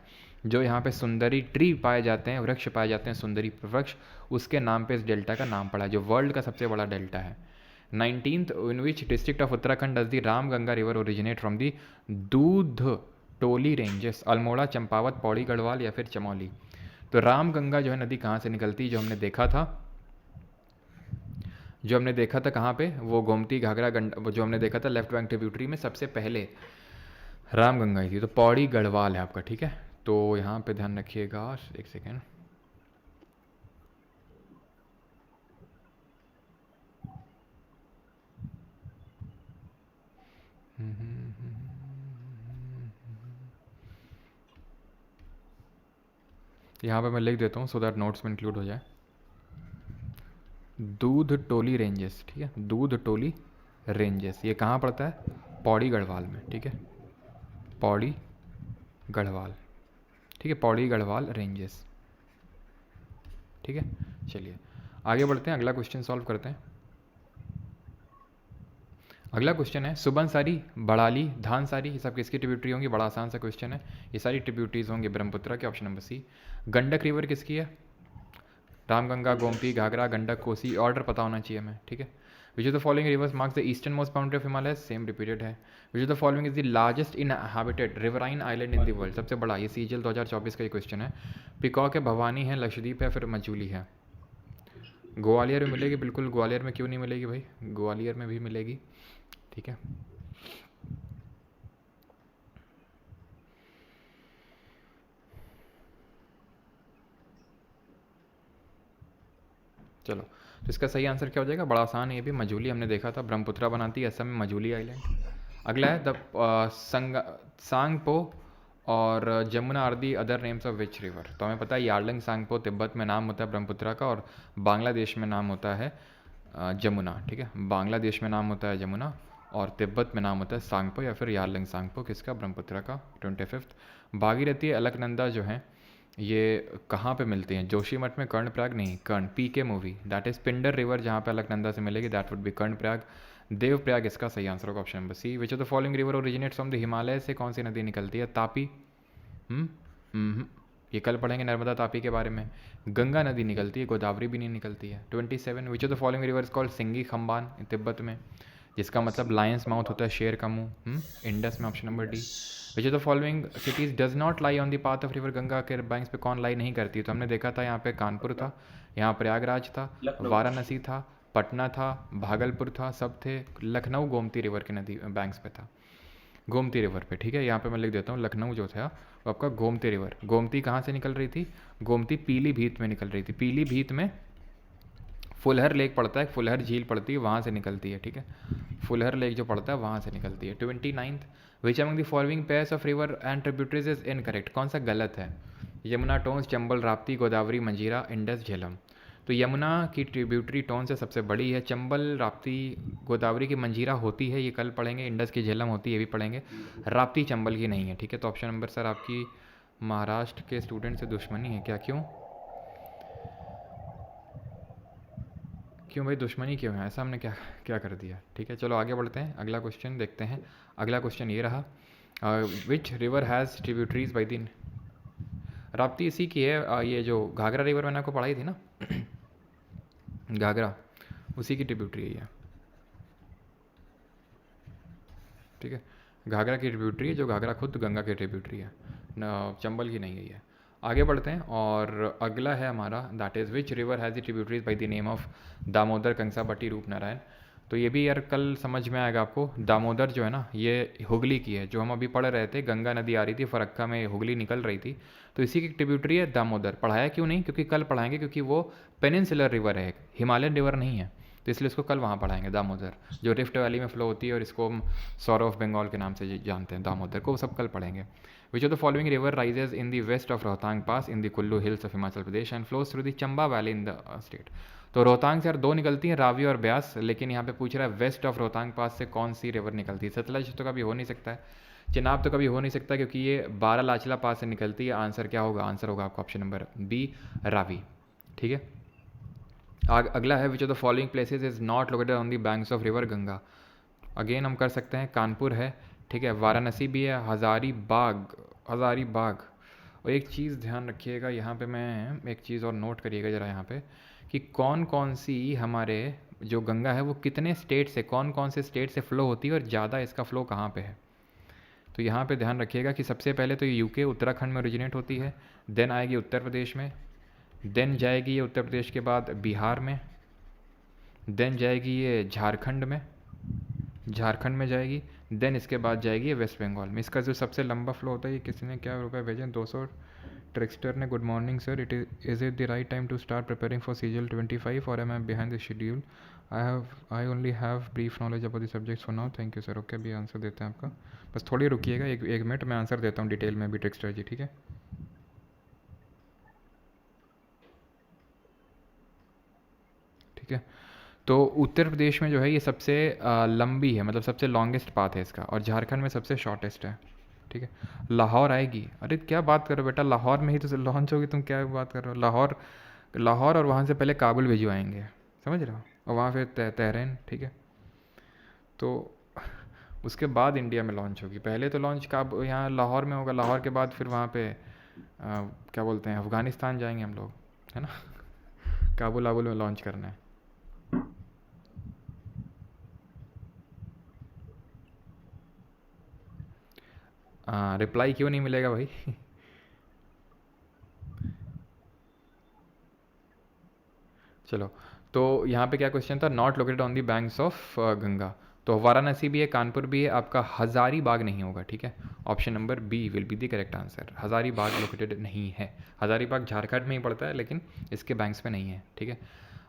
जो यहाँ पे सुंदरी ट्री पाए जाते हैं, वृक्ष पाए जाते हैं, सुंदरी वृक्ष, उसके नाम पे इस डेल्टा का नाम पड़ा है, जो वर्ल्ड का सबसे बड़ा डेल्टा है। 19th in which district of Uttarakhand does the Ram Ganga river originate from the दूध टोली रेंजेस? अल्मोड़ा, चंपावत, पौड़ी गढ़वाल या फिर चमोली? तो राम गंगा जो है नदी कहाँ से निकलती है, जो हमने देखा था कहाँ पे, वो गोमती घाघरा जो हमने देखा था लेफ्ट बैंक ट्रिब्यूटरी में, सबसे पहले राम गंगा ही थी, तो पौड़ी गढ़वाल है आपका, ठीक है। तो यहाँ पे ध्यान रखिएगा, एक सेकेंड, यहाँ पे मैं लिख देता हूँ सो दैट नोट्स में इंक्लूड हो जाए। दूध टोली रेंजेस, ठीक है, दूध टोली रेंजेस, ये कहाँ पड़ता है? पौड़ी गढ़वाल में, ठीक है, पौड़ी गढ़वाल, ठीक है, पौड़ी गढ़वाल रेंजेस। ठीक है, चलिए आगे बढ़ते हैं, अगला क्वेश्चन सॉल्व करते हैं। अगला क्वेश्चन है सुबनसारी, बड़ाली, धानसारी, ये सब किसकी ट्रिब्यूटरी होंगी? बड़ा आसान सा क्वेश्चन है, ये सारी ट्रिब्यूटरीज होंगी ब्रह्मपुत्र के, option number C. Gandak river किसकी है? रामगंगा, गोमती, घाघरा, गंडक, कोसी, ऑर्डर पता होना चाहिए हमें, ठीक है। Which of the following rivers marks the eastern most boundary of Himalaya? Same repeated है। Which of the following is the largest inhabited riverine island in the world? सबसे बड़ा, ये सीजीएल 2024 का ये क्वेश्चन है। पिकॉक है, भवानी है, लक्षद्वीप है, फिर मजूली है। ग्वालियर में मिलेगी, बिल्कुल, ग्वालियर में क्यों नहीं मिलेगी भाई, ग्वालियर में भी मिलेगी, ठीक है। चलो, तो इसका सही आंसर क्या हो जाएगा? बड़ा आसान है ये भी, मजूली हमने देखा था, ब्रह्मपुत्र बनाती है असम में मजूली आइलैंड। अगला है द सांगपो और Jamuna are the other names of which river? तो हमें पता है यार्लंग सांगपो तिब्बत में नाम होता है ब्रह्मपुत्र का, और बांग्लादेश में नाम होता है जमुना, ठीक है। बांग्लादेश में नाम होता है जमुना और तिब्बत में नाम होता है सांगपो या फिर यार्लंग सांगपो, किसका? ब्रह्मपुत्र का। 25। भागीरथी, अलकनंदा जो है ये कहाँ पे मिलती हैं? जोशीमठ में, कर्णप्रयाग नहीं, Karn, PK movie, that is Pindar river जहाँ पे अलकनंदा से मिलेगी, that would be Karnaprayag. Devprayag इसका सही आंसर होगा, option number C. Which of the following river originates from the Himalaya? से कौन सी नदी निकलती है? तापी, ये कल पढ़ेंगे नर्मदा तापी के बारे में। गंगा नदी निकलती है, गोदावरी भी नहीं निकलती है। 27। Which of the following river is called Singi Khamban Tibet में? जिसका मतलब लायंस माउथ होता है, शेर का मुंह, इंडस में, option number D. Which of the following cities does not lie on the path of river Ganga? के बैंक्स पे कौन लाई नहीं करती? तो हमने देखा था यहाँ पे कानपुर था, यहाँ प्रयागराज था, वाराणसी था, पटना था, भागलपुर था, सब थे। लखनऊ गोमती रिवर के नदी बैंक्स पे था, गोमती रिवर पे, ठीक है। यहाँ पे मैं लिख देता हूँ, लखनऊ जो था वो आपका गोमती रिवर। गोमती कहाँ से निकल रही थी? गोमती पीलीभीत में निकल रही थी, पीलीभीत में फुलहर लेक पड़ता है, फुलहर झील पड़ती है, वहाँ से निकलती है, ठीक है। फुलहर लेक जो पड़ता है वहाँ से निकलती है। 29th। Which among the following pairs of river and tributaries is incorrect? कौन सा गलत है? यमुना, टोन्स, चंबल, राप्ती, गोदावरी, मंजीरा, इंडस, झेलम। तो यमुना की ट्रिब्यूटरी टोन से सबसे बड़ी है, चंबल, राप्ती, गोदावरी की मंजीरा होती है, ये कल पढ़ेंगे। इंडस की झेलम होती है, ये भी पढ़ेंगे। राप्ती चंबल की नहीं है, ठीक है। तो ऑप्शन नंबर सर आपकी महाराष्ट्र के स्टूडेंट से दुश्मनी है क्या? क्यों क्यों भाई, दुश्मनी क्यों है? ऐसा हमने क्या क्या कर दिया? ठीक है, चलो आगे बढ़ते हैं, अगला क्वेश्चन देखते हैं। अगला क्वेश्चन ये रहा, विच रिवर हैज़ ट्रिब्यूटरीज बाई दिन? राप्ती इसी की है, ये जो घाघरा रिवर मैंने आपको पढ़ाई थी ना घाघरा, उसी की ट्रिब्यूटरी है, ठीक है। घाघरा की ट्रिब्यूटरी है, जो घाघरा खुद गंगा की ट्रिब्यूटरी है, चंबल की नहीं है ये। आगे बढ़ते हैं, और अगला है हमारा, that is which river has the tributaries by the name of Damodar, Kangsabati, Rupnarayan? तो ये भी यार कल समझ में आएगा आपको। दामोदर जो है ना, ये हुगली की है, जो हम अभी पढ़ रहे थे, गंगा नदी आ रही थी फरक्का में, हुगली निकल रही थी, तो इसी की ट्रिब्यूटरी है दामोदर। पढ़ाया क्यों नहीं? क्योंकि कल पढ़ाएंगे, क्योंकि वो पेनिनसुलर रिवर है, हिमालयन रिवर नहीं है, तो इसलिए इसको कल वहाँ पढ़ाएंगे, दामोदर, जो रिफ्ट वैली में फ्लो होती है, और इसको हम सौर ऑफ बंगाल के नाम से जानते हैं, दामोदर को, वो सब कल पढ़ेंगे। Which of the following river rises in the west of Rohtang pass in the Kullu hills of Himachal Pradesh and flows through the Chamba valley in the state? तो रोहतांग से यार दो निकलती हैं, रावी और ब्यास, लेकिन यहाँ पे पूछ रहा है वेस्ट ऑफ रोहतांग पास से कौन सी रिवर निकलती है? सतलज तो कभी हो नहीं सकता है, चिनाब तो कभी हो नहीं सकता, क्योंकि ये बारालाचला पास से निकलती है। आंसर क्या होगा? आंसर होगा आपका ऑप्शन नंबर बी, रावी, ठीक है। अगला है, which of the following places is not located on the banks of river Ganga? Again हम कर सकते हैं, कानपुर है, ठीक है, वाराणसी भी है, हज़ारीबाग। और एक चीज़ ध्यान रखिएगा यहाँ पे, मैं एक चीज़ और नोट करिएगा ज़रा यहाँ पे, कि कौन कौन सी हमारे जो गंगा है वो कितने स्टेट से, कौन कौन से स्टेट से फ़्लो होती है, और ज़्यादा इसका फ़्लो कहाँ पे है। तो यहाँ पे ध्यान रखिएगा कि सबसे पहले तो ये यूके, उत्तराखंड में ओरिजिनेट होती है, देन आएगी उत्तर प्रदेश में, देन जाएगी ये उत्तर प्रदेश के बाद बिहार में, देन जाएगी ये झारखंड में जाएगी, देन इसके बाद जाएगी ये वेस्ट बंगाल में। इसका जो सबसे लंबा फ्लो होता है, ये किसी ने क्या रुपये भेजे? 200 ट्रिक्स्टर ने, good morning sir, is it the right time to start preparing for CGL 25 और am I behind the schedule? I only have brief knowledge about the subjects for now, thank you sir. Okay, अभी आंसर देते हैं आपका, बस थोड़ी रुकिएगा, एक मिनट में आंसर देता हूँ डिटेल में भी, ट्रिक्स्टर जी, ठीक है। ठीक है, तो उत्तर प्रदेश में जो है ये सबसे लंबी है, मतलब सबसे लॉन्गेस्ट पाथ है इसका, और झारखंड में सबसे शॉर्टेस्ट है, ठीक है। लाहौर आएगी, अरे क्या बात कर रहे हो बेटा, लाहौर में ही तो लॉन्च होगी, तुम क्या बात कर रहे हो? लाहौर लाहौर और वहाँ से पहले काबुल भिजवाएंगे, समझ रहे हो, और वहाँ फिर तेहरान, ठीक है। तो उसके बाद इंडिया में लॉन्च होगी। पहले तो लॉन्च यहाँ लाहौर में होगा, लाहौर के बाद फिर वहाँ पे क्या बोलते हैं, अफ़गानिस्तान जाएंगे हम लोग, है ना। काबुल आबुल में लॉन्च करना है। रिप्लाई क्यों नहीं मिलेगा भाई? चलो, तो यहाँ पे क्या क्वेश्चन था, not located on the banks of Ganga. तो वाराणसी भी है, कानपुर भी है, आपका हज़ारीबाग नहीं होगा, ठीक है। Option number B will be the correct answer. Hazaribagh located नहीं है। हज़ारीबाग झारखंड में ही पड़ता है, लेकिन इसके बैंक्स में नहीं है, ठीक है।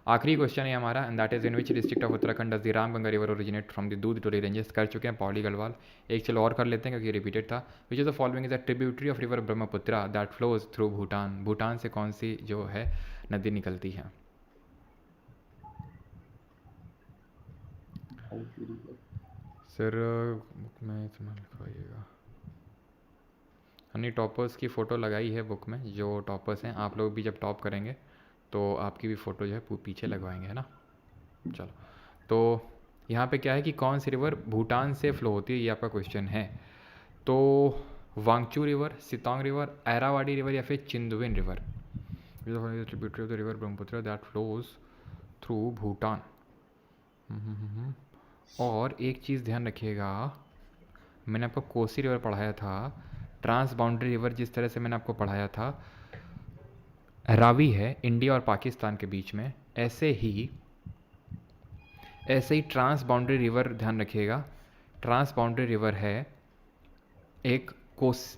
आखिरी क्वेश्चन है हमारा, and that is in which district of Uttarakhand does the Ramganga river originate from the दूध टोली रेंजेस। कर चुके हैं पौड़ी गढ़वाल। एक चलो और कर लेते हैं क्योंकि रिपीटेड था। Which is the following is a tributary of river Brahmaputra that flows through Bhutan. Bhutan से कौन सी जो है नदी निकलती है? सर बुक में इतना लिखवाइएगा। हमने टॉपर्स की फ़ोटो लगाई है बुक में, जो टॉपर्स हैं। आप लोग भी जब टॉप करेंगे तो आपकी भी फ़ोटो जो है पीछे लगवाएंगे, है ना। चलो, तो यहाँ पे क्या है कि कौन सी रिवर भूटान से फ़्लो होती है, ये आपका क्वेश्चन है। तो वांगचू रिवर, सितोंग रिवर, ऐरावाड़ी रिवर या फिर Chindwin river. Tributary of the river Brahmaputra that flows through Bhutan. और एक चीज़ ध्यान रखिएगा, मैंने आपको कोसी रिवर पढ़ाया था, ट्रांस बाउंड्री रिवर जिस तरह से मैंने आपको पढ़ाया था, रावी है इंडिया और पाकिस्तान के बीच में, ऐसे ही ट्रांस बाउंड्री रिवर ध्यान रखिएगा, ट्रांस बाउंड्री रिवर है एक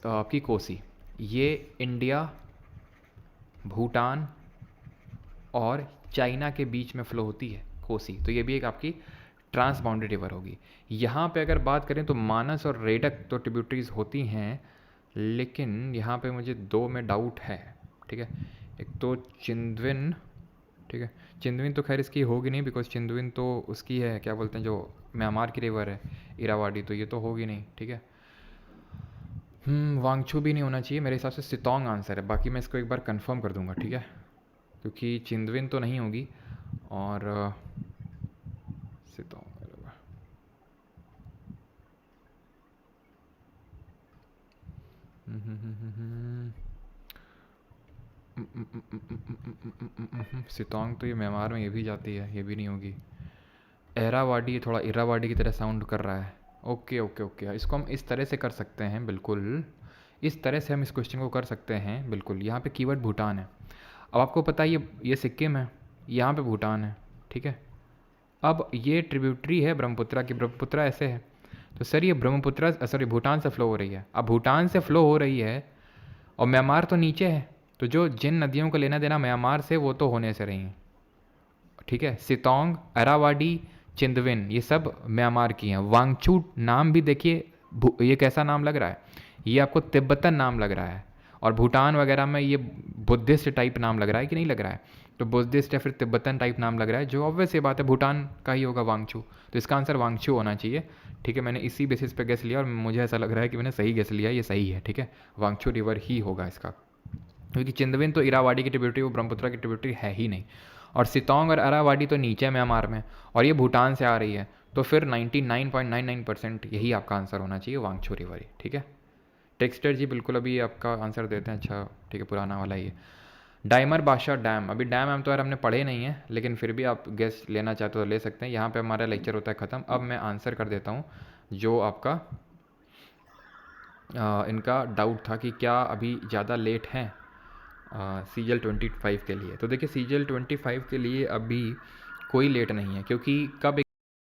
आपकी कोसी, ये इंडिया, भूटान और चाइना के बीच में फ़्लो होती है कोसी। तो ये भी एक आपकी ट्रांस बाउंड्री रिवर होगी। यहाँ पे अगर बात करें तो मानस और रेडक तो ट्रिब्यूटरीज होती हैं, लेकिन यहाँ पे मुझे दो में डाउट है, ठीक है। एक तो चिंदविन, ठीक है, चिंदविन तो खैर इसकी होगी नहीं, बिकॉज चिंदविन तो उसकी है, क्या बोलते हैं, जो म्यांमार की रिवर है इरावाडी, तो ये तो होगी नहीं, ठीक है। वांगचू भी नहीं होना चाहिए मेरे हिसाब से, सितोंग आंसर है। बाकी मैं इसको एक बार कंफर्म कर दूंगा, ठीक है, क्योंकि चिंदविन तो नहीं होगी और सितोंग। सितोंग तो ये म्यांमार में ये भी जाती है, ये भी नहीं होगी। एरावाडी थोड़ा इरावाडी की तरह साउंड कर रहा है। ओके ओके ओके, इसको हम इस तरह से कर सकते हैं, बिल्कुल इस तरह से हम इस क्वेश्चन को कर सकते हैं, बिल्कुल। यहाँ पे कीवर्ड भूटान है। अब आपको पता है ये सिक्किम है, यहाँ पे भूटान है, ठीक है। अब ये ट्रिब्यूटरी है ब्रह्मपुत्रा की, ब्रह्मपुत्रा ऐसे है, तो सर ये ब्रह्मपुत्रा सॉरी भूटान से फ़्लो हो रही है। अब भूटान से फ़्लो हो रही है और म्यांमार तो नीचे है, तो जो जिन नदियों को लेना देना म्यांमार से, वो तो होने से रही हैं, ठीक है। सितोंग, अरावाडी, चिंदविन ये सब म्यांमार की हैं। वांगचू नाम भी देखिए, ये कैसा नाम लग रहा है, ये आपको तिब्बतन नाम लग रहा है, और भूटान वगैरह में ये बुद्धिस्ट टाइप नाम लग रहा है कि नहीं लग रहा है, तो बुद्धिस्ट या फिर तिब्बतन टाइप नाम लग रहा है, जो ऑब्वियस ये बात है भूटान का ही होगा वांगचू। तो इसका आंसर वांगचू होना चाहिए, ठीक है। मैंने इसी बेसिस पे गेस लिया और मुझे ऐसा लग रहा है कि मैंने सही गेस लिया, ये सही है, ठीक है। वांगचू रिवर ही होगा इसका, क्योंकि चिंदविन तो इरावाडी की ट्रिब्यूटरी, वो ब्रह्मपुत्रा की ट्रिब्यूटरी है ही नहीं, और सितोंग और अरावाडी तो नीचे म्यांमार में, और ये भूटान से आ रही है, तो फिर 99.99% यही आपका आंसर होना चाहिए, वांगचू रिवर ही, ठीक है। टेक्सटर जी बिल्कुल अभी आपका आंसर देते हैं, अच्छा ठीक है, पुराना वाला ही है। डाइमर बादशाह डैम, अभी डैम हम तो यार हमने पढ़े नहीं है, लेकिन फिर भी आप गेस लेना चाहते हो तो ले सकते हैं। यहाँ पे हमारा लेक्चर होता है ख़त्म। अब मैं आंसर कर देता हूँ जो आपका इनका डाउट था कि क्या अभी ज़्यादा लेट हैं CGL 25 के लिए। तो देखिए CGL 25 के लिए अभी कोई लेट नहीं है, क्योंकि कब